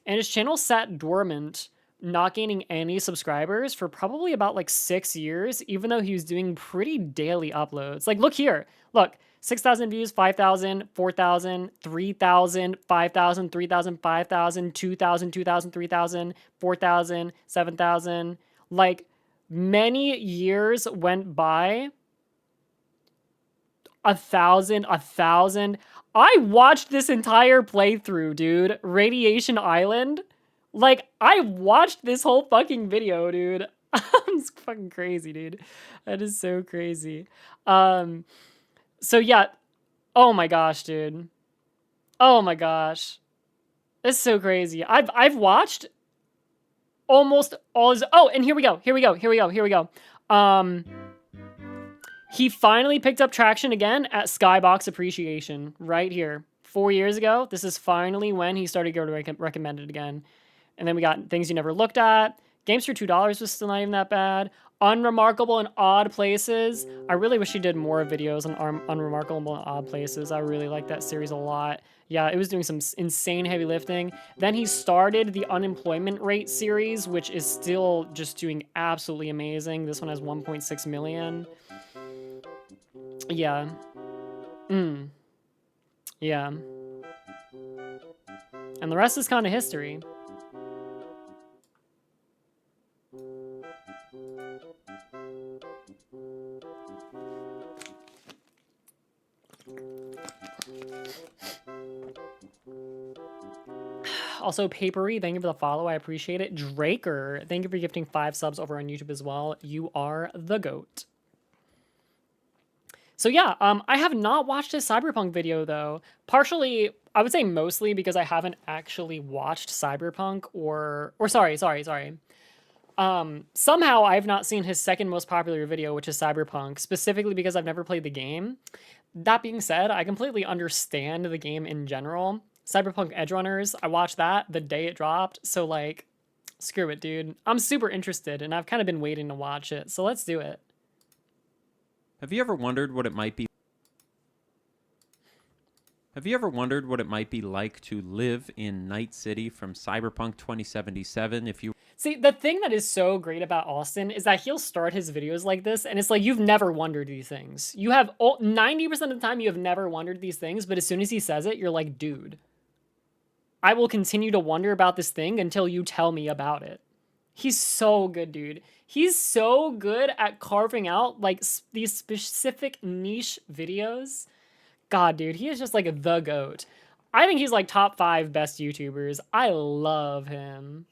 And his channel sat dormant, not gaining any subscribers for probably about like 6 years, even though he was doing pretty daily uploads. Like, look here. Look, 6,000 views, 5,000, 4,000, 3,000, 5,000, 3,000, 5,000, 2,000, 2,000, 3,000, 4,000, 7,000. Like, many years went by. 1,000, 1,000. I watched this entire playthrough, dude. Radiation Island. Like, I watched this whole fucking video, dude. It's fucking crazy, dude. That is so crazy. So yeah. Oh my gosh, dude. Oh my gosh. It's so crazy. I've watched almost all his... Oh, and here we go. He finally picked up traction again at Skybox Appreciation right here. 4 years ago, this is finally when he started getting recommended again. And then we got Things You Never Looked At. Games for $2 was still not even that bad. Unremarkable and Odd Places. I really wish he did more videos on Unremarkable and Odd Places. I really like that series a lot. Yeah, it was doing some insane heavy lifting. Then he started the Unemployment Rate series, which is still just doing absolutely amazing. This one has 1.6 million. Yeah. Yeah. And the rest is kind of history. Also, Papery, thank you for the follow. I appreciate it. Draker, thank you for gifting 5 subs over on YouTube as well. You are the GOAT. So yeah, I have not watched his Cyberpunk video though. Partially, I would say mostly because I haven't actually watched Cyberpunk or sorry. Somehow I've not seen his second most popular video, which is Cyberpunk, specifically because I've never played the game. That being said, I completely understand the game in general. Cyberpunk Edgerunners, I watched that the day it dropped, so like, Screw it, dude. I'm super interested, and I've kind of been waiting to watch it, so let's do it. Have you ever wondered what it might be? Have you ever wondered what it might be like to live in Night City from Cyberpunk 2077 if you... See, the thing that is so great about Austin is that he'll start his videos like this, and it's like, you've never wondered these things. You have 90% of the time you have never wondered these things, but as soon as he says it, you're like, dude, I will continue to wonder about this thing until you tell me about it. He's so good, dude. He's so good at carving out like these specific niche videos. God, dude, he is just like the GOAT. I think he's like top 5 best YouTubers. I love him.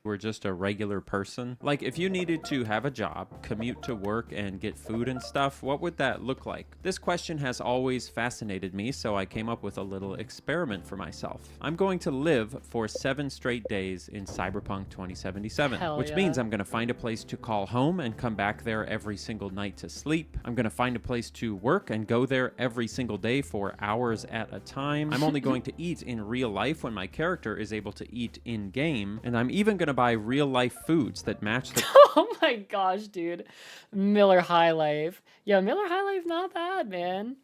Were just a regular person? Like, if you needed to have a job, commute to work, and get food and stuff, what would that look like? This question has always fascinated me, so I came up with a little experiment for myself. I'm going to live for 7 straight days in Cyberpunk 2077, which means I'm going to find a place to call home and come back there every single night to sleep. I'm going to find a place to work and go there every single day for hours at a time. I'm only going to eat in real life when my character is able to eat in-game, and I'm even going to buy real-life foods that match the... Oh my gosh, dude. Miller High Life. Yo, Miller High Life not bad, man.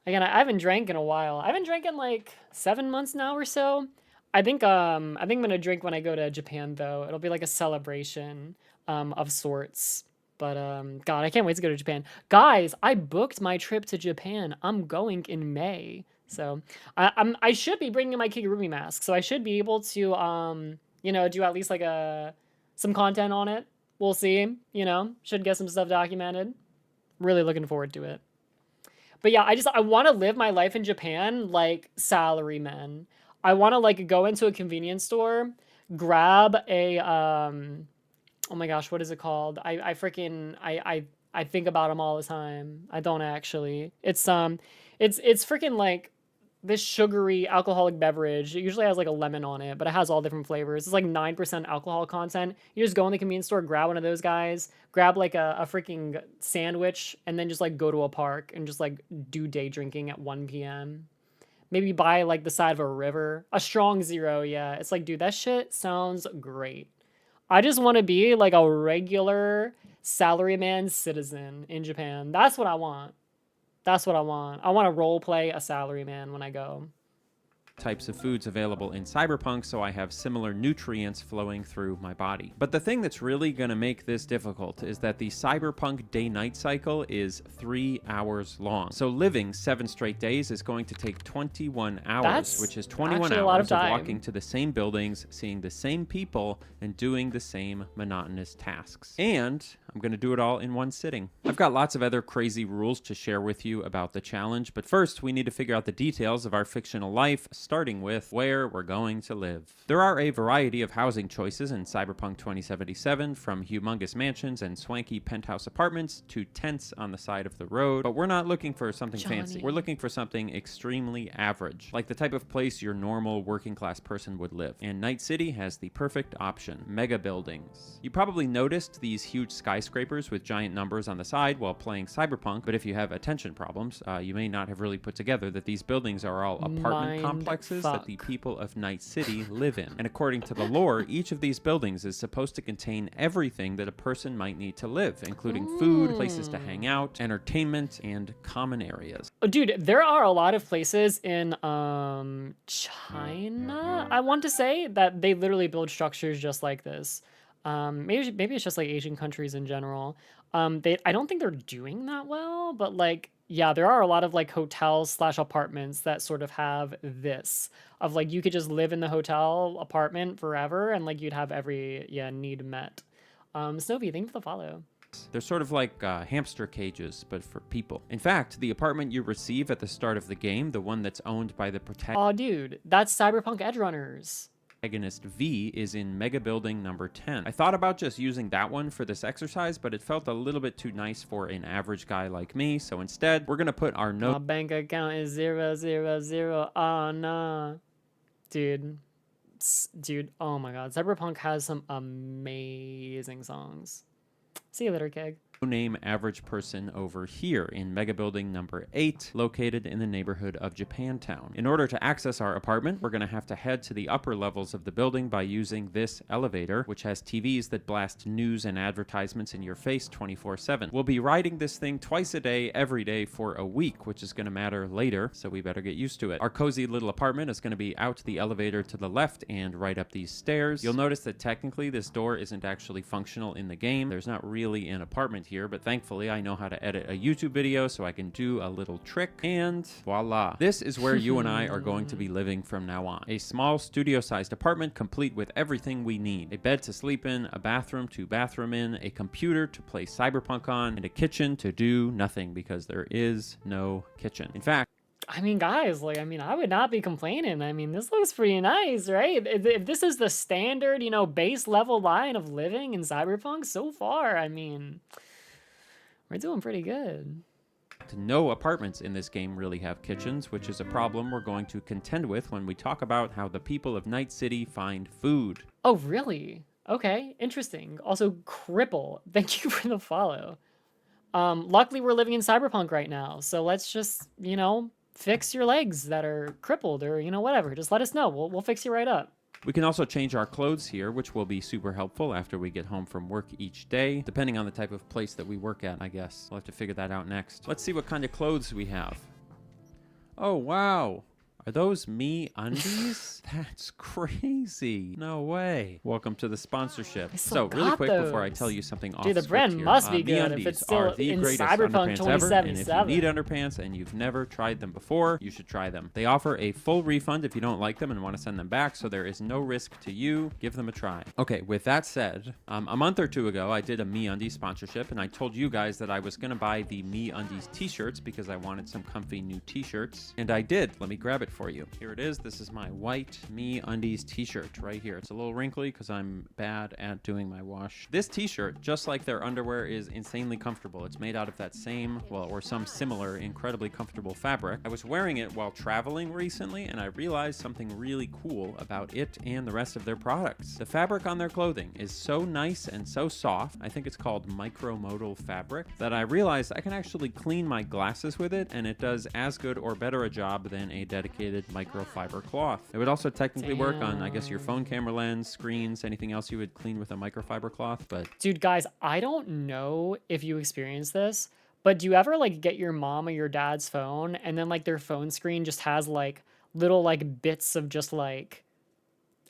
Again, I haven't drank in a while. I haven't drank in like 7 months now or so. I think I'm gonna drink when I go to Japan though. It'll be like a celebration of sorts. But God, I can't wait to go to Japan. Guys, I booked my trip to Japan. I'm going in May. So I should be bringing my Kigurumi mask. So I should be able to you know, do at least like some content on it. We'll see, you know, should get some stuff documented. Really looking forward to it. But yeah, I want to live my life in Japan like salarymen. I want to like go into a convenience store, grab a, oh my gosh, what is it called? I think about them all the time. I don't actually. It's freaking like this sugary alcoholic beverage. It usually has like a lemon on it, but it has all different flavors. It's like 9% alcohol content. You just go in the convenience store, grab one of those guys, grab like a freaking sandwich, and then just like go to a park and just like do day drinking at 1 p.m. Maybe by like the side of a river. A strong zero, yeah. It's like, dude, that shit sounds great. I just want to be like a regular salaryman citizen in Japan. That's what I want. That's what I want. I want to role play a salaryman when I go. Types of foods available in Cyberpunk, so I have similar nutrients flowing through my body. But the thing that's really going to make this difficult is that the Cyberpunk day-night cycle is 3 hours long. So living 7 straight days is going to take 21 hours, which is 21 hours of walking to the same buildings, seeing the same people, and doing the same monotonous tasks. And I'm going to do it all in one sitting. I've got lots of other crazy rules to share with you about the challenge, but first we need to figure out the details of our fictional life, starting with where we're going to live. There are a variety of housing choices in Cyberpunk 2077, from humongous mansions and swanky penthouse apartments to tents on the side of the road, but we're not looking for something fancy. We're looking for something extremely average, like the type of place your normal working class person would live. And Night City has the perfect option: mega buildings. You probably noticed these huge skyscrapers with giant numbers on the side while playing Cyberpunk, but if you have attention problems, you may not have really put together that these buildings are all apartment complexes that the people of Night City live in. And according to the lore, each of these buildings is supposed to contain everything that a person might need to live, including food, places to hang out, entertainment, and common areas. Oh, dude, there are a lot of places in China, I want to say, that they literally build structures just like this. Maybe it's just like Asian countries in general. I don't think they're doing that well, but like, yeah, there are a lot of like hotels / apartments that sort of have this of like, you could just live in the hotel apartment forever and like you'd have every need met. Snowy, thank you for the follow. They're sort of like hamster cages, but for people. In fact, the apartment you receive at the start of the game, the one that's owned by the protagonist... Oh, dude, that's Cyberpunk Edgerunners. Protagonist V is in Mega Building number 10. I thought about just using that one for this exercise, but it felt a little bit too nice for an average guy like me, so instead, we're gonna put our note... My bank account is 000. Oh, nah. Dude, oh my god. Cyberpunk has some amazing songs. See you later, Keg. name average person over here in mega building number 8, located in the neighborhood of Japantown. In order to access our apartment, we're going to have to head to the upper levels of the building by using this elevator, which has TVs that blast news and advertisements in your face 24/7. We'll be riding this thing twice a day, every day for a week, which is going to matter later, so we better get used to it. Our cozy little apartment is going to be out the elevator to the left and right up these stairs. You'll notice that technically this door isn't actually functional in the game. There's not really an apartment here, but thankfully I know how to edit a YouTube video, so I can do a little trick, and voila. This is where you and I are going to be living from now on. A small studio-sized apartment complete with everything we need. A bed to sleep in, a bathroom to bathroom in, a computer to play Cyberpunk on, and a kitchen to do nothing because there is no kitchen. In fact, I mean, guys, like, I mean, I would not be complaining. I mean, this looks pretty nice, right? If this is the standard, you know, base level line of living in Cyberpunk so far, I mean, we're doing pretty good. no apartments in this game really have kitchens, which is a problem we're going to contend with when we talk about how the people of Night City find food. Oh, really? Okay, interesting. Also, Cripple, thank you for the follow. Luckily, we're living in Cyberpunk right now, so let's just, you know, fix your legs that are crippled or, you know, whatever. Just let us know. We'll fix you right up. We can also change our clothes here, which will be super helpful after we get home from work each day, depending on the type of place that we work at, I guess. We'll have to figure that out next. Let's see what kind of clothes we have. Oh, wow. Are those me undies? That's crazy. No way. Welcome to the sponsorship. So really quick before I tell you something off Dude, the brand here, must be good if it's still are the in greatest Cyberpunk underpants ever, and if you 2077. need underpants and you've never tried them before, you should try them. They offer a full refund if you don't like them and want to send them back, so there is no risk to you. Give them a try. Okay, with that said, a month or two ago, I did a MeUndies sponsorship, and I told you guys that I was going to buy the MeUndies t-shirts because I wanted some comfy new t-shirts, and I did. Let me grab it for you. Here it is. This is my white MeUndies t-shirt right here. It's a little wrinkly because I'm bad at doing my wash. This t-shirt, just like their underwear, is insanely comfortable. It's made out of that same, well, or some similar incredibly comfortable fabric. I was wearing it while traveling recently, and I realized something really cool about it and the rest of their products. The fabric on their clothing is so nice and so soft, I think it's called micromodal fabric, that I realized I can actually clean my glasses with it, and it does as good or better a job than a dedicated microfiber cloth. It would also technically work on, I guess, your phone camera lens, screens, anything else you would clean with a microfiber cloth, but... Dude, guys, I don't know if you experience this, but do you ever, like, get your mom or your dad's phone, and then, like, their phone screen just has, like, little, like, bits of just, like...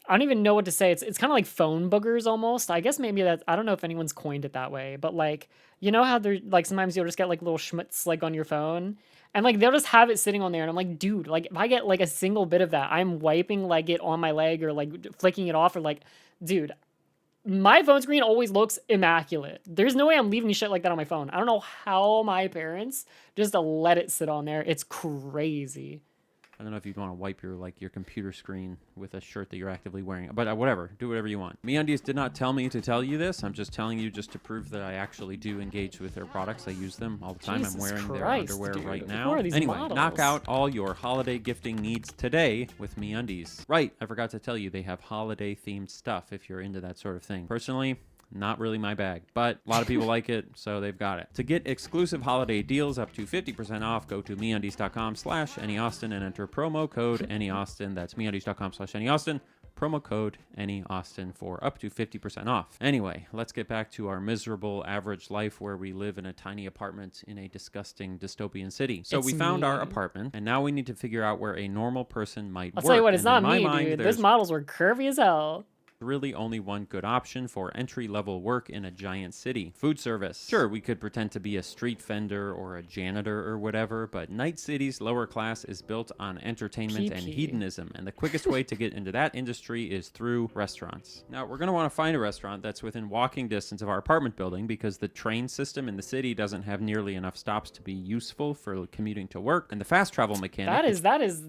I don't even know what to say. It's kind of like phone boogers almost. I guess maybe that's... I don't know if anyone's coined it that way, but, like, you know how there, like, sometimes you'll just get, like, little schmutz, like, on your phone? And, like, they'll just have it sitting on there, and I'm like, dude, like, if I get, like, a single bit of that, I'm wiping, like, it on my leg or, like, flicking it off or, like, dude, my phone screen always looks immaculate. There's no way I'm leaving shit like that on my phone. I don't know how my parents just let it sit on there. It's crazy. I don't know if you'd want to wipe your computer screen with a shirt that you're actively wearing, but whatever, do whatever you want. MeUndies did not tell me to tell you this. I'm just telling you just to prove that I actually do engage with their products. I use them all the time. Jesus I'm wearing their Christ, underwear dude. right Who now. are these Anyway, models? knock out all your holiday gifting needs today with MeUndies. Right, I forgot to tell you they have holiday themed stuff if you're into that sort of thing. Personally, not really my bag, but a lot of people like it, so they've got it. To get exclusive holiday deals up to 50% off, go to MeUndies.com/AnyAustin and enter promo code AnyAustin. That's MeUndies.com/AnyAustin. Promo code AnyAustin for up to 50% off. Anyway, let's get back to our miserable average life where we live in a tiny apartment in a disgusting dystopian city. So we found our apartment, and now we need to figure out where a normal person might work. I'll tell you what, it's And not in my me, mind, dude. there's Those models were curvy as hell. really only one good option for entry-level work in a giant city. Food service. Sure, we could pretend to be a street vendor or a janitor or whatever, but Night City's lower class is built on entertainment and hedonism, and the quickest way to get into that industry is through restaurants. Now, we're going to want to find a restaurant that's within walking distance of our apartment building because the train system in the city doesn't have nearly enough stops to be useful for commuting to work, and the fast travel mechanic...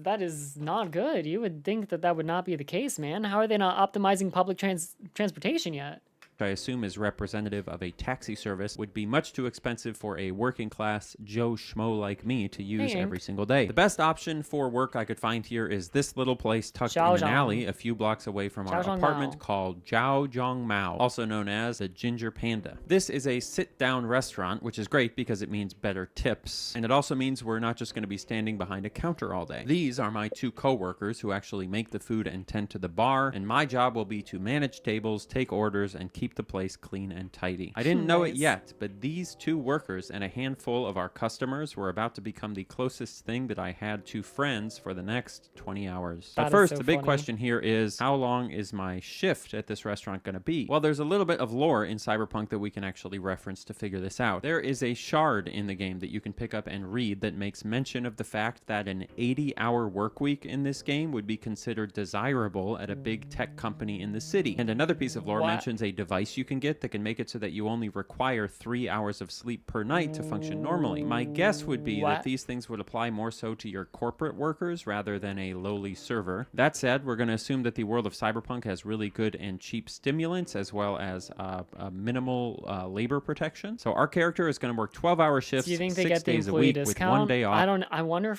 That is not good. You would think that would not be the case, man. How are they not optimizing public transportation yet? I assume is representative of a taxi service, would be much too expensive for a working class Joe Schmo like me to use every single day. The best option for work I could find here is this little place tucked in an alley a few blocks away from our apartment called y-chanVODs, also known as the Ginger Panda. This is a sit-down restaurant, which is great because it means better tips, and it also means we're not just going to be standing behind a counter all day. These are my two co-workers who actually make the food and tend to the bar, and my job will be to manage tables, take orders, and keep the place clean and tidy. I didn't know it yet, but these two workers and a handful of our customers were about to become the closest thing that I had to friends for the next 20 hours. But first, the big question here is, how long is my shift at this restaurant going to be? Well, there's a little bit of lore in Cyberpunk that we can actually reference to figure this out. There is a shard in the game that you can pick up and read that makes mention of the fact that an 80-hour work week in this game would be considered desirable at a big tech company in the city. And another piece of lore mentions a device you can get that can make it so that you only require 3 hours of sleep per night to function normally. My guess would be that these things would apply more so to your corporate workers rather than a lowly server. That said, we're going to assume that the world of Cyberpunk has really good and cheap stimulants as well as minimal labor protection. So our character is going to work 12-hour shifts, Do you think they 6 get the days a employee week discount? with 1 day off. I wonder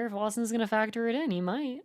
if Austin's gonna factor it in. He might.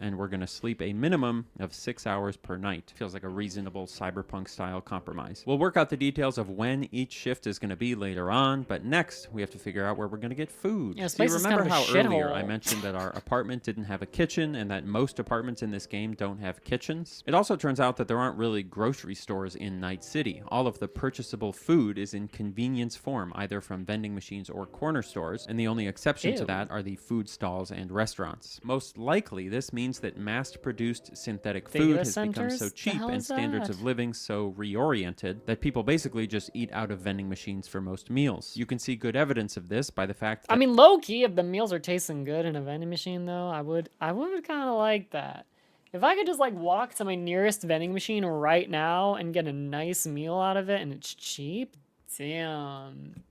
And we're going to sleep a minimum of 6 hours per night. Feels like a reasonable cyberpunk style compromise. We'll work out the details of when each shift is going to be later on, but next we have to figure out where we're going to get food. Yeah, so you remember how earlier I shithole. mentioned that our apartment didn't have a kitchen and that most apartments in this game don't have kitchens? It also turns out that there aren't really grocery stores in Night City. All of the purchasable food is in convenience form, either from vending machines or corner stores, and the only exception to that are the food stalls and restaurants. Most likely, this means that mass-produced synthetic food has become so cheap and standards of living so reoriented that people basically just eat out of vending machines for most meals. You can see good evidence of this by the fact that I mean, low-key, if the meals are tasting good in a vending machine, though, I would kind of like that. If I could just like walk to my nearest vending machine right now and get a nice meal out of it and it's cheap, damn.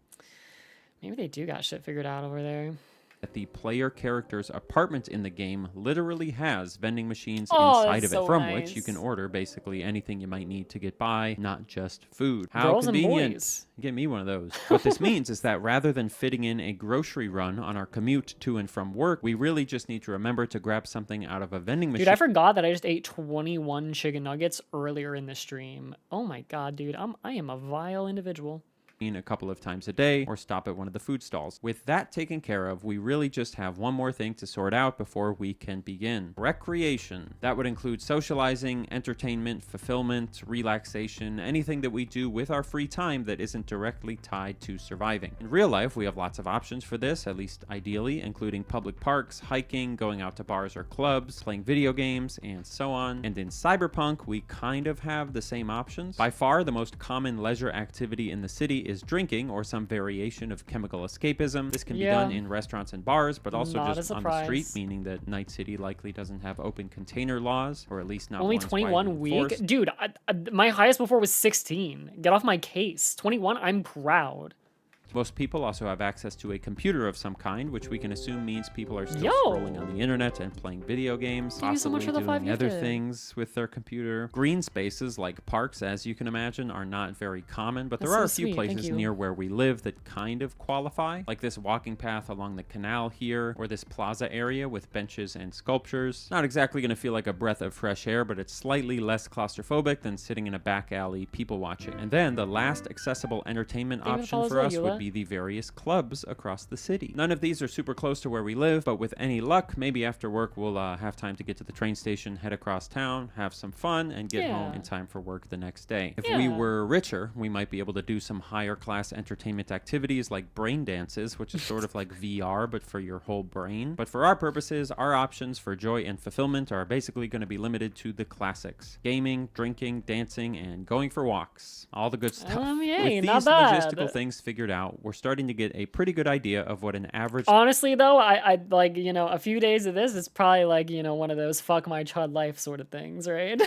Maybe they do got shit figured out over there. that the player character's apartment in the game literally has vending machines inside of it, from which you can order basically anything you might need to get by, not just food. How Girls and convenient. boys. Get me one of those. What this means is that rather than fitting in a grocery run on our commute to and from work, we really just need to remember to grab something out of a vending machine. Dude, I forgot that I just ate 21 chicken nuggets earlier in the stream. Oh my god, dude. I am a vile individual. A couple of times a day or stop at one of the food stalls. With that taken care of, we really just have one more thing to sort out before we can begin. Recreation. That would include socializing, entertainment, fulfillment, relaxation, anything that we do with our free time that isn't directly tied to surviving. In real life, we have lots of options for this, at least ideally, including public parks, hiking, going out to bars or clubs, playing video games, and so on. And in Cyberpunk, we kind of have the same options. By far, the most common leisure activity in the city is drinking or some variation of chemical escapism. This can be done in restaurants and bars, but also Not just a on the street, surprise. meaning that Night City likely doesn't have open container laws, or at least not Only ones 21 widely week? enforced. Dude, my highest before was 16. Get off my case. 21, I'm proud. Most people also have access to a computer of some kind, which we can assume means people are still Yo! scrolling on the internet and playing video games, Thank you so much possibly for the doing 5 other gifted. things with their computer. Green spaces like parks, as you can imagine, are not very common, but there That's are so a few sweet, thank places you. near where we live that kind of qualify, like this walking path along the canal here, or this plaza area with benches and sculptures. Not exactly going to feel like a breath of fresh air, but it's slightly less claustrophobic than sitting in a back alley people watching. And then the last accessible entertainment David option follows for us Lula. would be the various clubs across the city. None of these are super close to where we live, but with any luck, maybe after work we'll have time to get to the train station, head across town, have some fun, and get home in time for work the next day. If we were richer, we might be able to do some higher class entertainment activities like brain dances, which is sort of like VR, but for your whole brain. But for our purposes, our options for joy and fulfillment are basically going to be limited to the classics: gaming, drinking, dancing, and going for walks. All the good stuff. Yay, With not these bad. logistical things figured out, we're starting to get a pretty good idea of what an average Honestly, though, I like, you know, a few days of this is probably like, you know, one of those fuck my chud life sort of things, right?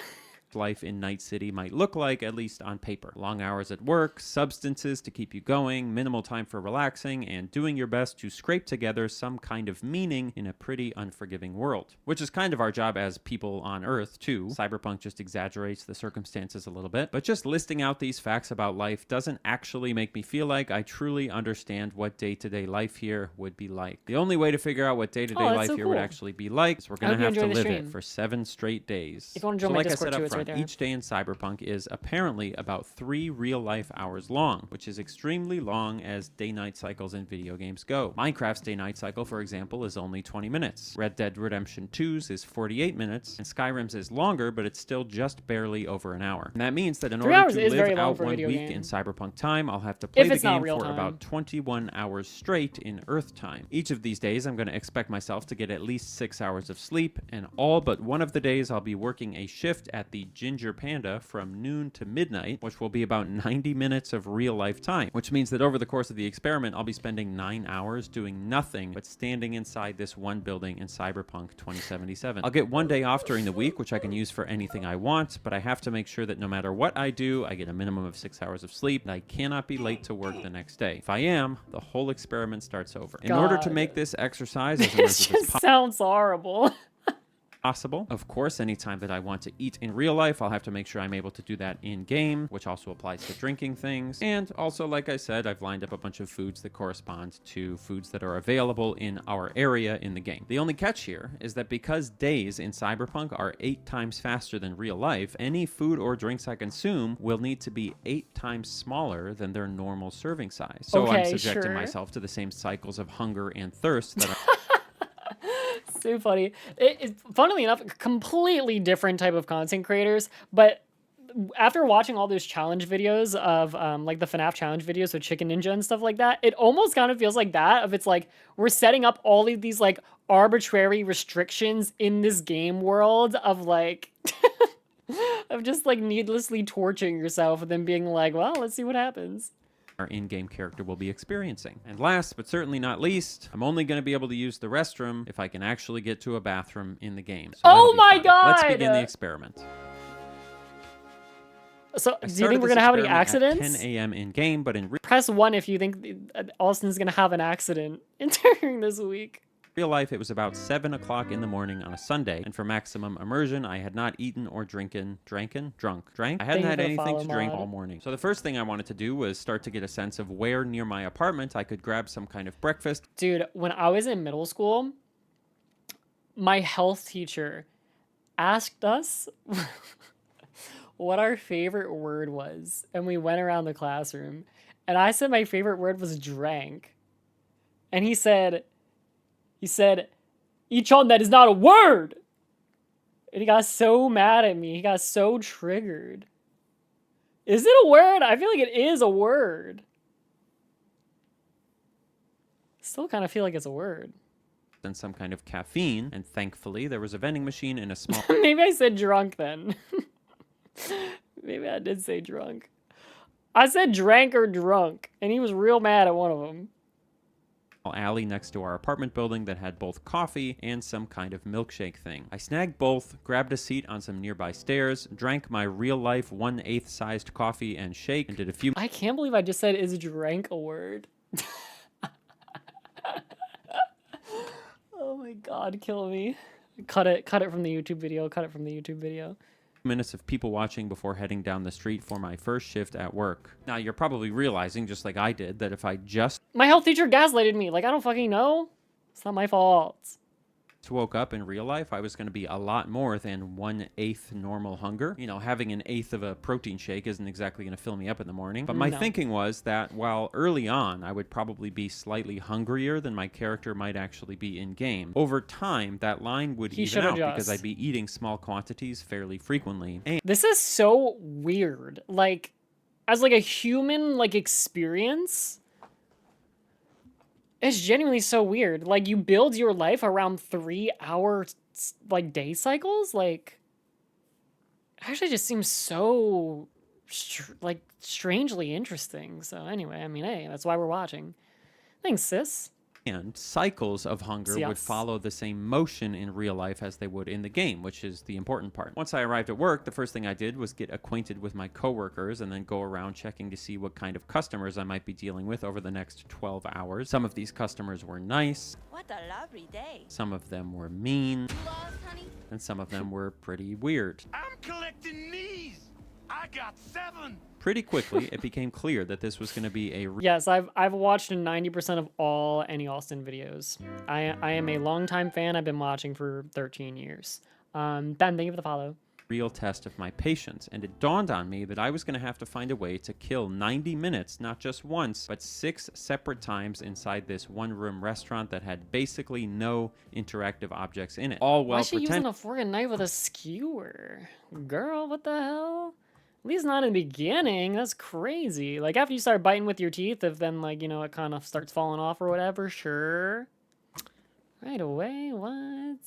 life in Night City might look like, at least on paper. Long hours at work, substances to keep you going, minimal time for relaxing, and doing your best to scrape together some kind of meaning in a pretty unforgiving world. Which is kind of our job as people on Earth, too. Cyberpunk just exaggerates the circumstances a little bit, but just listing out these facts about life doesn't actually make me feel like I truly understand what day-to-day life here would be like. The only way to figure out what day-to-day life here would actually be like is we're going to have to live it for 7 straight days. If you want to join So my like I Discord said too, up it's right front, there. each day in Cyberpunk is apparently about 3 real-life hours long, which is extremely long as day-night cycles in video games go. Minecraft's day-night cycle, for example, is only 20 minutes. Red Dead Redemption 2's is 48 minutes, and Skyrim's is longer, but it's still just barely over an hour. And that means that in 3 order hours to is very live long out for a 1 video week game. in Cyberpunk time, I'll have to play If the it's not game real for time. about 21 hours straight in Earth time. Each of these days, I'm going to expect myself to get at least 6 hours of sleep, and all but one of the days I'll be working a shift at the Ginger Panda from noon to midnight, which will be about 90 minutes of real-life time, which means that over the course of the experiment, I'll be spending 9 hours doing nothing but standing inside this one building in Cyberpunk 2077. I'll get 1 day off during the week, which I can use for anything I want, but I have to make sure that no matter what I do, I get a minimum of 6 hours of sleep, and I cannot be late to work the next day. If I am, the whole experiment starts over. In order to make this exercise as This immersive as just sounds horrible. possible. Of course, anytime that I want to eat in real life, I'll have to make sure I'm able to do that in game, which also applies to drinking things. And also, like I said, I've lined up a bunch of foods that correspond to foods that are available in our area in the game. The only catch here is that because days in Cyberpunk are 8 times faster than real life, any food or drinks I consume will need to be 8 times smaller than their normal serving size. So I'm Okay, subjecting sure. myself to the same cycles of hunger and thirst that are So funny. Funnily enough, completely different type of content creators, but after watching all those challenge videos of like the FNAF challenge videos with Chicken Ninja and stuff like that, it almost kind of feels like that. If it's like we're setting up all of these like arbitrary restrictions in this game world of like of just like needlessly torturing yourself and then being like, well, let's see what happens. Our in-game character will be experiencing. And last, but certainly not least, I'm only going to be able to use the restroom if I can actually get to a bathroom in the game. So Oh my fun. God! Let's begin the experiment. So, I do you started think we're this gonna have any experiment accidents? at 10 a.m. in game, but in Press 1 if you think Austin's gonna have an accident during this week. real life, it was about 7 o'clock in the morning on a Sunday, and for maximum immersion, I had not eaten or drunk. I hadn't Thank had you for the anything follow, to drink mod. all morning. So the first thing I wanted to do was start to get a sense of where near my apartment I could grab some kind of breakfast. Dude, when I was in middle school, my health teacher asked us what our favorite word was, and we went around the classroom, and I said my favorite word was drank, and he said, "Y-chanVODs, that is not a word!" And he got so mad at me. He got so triggered. Is it a word? I feel like it is a word. Still kind of feel like it's a word. And some kind of caffeine, and thankfully there was a vending machine in a small Maybe I said drunk then. Maybe I did say drunk. I said drank or drunk, and he was real mad at one of them. alley next to our apartment building that had both coffee and some kind of milkshake thing. I snagged both, grabbed a seat on some nearby stairs, drank my real-life 1/8 sized coffee and shake, and did a few I can't believe I just said is drank a word. Oh my god, kill me. Cut it from the YouTube video. minutes of people watching before heading down the street for my first shift at work. Now, you're probably realizing, just like I did, that if I just My health teacher gaslighted me. Like, I don't fucking know. It's not my fault. woke up in real life, I was going to be a lot more than 1/8 normal hunger. You know, having an eighth of a protein shake isn't exactly going to fill me up in the morning. But my thinking was that while early on I would probably be slightly hungrier than my character might actually be in game, over time that line would even out because I'd be eating small quantities fairly frequently. And This is so weird. Like, as like a human like experience, it's genuinely so weird. Like, you build your life around 3-hour like day cycles. Like, actually just seems so strangely interesting. So anyway, I mean, hey, that's why we're watching. Thanks, sis. And cycles of hunger would follow the same motion in real life as they would in the game, which is the important part. Once I arrived at work, the first thing I did was get acquainted with my coworkers and then go around checking to see what kind of customers I might be dealing with over the next 12 hours. Some of these customers were nice. What a lovely day. Some of them were mean. Lost, honey? And some of them were pretty weird. I'm collecting knees. I got 7. Pretty quickly, it became clear that this was going to be a... Yes, I've watched 90% of all Annie Austin videos. I am a longtime fan. I've been watching for 13 years. Ben, thank you for the follow. Real test of my patience, and it dawned on me that I was going to have to find a way to kill 90 minutes, not just once, but 6 separate times inside this one-room restaurant that had basically no interactive objects in it. All well Why is she pretend- using a fork and knife with a skewer? Girl, what the hell? At least not in the beginning. That's crazy. Like, after you start biting with your teeth, if then, like, you know, it kind of starts falling off or whatever, sure. Right away, what?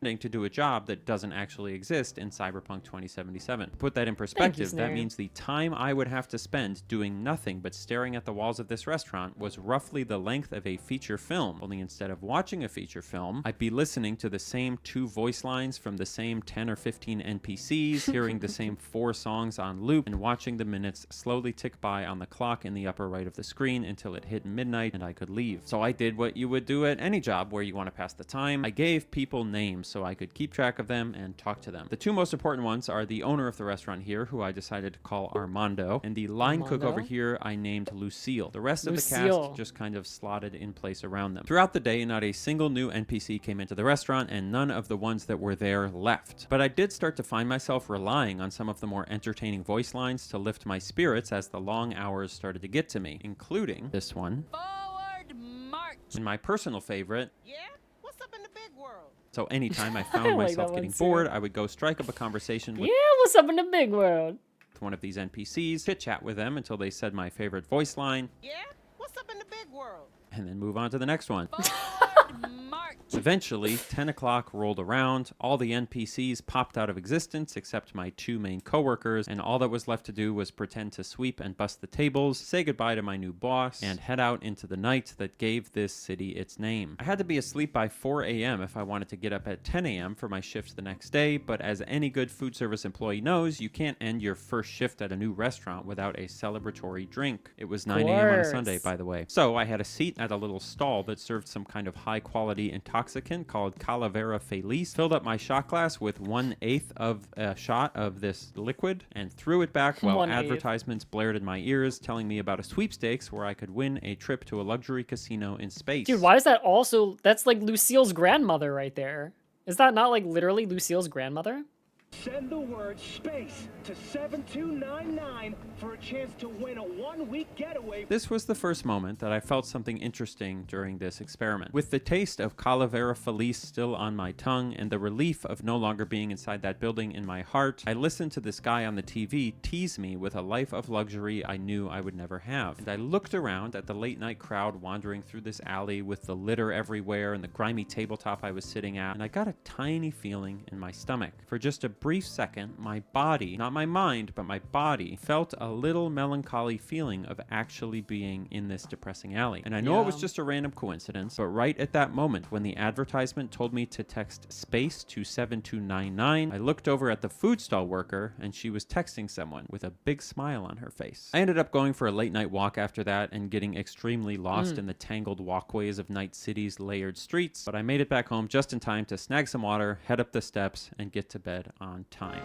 to do a job that doesn't actually exist in Cyberpunk 2077. To put that in perspective, that means the time I would have to spend doing nothing but staring at the walls of this restaurant was roughly the length of a feature film. Only instead of watching a feature film, I'd be listening to the same 2 voice lines from the same 10 or 15 NPCs, hearing the same 4 songs on loop, and watching the minutes slowly tick by on the clock in the upper right of the screen until it hit midnight and I could leave. So I did what you would do at any job where you want to pass the time. I gave people names so I could keep track of them and talk to them. The 2 most important ones are the owner of the restaurant here, who I decided to call Armando, and the line cook over here I named Lucille. The rest of the cast just kind of slotted in place around them. Throughout the day, not a single new NPC came into the restaurant, and none of the ones that were there left. But I did start to find myself relying on some of the more entertaining voice lines to lift my spirits as the long hours started to get to me, including this one. Forward march. And my personal favorite. Yeah? What's up in the big world? So anytime I found myself getting bored, I would go strike up a conversation with what's up in the big world? One of these NPCs, chit-chat with them until they said my favorite voice line. Yeah? What's up in the big world? And then move on to the next one. Forward march. Eventually, 10 o'clock rolled around, all the NPCs popped out of existence except my 2 main coworkers, and all that was left to do was pretend to sweep and bust the tables, say goodbye to my new boss, and head out into the night that gave this city its name. I had to be asleep by 4 a.m. if I wanted to get up at 10 a.m. for my shift the next day, but as any good food service employee knows, you can't end your first shift at a new restaurant without a celebratory drink. It was 9 a.m. on a Sunday, by the way. So I had a seat at a little stall that served some kind of high-quality intoxicant called Calavera Feliz, filled up my shot glass with 1/8 of a shot of this liquid, and threw it back while advertisements blared in my ears telling me about a sweepstakes where I could win a trip to a luxury casino in space. Dude, why is that also... That's like Lucille's grandmother right there. Is that not like literally Lucille's grandmother? Send the word SPACE to 7299 for a chance to win a 1-week getaway. This was the first moment that I felt something interesting during this experiment. With the taste of Calavera Feliz still on my tongue and the relief of no longer being inside that building in my heart, I listened to this guy on the TV tease me with a life of luxury I knew I would never have. And I looked around at the late night crowd wandering through this alley with the litter everywhere and the grimy tabletop I was sitting at, and I got a tiny feeling in my stomach. For just a brief second, my body, not my mind, but my body, felt a little melancholy feeling of actually being in this depressing alley. And I know it was just a random coincidence, but right at that moment when the advertisement told me to text SPACE to 7299, I looked over at the food stall worker and she was texting someone with a big smile on her face. I ended up going for a late night walk after that and getting extremely lost in the tangled walkways of Night City's layered streets, but I made it back home just in time to snag some water, head up the steps, and get to bed on time.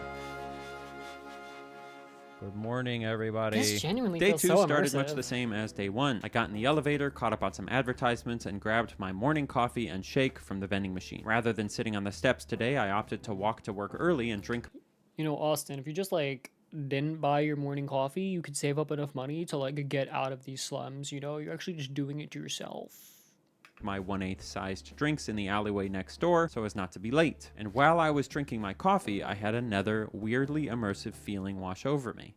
Good morning, everybody. This genuinely Day feels 2 so started immersive. much the same as day 1. I got in the elevator, caught up on some advertisements, and grabbed my morning coffee and shake from the vending machine. Rather than sitting on the steps today, I opted to walk to work early and drink. You know, Austin, if you just like didn't buy your morning coffee, you could save up enough money to like get out of these slums. You know, you're actually just doing it to yourself. My 1/8 sized drinks in the alleyway next door so as not to be late. And while I was drinking my coffee, I had another weirdly immersive feeling wash over me.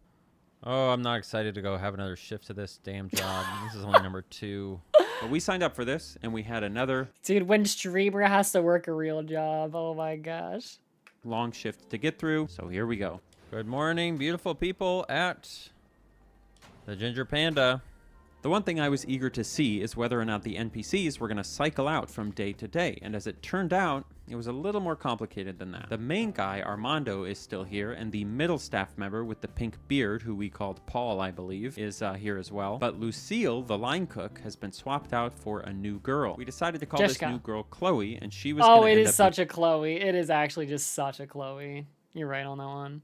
Oh, I'm not excited to go have another shift to this damn job. This is only number 2. But we signed up for this, and we had another... Dude, when streamer has to work a real job, oh my gosh. ...long shift to get through, so here we go. Good morning, beautiful people at the Ginger Panda. The one thing I was eager to see is whether or not the NPCs were going to cycle out from day to day, and as it turned out, it was a little more complicated than that. The main guy, Armando, is still here, and the middle staff member with the pink beard, who we called Paul, I believe, is here as well. But Lucille, the line cook, has been swapped out for a new girl. We decided to call Jessica. this new girl Chloe, and she was Oh, gonna it end is up such a Chloe. It is actually just such a Chloe. You're right on that one.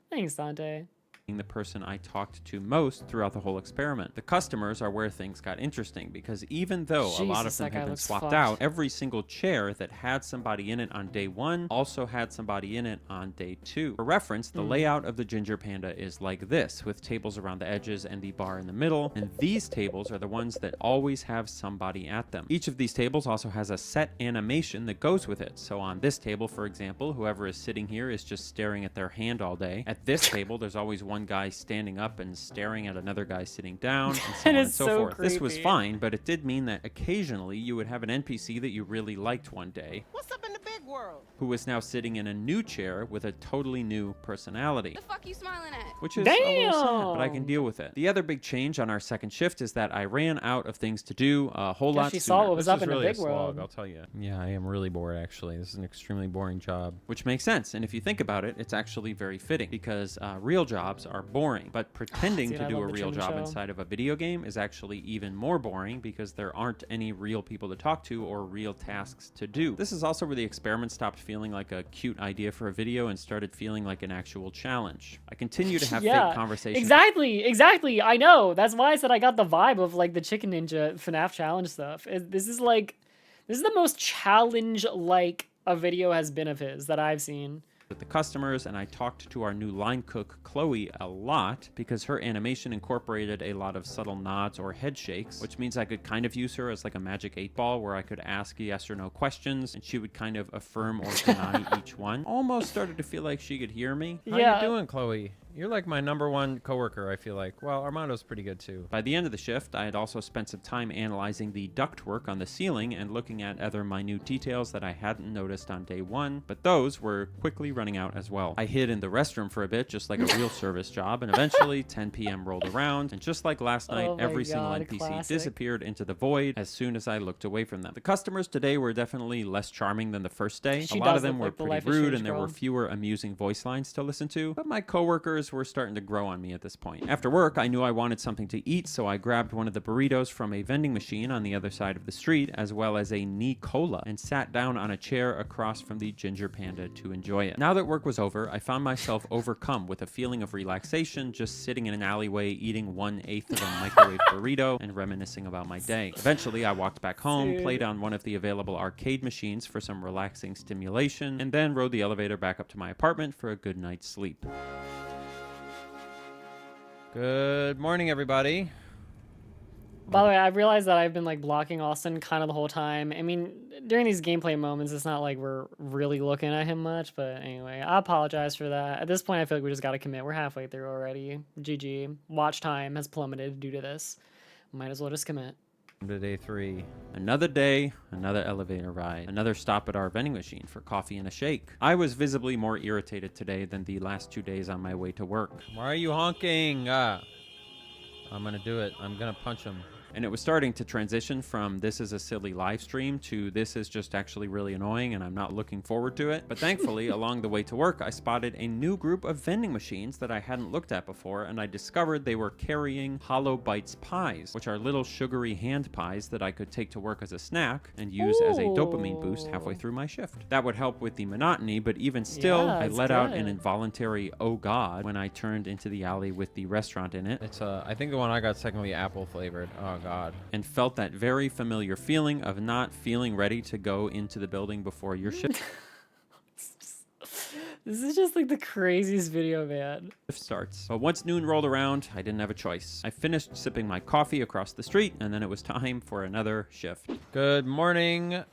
Thanks, Dante. being the person I talked to most throughout the whole experiment. The customers are where things got interesting, because even though a lot of Jesus, them that guy had been looks swapped fucked. out, every single chair that had somebody in it on day 1 also had somebody in it on day 2. For reference, the layout of the Ginger Panda is like this, with tables around the edges and the bar in the middle, and these tables are the ones that always have somebody at them. Each of these tables also has a set animation that goes with it. So on this table, for example, whoever is sitting here is just staring at their hand all day. At this table, there's always one guy standing up and staring at another guy sitting down, and so on and so forth. This was fine, but it did mean that occasionally you would have an NPC that you really liked one day, What's up in the big world? who was now sitting in a new chair with a totally new personality. The fuck you smiling at? Which is a little sad, but I can deal with it. The other big change on our second shift is that I ran out of things to do a whole lot sooner. saw what was This up is in the really big a slog, world. I'll tell you. Yeah, I am really bored, actually. This is an extremely boring job. Which makes sense, and if you think about it, it's actually very fitting, because real jobs are boring, but pretending Dude, to I do a love the real Truman job Show. inside of a video game is actually even more boring, because there aren't any real people to talk to or real tasks to do. This is also where the experiment stopped feeling like a cute idea for a video and started feeling like an actual challenge. I continue to have fake conversations. Exactly. I know. That's why I said I got the vibe of like the Chicken Ninja FNAF challenge stuff. This is the most challenge-like a video has been of his that I've seen. With the customers, and I talked to our new line cook Chloe a lot because her animation incorporated a lot of subtle nods or head shakes, which means I could kind of use her as like a magic 8-ball where I could ask yes or no questions and she would kind of affirm or deny each one. Almost started to feel like she could hear me. How you doing, Chloe? You're like my #1 coworker, I feel like. Well, Armando's pretty good too. By the end of the shift, I had also spent some time analyzing the ductwork on the ceiling and looking at other minute details that I hadn't noticed on day 1, but those were quickly running out as well. I hid in the restroom for a bit, just like a real service job, and eventually 10 p.m. rolled around, and just like last night, Oh my every single God, NPC classic. disappeared into the void as soon as I looked away from them. The customers today were definitely less charming than the first day. She A lot does of them look were like the pretty Life is rude, Strange and there girl. were fewer amusing voice lines to listen to, but my coworkers were starting to grow on me at this point. After work, I knew I wanted something to eat, so I grabbed one of the burritos from a vending machine on the other side of the street, as well as a Nicola, and sat down on a chair across from the Ginger Panda to enjoy it. Now that work was over, I found myself overcome with a feeling of relaxation, just sitting in an alleyway eating 1/8 of a microwave burrito and reminiscing about my day. Eventually, I walked back home, Dude. played on one of the available arcade machines for some relaxing stimulation, and then rode the elevator back up to my apartment for a good night's sleep. Good morning, everybody. By the way, I've realized that I've been like blocking Austin kind of the whole time. I mean, during these gameplay moments, it's not like we're really looking at him much, but anyway, I apologize for that. At this point, I feel like we just got to commit. We're halfway through already. GG. Watch time has plummeted due to this. Might as well just commit. To day 3. Another day, another elevator ride, another stop at our vending machine for coffee and a shake. I was visibly more irritated today than the last 2 days on my way to work. Why are you honking? I'm gonna do it. I'm gonna punch him. And it was starting to transition from this is a silly live stream to this is just actually really annoying and I'm not looking forward to it. But thankfully, along the way to work, I spotted a new group of vending machines that I hadn't looked at before, and I discovered they were carrying Hollow Bites pies, which are little sugary hand pies that I could take to work as a snack and use as a dopamine boost halfway through my shift. That would help with the monotony, but even still, Yeah, I it's let out an good. involuntary "oh god" when I turned into the alley with the restaurant in it. It's I think the one I got secondly apple flavored. Oh god. And felt that very familiar feeling of not feeling ready to go into the building before your shift This is just like the craziest video, man. starts. But once noon rolled around, I didn't have a choice. I finished sipping my coffee across the street, and then it was time for another shift. Good morning.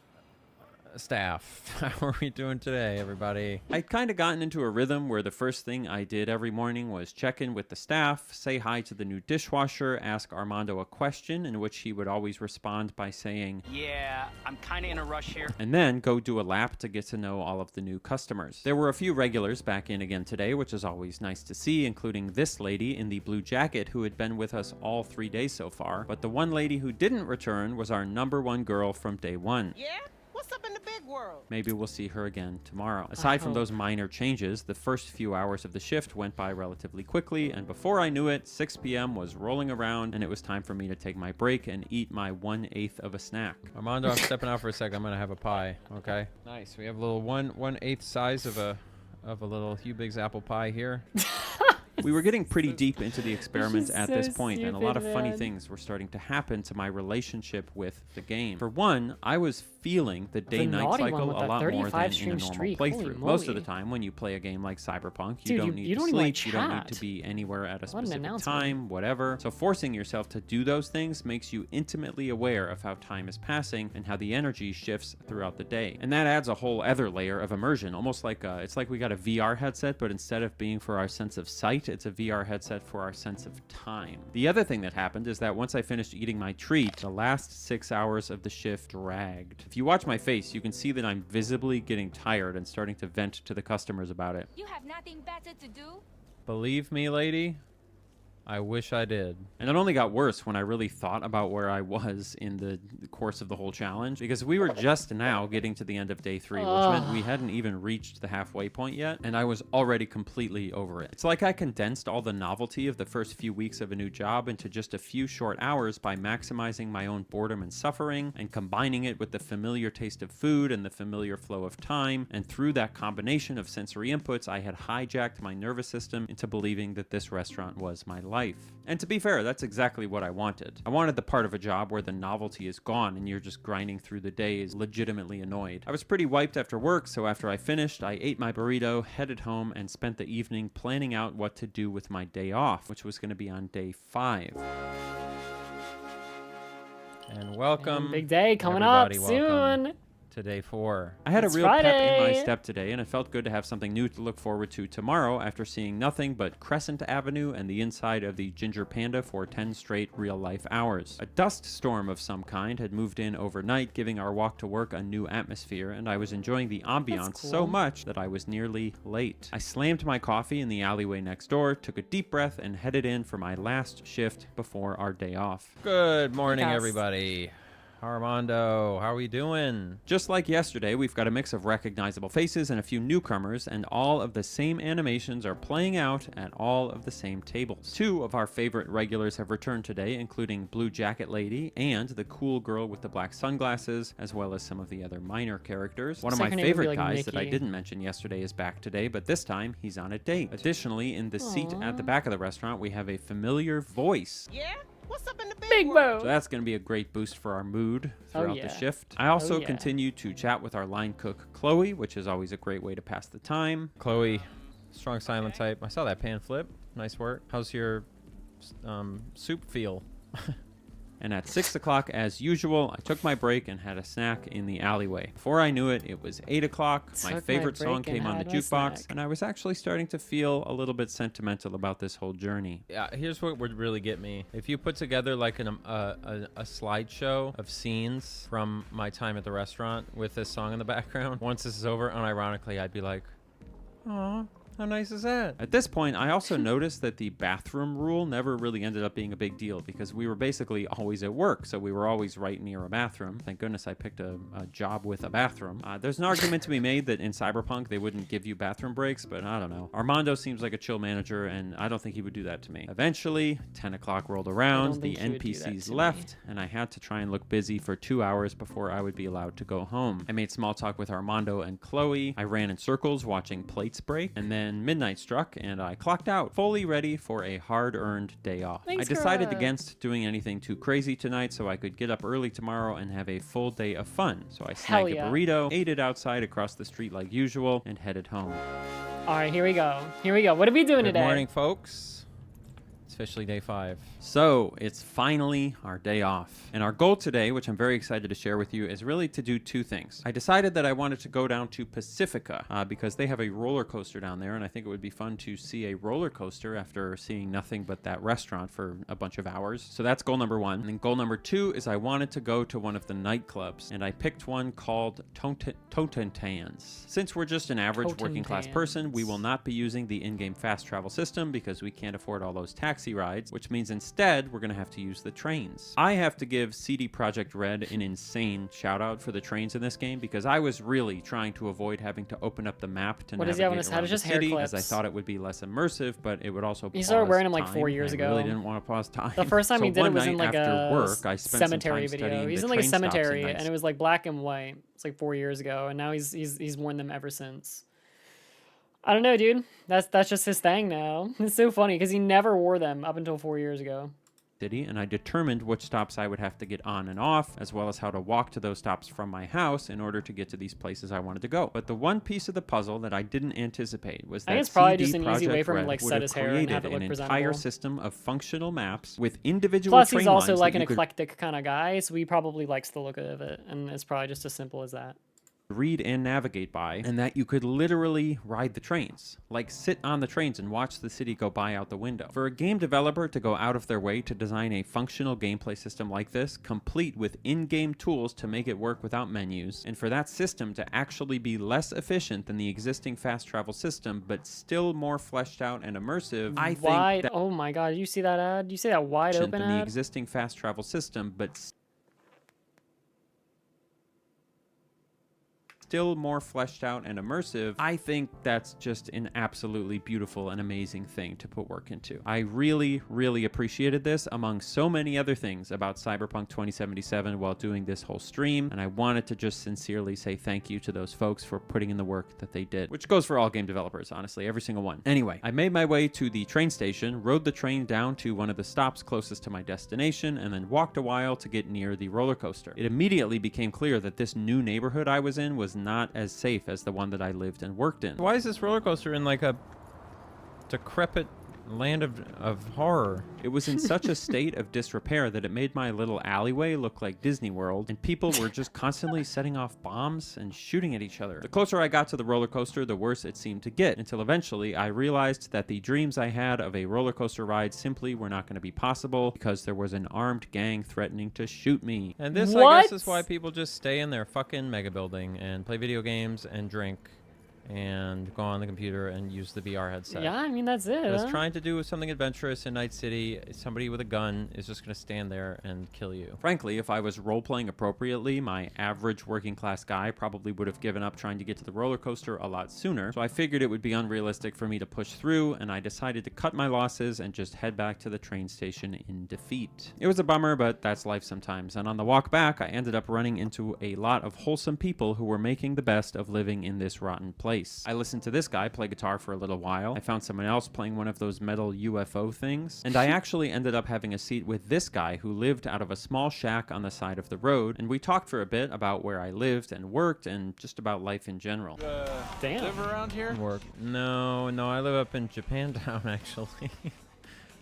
staff. How are we doing today, everybody? I'd kind of gotten into a rhythm where the first thing I did every morning was check in with the staff, say hi to the new dishwasher, ask Armando a question in which he would always respond by saying, "Yeah, I'm kind of in a rush here." And then go do a lap to get to know all of the new customers. There were a few regulars back in again today, which is always nice to see, including this lady in the blue jacket who had been with us all 3 days so far. But the one lady who didn't return was our #1 girl from day one. Yeah? What's up in the big world? Maybe we'll see her again tomorrow. Aside from those minor changes, the first few hours of the shift went by relatively quickly, and before I knew it, 6 p.m. was rolling around, and it was time for me to take my break and eat my 1/8 of a snack. Armando, I'm stepping out for a second. I'm gonna have a pie, okay? Nice. We have a little 1/8 size of a little Hugh Biggs apple pie here. We were getting pretty deep into the experiments at this point, and a lot of funny things were starting to happen to my relationship with the game. For one, I was feeling the day-night cycle a lot more than in a normal playthrough. Most of the time, when you play a game like Cyberpunk, you don't need to sleep, you don't need to be anywhere at a specific time, whatever. So forcing yourself to do those things makes you intimately aware of how time is passing and how the energy shifts throughout the day. And that adds a whole other layer of immersion, almost like it's like we got a VR headset, but instead of being for our sense of sight, it's a VR headset for our sense of time. The other thing that happened is that once I finished eating my treat, the last 6 hours of the shift dragged. If you watch my face, you can see that I'm visibly getting tired and starting to vent to the customers about it. You have nothing better to do? Believe me, lady, I wish I did. And it only got worse when I really thought about where I was in the course of the whole challenge, because we were just now getting to the end of day 3, which meant we hadn't even reached the halfway point yet, and I was already completely over it. It's like I condensed all the novelty of the first few weeks of a new job into just a few short hours by maximizing my own boredom and suffering, and combining it with the familiar taste of food and the familiar flow of time, and through that combination of sensory inputs, I had hijacked my nervous system into believing that this restaurant was my life. And to be fair, that's exactly what I wanted. I wanted the part of a job where the novelty is gone and you're just grinding through the days legitimately annoyed. I was pretty wiped after work, so after I finished, I ate my burrito, headed home, and spent the evening planning out what to do with my day off, which was going to be on day 5. And welcome. Big day coming up soon. To day 4. I had a real pep in my step today, and it felt good to have something new to look forward to tomorrow after seeing nothing but Crescent Avenue and the inside of the Ginger Panda for 10 straight real-life hours. A dust storm of some kind had moved in overnight, giving our walk to work a new atmosphere, and I was enjoying the ambiance so much that I was nearly late. I slammed my coffee in the alleyway next door, took a deep breath, and headed in for my last shift before our day off. Good morning, everybody. Armando, how are we doing? Just like yesterday, we've got a mix of recognizable faces and a few newcomers, and all of the same animations are playing out at all of the same tables. 2 of our favorite regulars have returned today, including Blue Jacket Lady and the cool girl with the black sunglasses, as well as some of the other minor characters. One of my favorite guys that I didn't mention yesterday is back today, but this time he's on a date. Additionally, in the seat at the back of the restaurant, we have a familiar voice. Yeah? What's up in the big world? So that's going to be a great boost for our mood throughout the shift. I also continue to chat with our line cook, Chloe, which is always a great way to pass the time. Chloe, strong silent type. I saw that pan flip. Nice work. How's your soup feel? And at 6 o'clock, as usual, I took my break and had a snack in the alleyway. Before I knew it, it was 8 o'clock. My favorite song came on the jukebox, and I was actually starting to feel a little bit sentimental about this whole journey. Yeah, here's what would really get me. If you put together like a slideshow of scenes from my time at the restaurant with this song in the background, once this is over, unironically, I'd be like, aw. How nice is that? At this point, I also noticed that the bathroom rule never really ended up being a big deal because we were basically always at work, so we were always right near a bathroom. Thank goodness I picked a job with a bathroom. There's an argument to be made that in Cyberpunk they wouldn't give you bathroom breaks, but I don't know. Armando seems like a chill manager, and I don't think he would do that to me. Eventually, 10 o'clock rolled around, the NPCs left, and I had to try and look busy for 2 hours before I would be allowed to go home. I made small talk with Armando and Chloe. I ran in circles watching plates break, and then midnight struck and I clocked out, fully ready for a hard-earned day off. I decided against doing anything too crazy tonight so I could get up early tomorrow and have a full day of fun. So I snagged a burrito, ate it outside across the street like usual, and headed home. All right, here we go. Here we go. What are we doing today? Good morning, folks. It's officially day 5. So it's finally our day off. And our goal today, which I'm very excited to share with you, is really to do 2 things. I decided that I wanted to go down to Pacifica because they have a roller coaster down there, and I think it would be fun to see a roller coaster after seeing nothing but that restaurant for a bunch of hours. So that's goal number 1. And then goal number 2 is I wanted to go to one of the nightclubs, and I picked one called Totentans. Since we're just an average working class person, we will not be using the in-game fast travel system because we can't afford all those taxi rides, which means instead we're going to have to use the trains. I have to give CD Projekt Red an insane shout out for the trains in this game because I was really trying to avoid having to open up the map to navigate around the city as I thought it would be less immersive, but it would also pause. He started wearing them like time. 4 years ago. I really didn't want to pause time. The first time so he did it was one in like night after a work, I spent cemetery some time video. He's the in like a train stops in cemetery, nights. and it was like black and white. It's like 4 years ago, and now he's worn them ever since. I don't know, dude. That's just his thing now. It's so funny because he never wore them up until 4 years ago. City, and I determined which stops I would have to get on and off, as well as how to walk to those stops from my house in order to get to these places I wanted to go. But the one piece of the puzzle that I didn't anticipate was that I think it's probably CD just an easy way for him to Projekt like Red set would his have hair and have created it look an presentable. entire system of functional maps with individual Plus, train he's also lines like that an you could eclectic kind of guy, so he probably likes the look of it, and it's probably just as simple as that. read and navigate by, and that you could literally ride the trains, like sit on the trains and watch the city go by out the window. For a game developer to go out of their way to design a functional gameplay system like this, complete with in-game tools to make it work without menus, and for that system to actually be less efficient than the existing fast travel system, but still more fleshed out and immersive, I think that Oh my god, did you see that ad? Did you see that wide open than ad? the existing fast travel system, but still more fleshed out and immersive, I think that's just an absolutely beautiful and amazing thing to put work into. I really, really appreciated this among so many other things about Cyberpunk 2077 while doing this whole stream, and I wanted to just sincerely say thank you to those folks for putting in the work that they did, which goes for all game developers, honestly, every single one. Anyway, I made my way to the train station, rode the train down to one of the stops closest to my destination, and then walked a while to get near the roller coaster. It immediately became clear that this new neighborhood I was in was not as safe as the one that I lived and worked in. Why is this roller coaster in like a decrepit land of horror? It was in such a state of disrepair that it made my little alleyway look like Disney World, and people were just constantly setting off bombs and shooting at each other. The closer I got to the roller coaster, the worse it seemed to get, until eventually I realized that the dreams I had of a roller coaster ride simply were not going to be possible because there was an armed gang threatening to shoot me. And this, I guess, is why people just stay in their fucking mega building and play video games and drink and go on the computer and use the VR headset. Yeah, I mean, that's it. Because trying to do something adventurous in Night City, somebody with a gun is just going to stand there and kill you. Frankly, if I was role-playing appropriately, my average working-class guy probably would have given up trying to get to the roller coaster a lot sooner, so I figured it would be unrealistic for me to push through, and I decided to cut my losses and just head back to the train station in defeat. It was a bummer, but that's life sometimes, and on the walk back, I ended up running into a lot of wholesome people who were making the best of living in this rotten place. I listened to this guy play guitar for a little while. I found someone else playing one of those metal UFO things. And I actually ended up having a seat with this guy who lived out of a small shack on the side of the road. And we talked for a bit about where I lived and worked and just about life in general. Damn. Live around here? Work. No, I live up in Japantown, actually.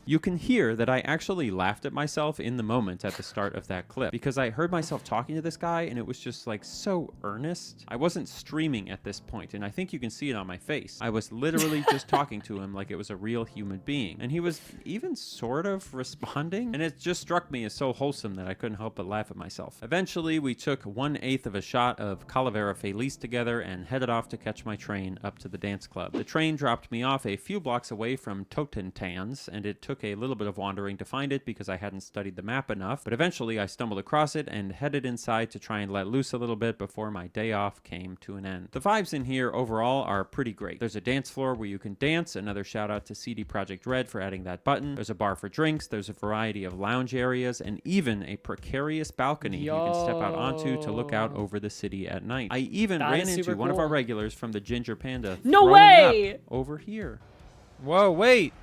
You can hear that I actually laughed at myself in the moment at the start of that clip because I heard myself talking to this guy and it was just like so earnest. I wasn't streaming at this point, and I think you can see it on my face. I was literally just talking to him like it was a real human being, and he was even sort of responding, and it just struck me as so wholesome that I couldn't help but laugh at myself. Eventually, we took 1/8 of a shot of Calavera Feliz together and headed off to catch my train up to the dance club. The train dropped me off a few blocks away from Totentans, and it took a little bit of wandering to find it because I hadn't studied the map enough, but eventually I stumbled across it and headed inside to try and let loose a little bit before my day off came to an end. The vibes in here overall are pretty great. There's a dance floor where you can dance, another shout out to CD Projekt Red for adding that button. There's a bar for drinks, there's a variety of lounge areas, and even a precarious balcony you can step out onto to look out over the city at night. I even ran into one of our regulars from the Ginger Panda. No way! Over here. Whoa, wait!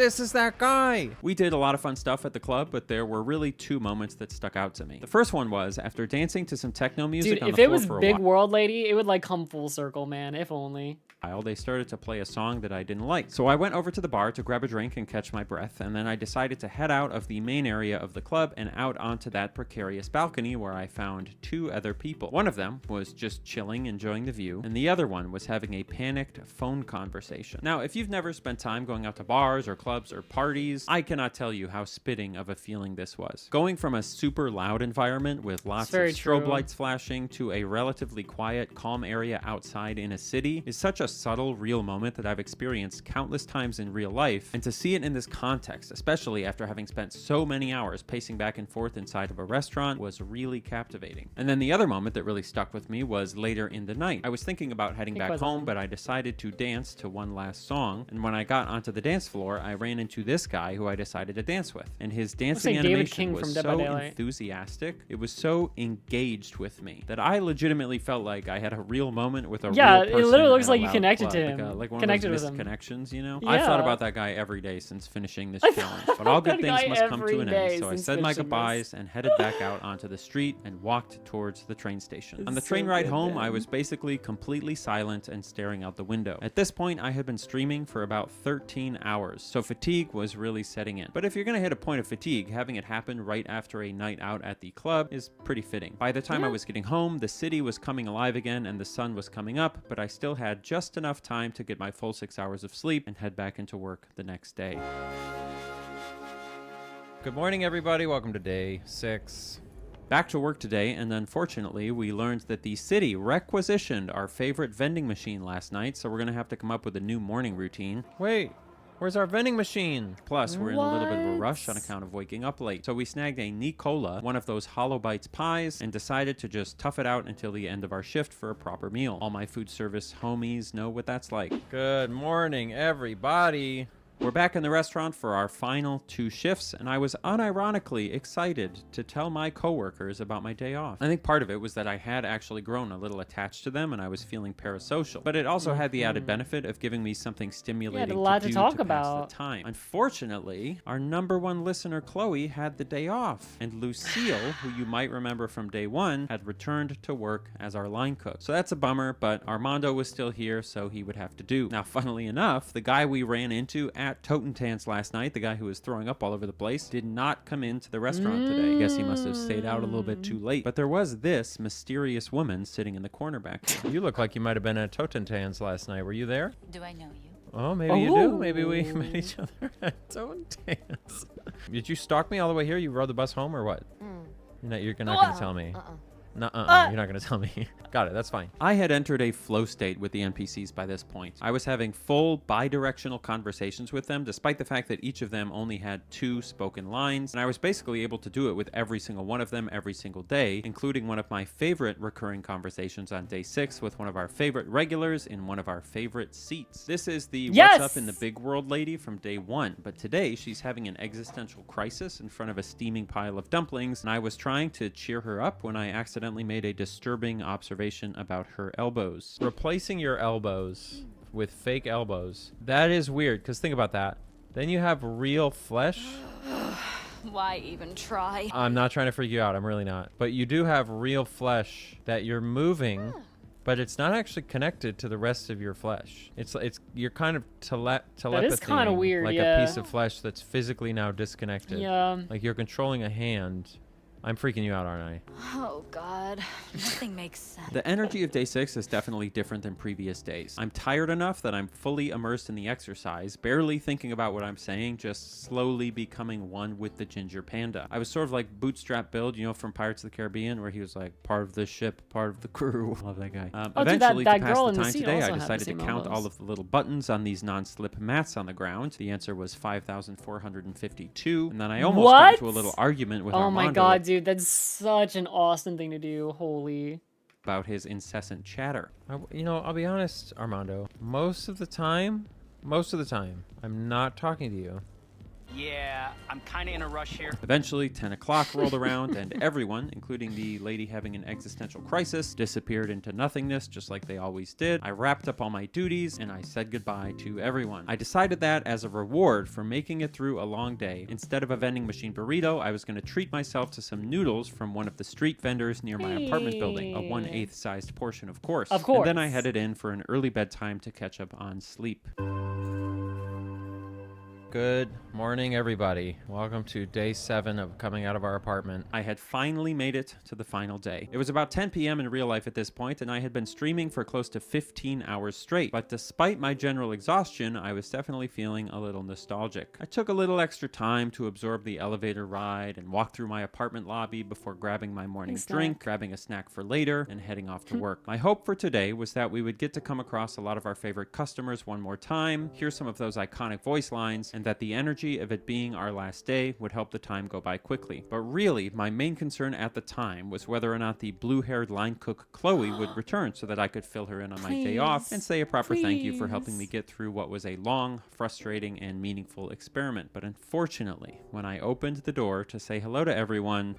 this is that guy. We did a lot of fun stuff at the club, but there were really two moments that stuck out to me. The first one was after dancing to some techno music Dude, on if the it floor was for a Big while. World Lady, it would like come full circle, man. If only. They started to play a song that I didn't like. So I went over to the bar to grab a drink and catch my breath, and then I decided to head out of the main area of the club and out onto that precarious balcony where I found two other people. One of them was just chilling, enjoying the view, and the other one was having a panicked phone conversation. Now, if you've never spent time going out to bars or clubs or parties, I cannot tell you how spitting of a feeling this was. Going from a super loud environment with lots of strobe lights flashing to a relatively quiet, calm area outside in a city is such a subtle, real moment that I've experienced countless times in real life, and to see it in this context, especially after having spent so many hours pacing back and forth inside of a restaurant, was really captivating. And then the other moment that really stuck with me was later in the night. I was thinking about heading back home, but I decided to dance to one last song, and when I got onto the dance floor, I ran into this guy who I decided to dance with, and his dancing animation was so enthusiastic, it was so engaged with me, that I legitimately felt like I had a real moment with a real person. It literally looks at a like you loud connected club, to him. like one Connected of those with him. connections, you know? Yeah. I've thought about that guy every day since finishing this challenge, but all good things must come to an end, so I said my goodbyes and headed back out onto the street and walked towards the train station. On the train ride home, I was basically completely silent and staring out the window. At this point, I had been streaming for about 13 hours, so fatigue was really setting in. But if you're gonna hit a point of fatigue, having it happen right after a night out at the club is pretty fitting. By the time I was getting home, the city was coming alive again and the sun was coming up, but I still had just enough time to get my full 6 hours of sleep and head back into work the next day. Good morning, everybody. Welcome to day 6. Back to work today, and unfortunately, we learned that the city requisitioned our favorite vending machine last night, so we're gonna have to come up with a new morning routine. Wait, where's our vending machine? Plus, we're in a little bit of a rush on account of waking up late. So we snagged a Nicola, one of those Hollow Bites pies, and decided to just tough it out until the end of our shift for a proper meal. All my food service homies know what that's like. Good morning, everybody. We're back in the restaurant for our final 2 shifts, and I was unironically excited to tell my coworkers about my day off. I think part of it was that I had actually grown a little attached to them, and I was feeling parasocial. But it also had the added benefit of giving me something stimulating to do to pass the time. Unfortunately, our #1 listener, Chloe, had the day off, and Lucille, who you might remember from day 1, had returned to work as our line cook. So that's a bummer, but Armando was still here, so he would have to do. Now, funnily enough, the guy we ran into at Totentanz last night, the guy who was throwing up all over the place, did not come into the restaurant today. I guess he must have stayed out a little bit too late. But there was this mysterious woman sitting in the corner back there. You look like you might have been at Totentanz last night. Were you there? Do I know you? Oh, maybe you do. Maybe we met each other at Totentanz. Did you stalk me all the way here? You rode the bus home or what? You're not going to tell me. You're not going to tell me. Got it. That's fine. I had entered a flow state with the NPCs by this point. I was having full bi-directional conversations with them, despite the fact that each of them only had 2 spoken lines, and I was basically able to do it with every single one of them every single day, including one of my favorite recurring conversations on day 6 with one of our favorite regulars in one of our favorite seats. This is the What's Up in the Big World lady from day 1, but today she's having an existential crisis in front of a steaming pile of dumplings, and I was trying to cheer her up when I accidentally made a disturbing observation about her elbows. Replacing your elbows with fake elbows. That is weird, because think about that. Then you have real flesh. Why even try? I'm not trying to freak you out. I'm really not. But you do have real flesh that you're moving, but it's not actually connected to the rest of your flesh. It's you're kind of telepathy. That is kind of weird, like a piece of flesh that's physically now disconnected. Yeah. Like you're controlling a hand. I'm freaking you out, aren't I? Oh, God. Nothing makes sense. The energy of day 6 is definitely different than previous days. I'm tired enough that I'm fully immersed in the exercise, barely thinking about what I'm saying, just slowly becoming one with the ginger panda. I was sort of like Bootstrap Bill, you know, from Pirates of the Caribbean, where he was like part of the ship, part of the crew. Love that guy. Eventually, to pass the time today, I decided to count all of the little buttons on these non-slip mats on the ground. The answer was 5,452, and then I almost got into a little argument with Armando. Oh my God, dude, that's such an awesome thing to do. Holy. About his incessant chatter. I'll be honest, Armando. Most of the time, I'm not talking to you. Yeah, I'm kind of in a rush here. Eventually, 10 o'clock rolled around, and everyone, including the lady having an existential crisis, disappeared into nothingness just like they always did. I wrapped up all my duties, and I said goodbye to everyone. I decided that as a reward for making it through a long day, instead of a vending machine burrito, I was going to treat myself to some noodles from one of the street vendors near my apartment building, a 1/8 sized portion, of course. Of course. And then I headed in for an early bedtime to catch up on sleep. Good morning, everybody. Welcome to day 7 of coming out of our apartment. I had finally made it to the final day. It was about 10 p.m. in real life at this point, and I had been streaming for close to 15 hours straight. But despite my general exhaustion, I was definitely feeling a little nostalgic. I took a little extra time to absorb the elevator ride and walk through my apartment lobby before grabbing my morning drink, grabbing a snack for later, and heading off to work. My hope for today was that we would get to come across a lot of our favorite customers one more time, hear some of those iconic voice lines, and that the energy of it being our last day would help the time go by quickly. But really, my main concern at the time was whether or not the blue-haired line cook Chloe would return so that I could fill her in on my day off and say a proper thank you for helping me get through what was a long, frustrating, and meaningful experiment. But unfortunately, when I opened the door to say hello to everyone,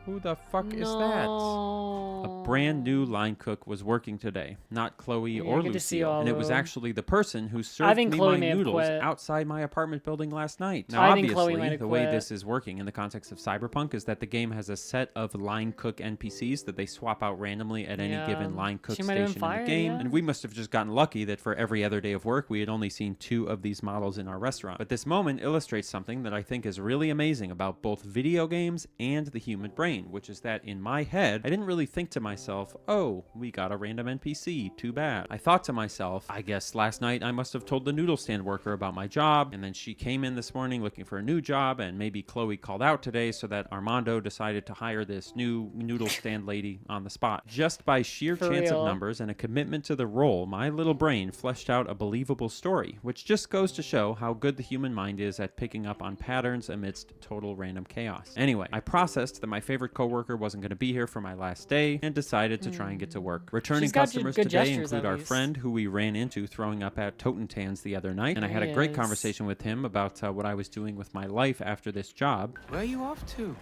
who the fuck is that? A brand new line cook was working today, not Chloe or Lucille, and it was actually the person who served me my noodles outside my apartment building last night. Now, obviously, the way this is working in the context of Cyberpunk is that the game has a set of line cook NPCs that they swap out randomly at any given line cook station in the game, and we must have just gotten lucky that for every other day of work, we had only seen 2 of these models in our restaurant. But this moment illustrates something that I think is really amazing about both video games and the human brain, which is that in my head, I didn't really think to myself, oh, we got a random NPC, too bad. I thought to myself, I guess last night I must have told the noodle stand worker about my job, and then she came in this morning looking for a new job, and maybe Chloe called out today so that Armando decided to hire this new noodle stand lady on the spot. Just by sheer chance of numbers and a commitment to the role, my little brain fleshed out a believable story, which just goes to show how good the human mind is at picking up on patterns amidst total random chaos. Anyway, I processed that my favorite coworker wasn't going to be here for my last day and decided to try and get to work. Returning customers today include our friend who we ran into throwing up at Totentan's the other night, and I had a great conversation with him about what I was doing with my life after this job. Where are you off to?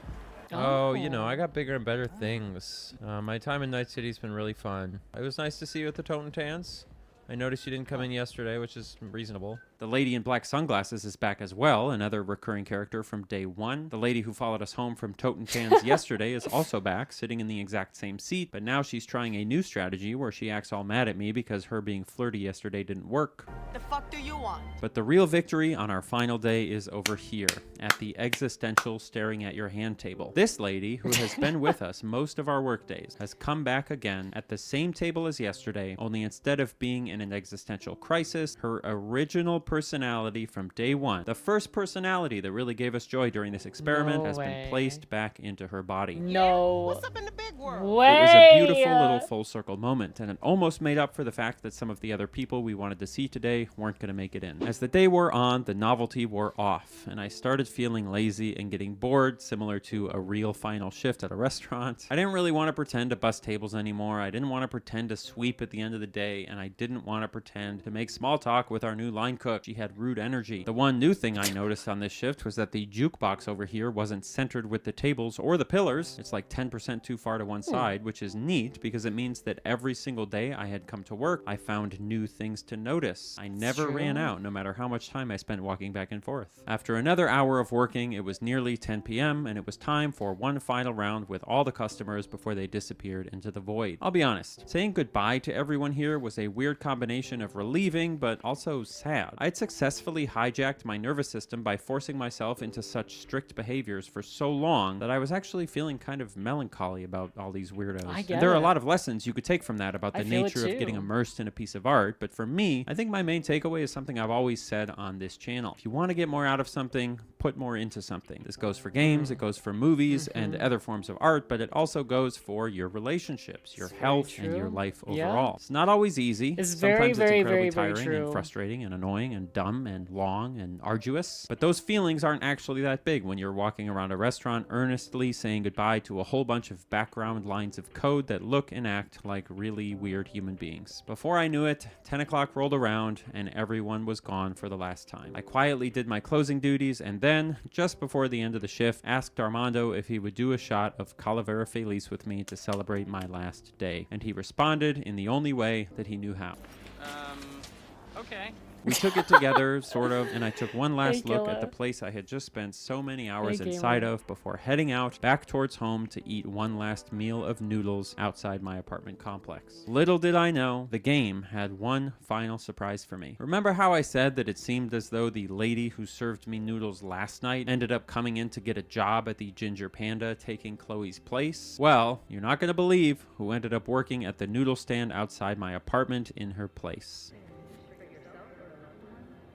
Oh, you know, I got bigger and better things. My time in Night City's been really fun. It was nice to see you at the Totentans. I noticed you didn't come in yesterday, which is reasonable. The lady in black sunglasses is back as well, another recurring character from day 1. The lady who followed us home from Totentan's yesterday is also back, sitting in the exact same seat, but now she's trying a new strategy where she acts all mad at me because her being flirty yesterday didn't work. The fuck do you want? But the real victory on our final day is over here, at the existential staring at your hand table. This lady, who has been with us most of our workdays, has come back again at the same table as yesterday, only instead of being in an existential crisis, her original personality from day 1, the first personality that really gave us joy during this experiment, has been placed back into her body. No. What's up in the big world? Way. It was a beautiful little full circle moment, and it almost made up for the fact that some of the other people we wanted to see today weren't going to make it in. As the day wore on, the novelty wore off, and I started feeling lazy and getting bored, similar to a real final shift at a restaurant. I didn't really want to pretend to bus tables anymore. I didn't want to pretend to sweep at the end of the day, and I didn't want to pretend to make small talk with our new line cook. She had rude energy. The one new thing I noticed on this shift was that the jukebox over here wasn't centered with the tables or the pillars. It's like 10% too far to one side, which is neat because it means that every single day I had come to work, I found new things to notice. I never ran out, no matter how much time I spent walking back and forth. After another hour of working, it was nearly 10 p.m. and it was time for one final round with all the customers before they disappeared into the void. I'll be honest, saying goodbye to everyone here was a weird combination of relieving but also sad. I'd successfully hijacked my nervous system by forcing myself into such strict behaviors for so long that I was actually feeling kind of melancholy about all these weirdos. There are a lot of lessons you could take from that about the nature of getting immersed in a piece of art, but for me, I think my main takeaway is something I've always said on this channel. If you want to get more out of something, put more into something. This goes for games, it goes for movies and other forms of art, but it also goes for your relationships, your health, and your life overall. It's not always easy. It's Sometimes very, it's incredibly very tiring and frustrating and annoying and dumb and long and arduous. But those feelings aren't actually that big when you're walking around a restaurant earnestly saying goodbye to a whole bunch of background lines of code that look and act like really weird human beings. Before I knew it, 10 o'clock rolled around and everyone was gone for the last time. I quietly did my closing duties and then, just before the end of the shift, asked Armando if he would do a shot of Calavera Feliz with me to celebrate my last day, and he responded in the only way that he knew how. Okay. We took it together, sort of, and I took one last Hey, look at the Killa. place I had just spent so many hours Hey, inside Gamer. of before heading out back towards home to eat one last meal of noodles outside my apartment complex. Little did I know, the game had one final surprise for me. Remember how I said that it seemed as though the lady who served me noodles last night ended up coming in to get a job at the Ginger Panda, taking Chloe's place? Well, you're not going to believe who ended up working at the noodle stand outside my apartment in her place.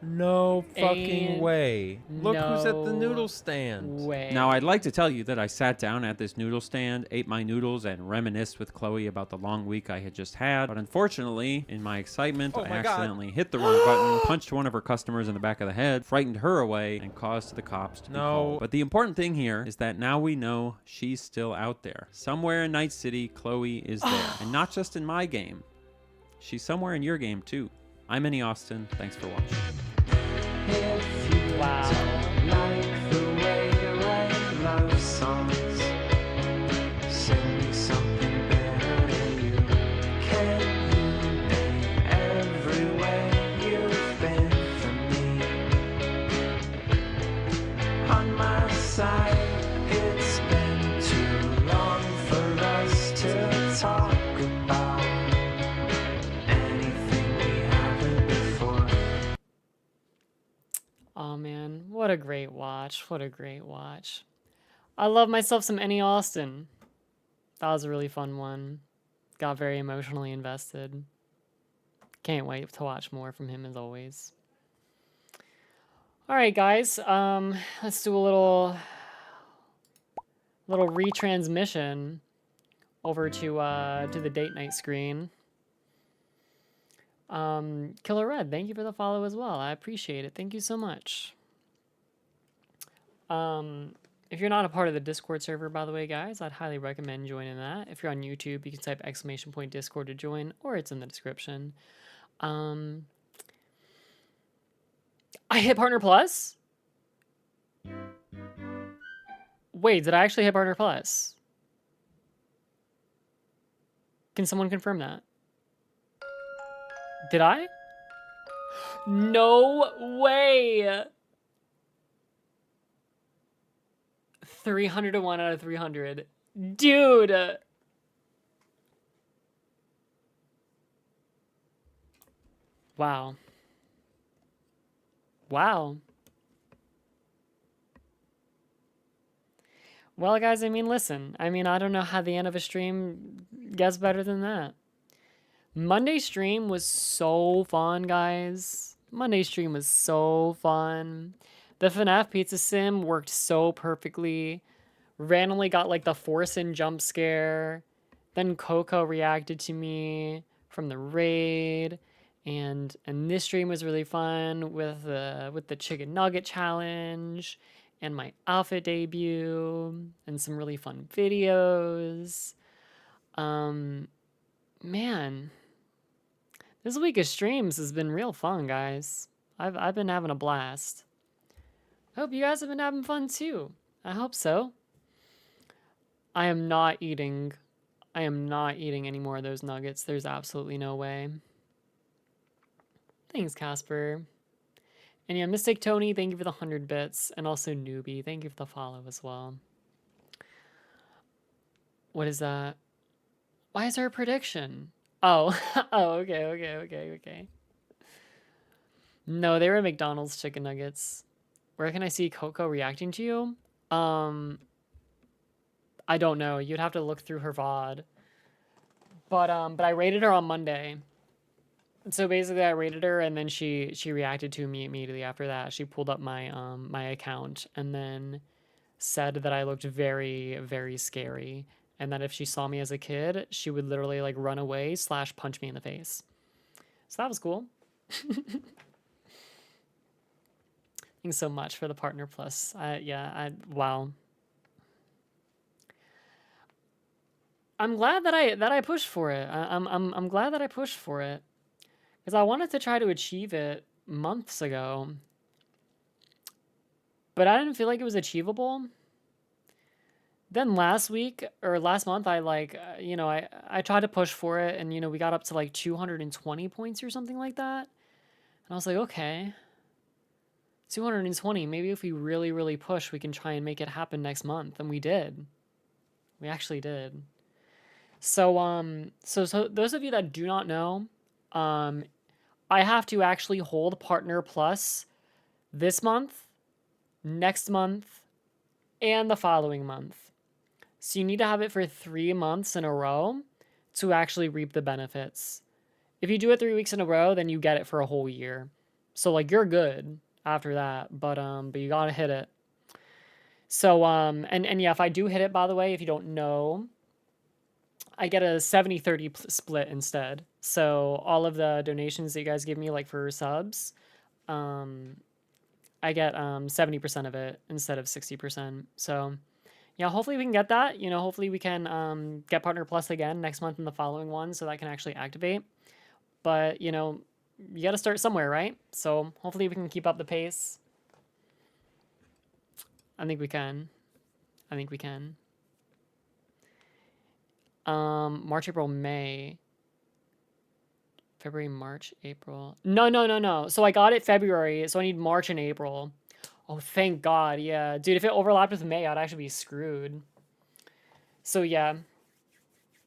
No fucking Ain't way. Look who's at the no noodle stand. way. Now, I'd like to tell you that I sat down at this noodle stand, ate my noodles, and reminisced with Chloe about the long week I had just had. But unfortunately, in my excitement, Oh I my God. accidentally hit the wrong button, punched one of her customers in the back of the head, frightened her away, and caused the cops to be called. But the important thing here is that now we know she's still out there. Somewhere in Night City, Chloe is there. And not just in my game. She's somewhere in your game, too. I'm Minnie Austin. Thanks for watching. Wow. It's been too long for us to talk about anything we haven't before. Oh man, what a great watch. What a great watch. I love myself some Annie Austin. That was a really fun one. Got very emotionally invested. Can't wait to watch more from him as always. All right, guys. Let's do a little retransmission over to the date night screen. Killer Red, thank you for the follow as well. I appreciate it. Thank you so much. If you're not a part of the Discord server, by the way, guys, I'd highly recommend joining that. If you're on YouTube, you can type !Discord to join, or it's in the description. I hit Partner Plus? Wait, did I actually hit Partner Plus? Can someone confirm that? Did I? No way! 300 to 1 out of 300. Dude! Wow. Wow. Well, guys, I mean, listen. I mean, I don't know how the end of a stream gets better than that. Monday stream was so fun, guys. Monday stream was so fun. The FNAF Pizza Sim worked so perfectly. Randomly got like the force-in jump scare. Then Coco reacted to me from the raid. And this stream was really fun with the chicken nugget challenge and my outfit debut and some really fun videos. Man, this week of streams has been real fun, guys. I've been having a blast. I hope you guys have been having fun too. I hope so. I am not eating any more of those nuggets. There's absolutely no way. Thanks, Casper. And yeah, Mystic Tony, thank you for the 100 bits. And also Newbie, thank you for the follow as well. What is that? Why is there a prediction? Oh, oh, okay. No, they were McDonald's chicken nuggets. Where can I see Coco reacting to you? I don't know. You'd have to look through her VOD. But I rated her on Monday. So basically I rated her and then she reacted to me immediately after that. She pulled up my my account and then said that I looked very, very scary. And that if she saw me as a kid, she would literally like run away / punch me in the face. So that was cool. Thanks so much for the Partner Plus. Wow. I'm glad that I pushed for it. I'm glad that I pushed for it, because I wanted to try to achieve it months ago, but I didn't feel like it was achievable. Then last week or last month, I I tried to push for it, and we got up to like 220 points or something like that, and I was like, okay, 220. Maybe if we really push, we can try and make it happen next month, and we did. We actually did. So so those of you that do not know, I have to actually hold Partner Plus this month, next month, and the following month. So you need to have it for 3 months in a row to actually reap the benefits. If you do it 3 weeks in a row, then you get it for a whole year. So like you're good after that, but you gotta hit it. So and yeah, if I do hit it, by the way, if you don't know, I get a 70-30 split instead. So all of the donations that you guys give me, like for subs, I get 70% of it instead of 60%. So yeah, hopefully we can get that. Hopefully we can get Partner Plus again next month and the following one, so that can actually activate. But you got to start somewhere, right? So hopefully we can keep up the pace. I think we can. I think we can. March, April, May. February, March, April. No. So I got it February, so I need March and April. Oh, thank God. Yeah. Dude, if it overlapped with May, I'd actually be screwed. So yeah.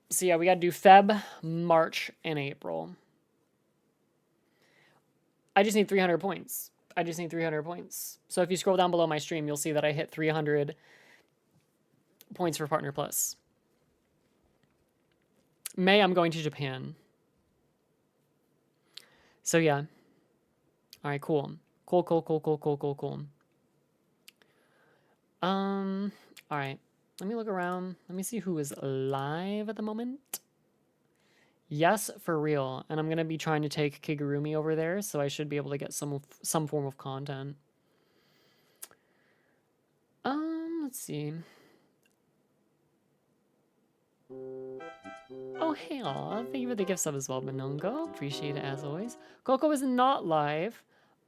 So yeah, we got to do Feb, March, and April. I just need 300 points. I just need 300 points. So if you scroll down below my stream, you'll see that I hit 300 points for Partner Plus. May, I'm going to Japan. So yeah. All right, cool. Cool. All right. Let me look around. Let me see who is live at the moment. Yes, for real. And I'm going to be trying to take Kigurumi over there, so I should be able to get some form of content. Let's see. Oh, hey, aw. Thank you for the gift sub as well, Benongo. Appreciate it as always. Coco is not live.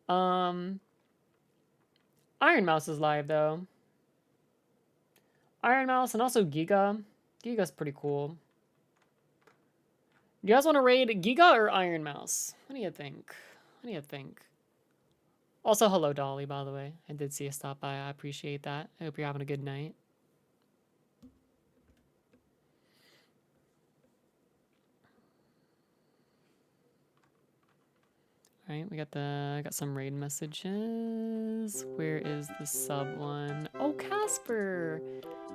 Iron Mouse is live, though. Iron Mouse and also Giga. Giga's pretty cool. Do you guys want to raid Giga or Iron Mouse? What do you think? What do you think? Also, hello, Dolly, by the way. I did see a stop by. I appreciate that. I hope you're having a good night. All right, we got some raid messages. Where is the sub one? Oh, Casper!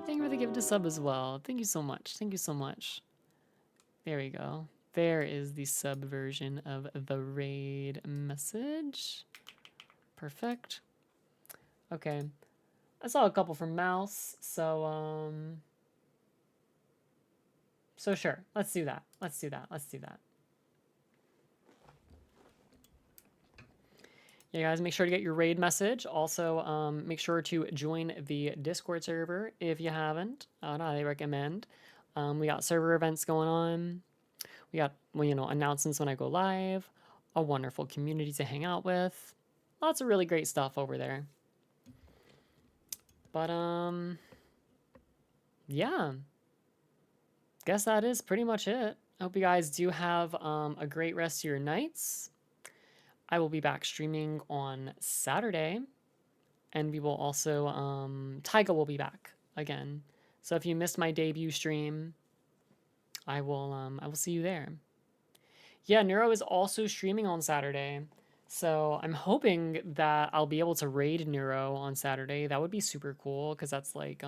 Thank you for the gift to sub as well. Thank you so much. Thank you so much. There we go. There is the sub version of the raid message. Perfect. Okay. I saw a couple from Mouse, so so sure. Let's do that. Let's do that. Let's do that. Yeah, guys, make sure to get your raid message. Also, make sure to join the Discord server if you haven't. I'd highly recommend. We got server events going on. We got, announcements when I go live. A wonderful community to hang out with. Lots of really great stuff over there. But, yeah. Guess that is pretty much it. I hope you guys do have a great rest of your nights. I will be back streaming on Saturday, and we will also, Taiga will be back again. So if you missed my debut stream, I will see you there. Yeah, Neuro is also streaming on Saturday, so I'm hoping that I'll be able to raid Neuro on Saturday. That would be super cool, because that's like,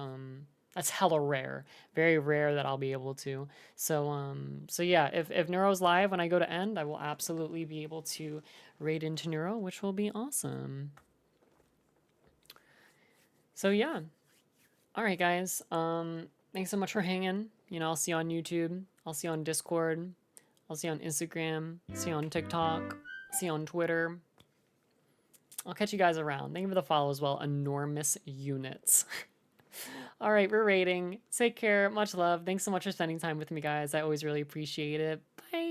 that's hella rare. Very rare that I'll be able to. So so yeah, if Neuro's live when I go to end, I will absolutely be able to raid into Neuro, which will be awesome. So yeah. All right, guys. Thanks so much for hanging. I'll see you on YouTube. I'll see you on Discord. I'll see you on Instagram. See you on TikTok. See you on Twitter. I'll catch you guys around. Thank you for the follow as well. Enormous units. All right, we're rating. Take care. Much love. Thanks so much for spending time with me, guys. I always really appreciate it. Bye.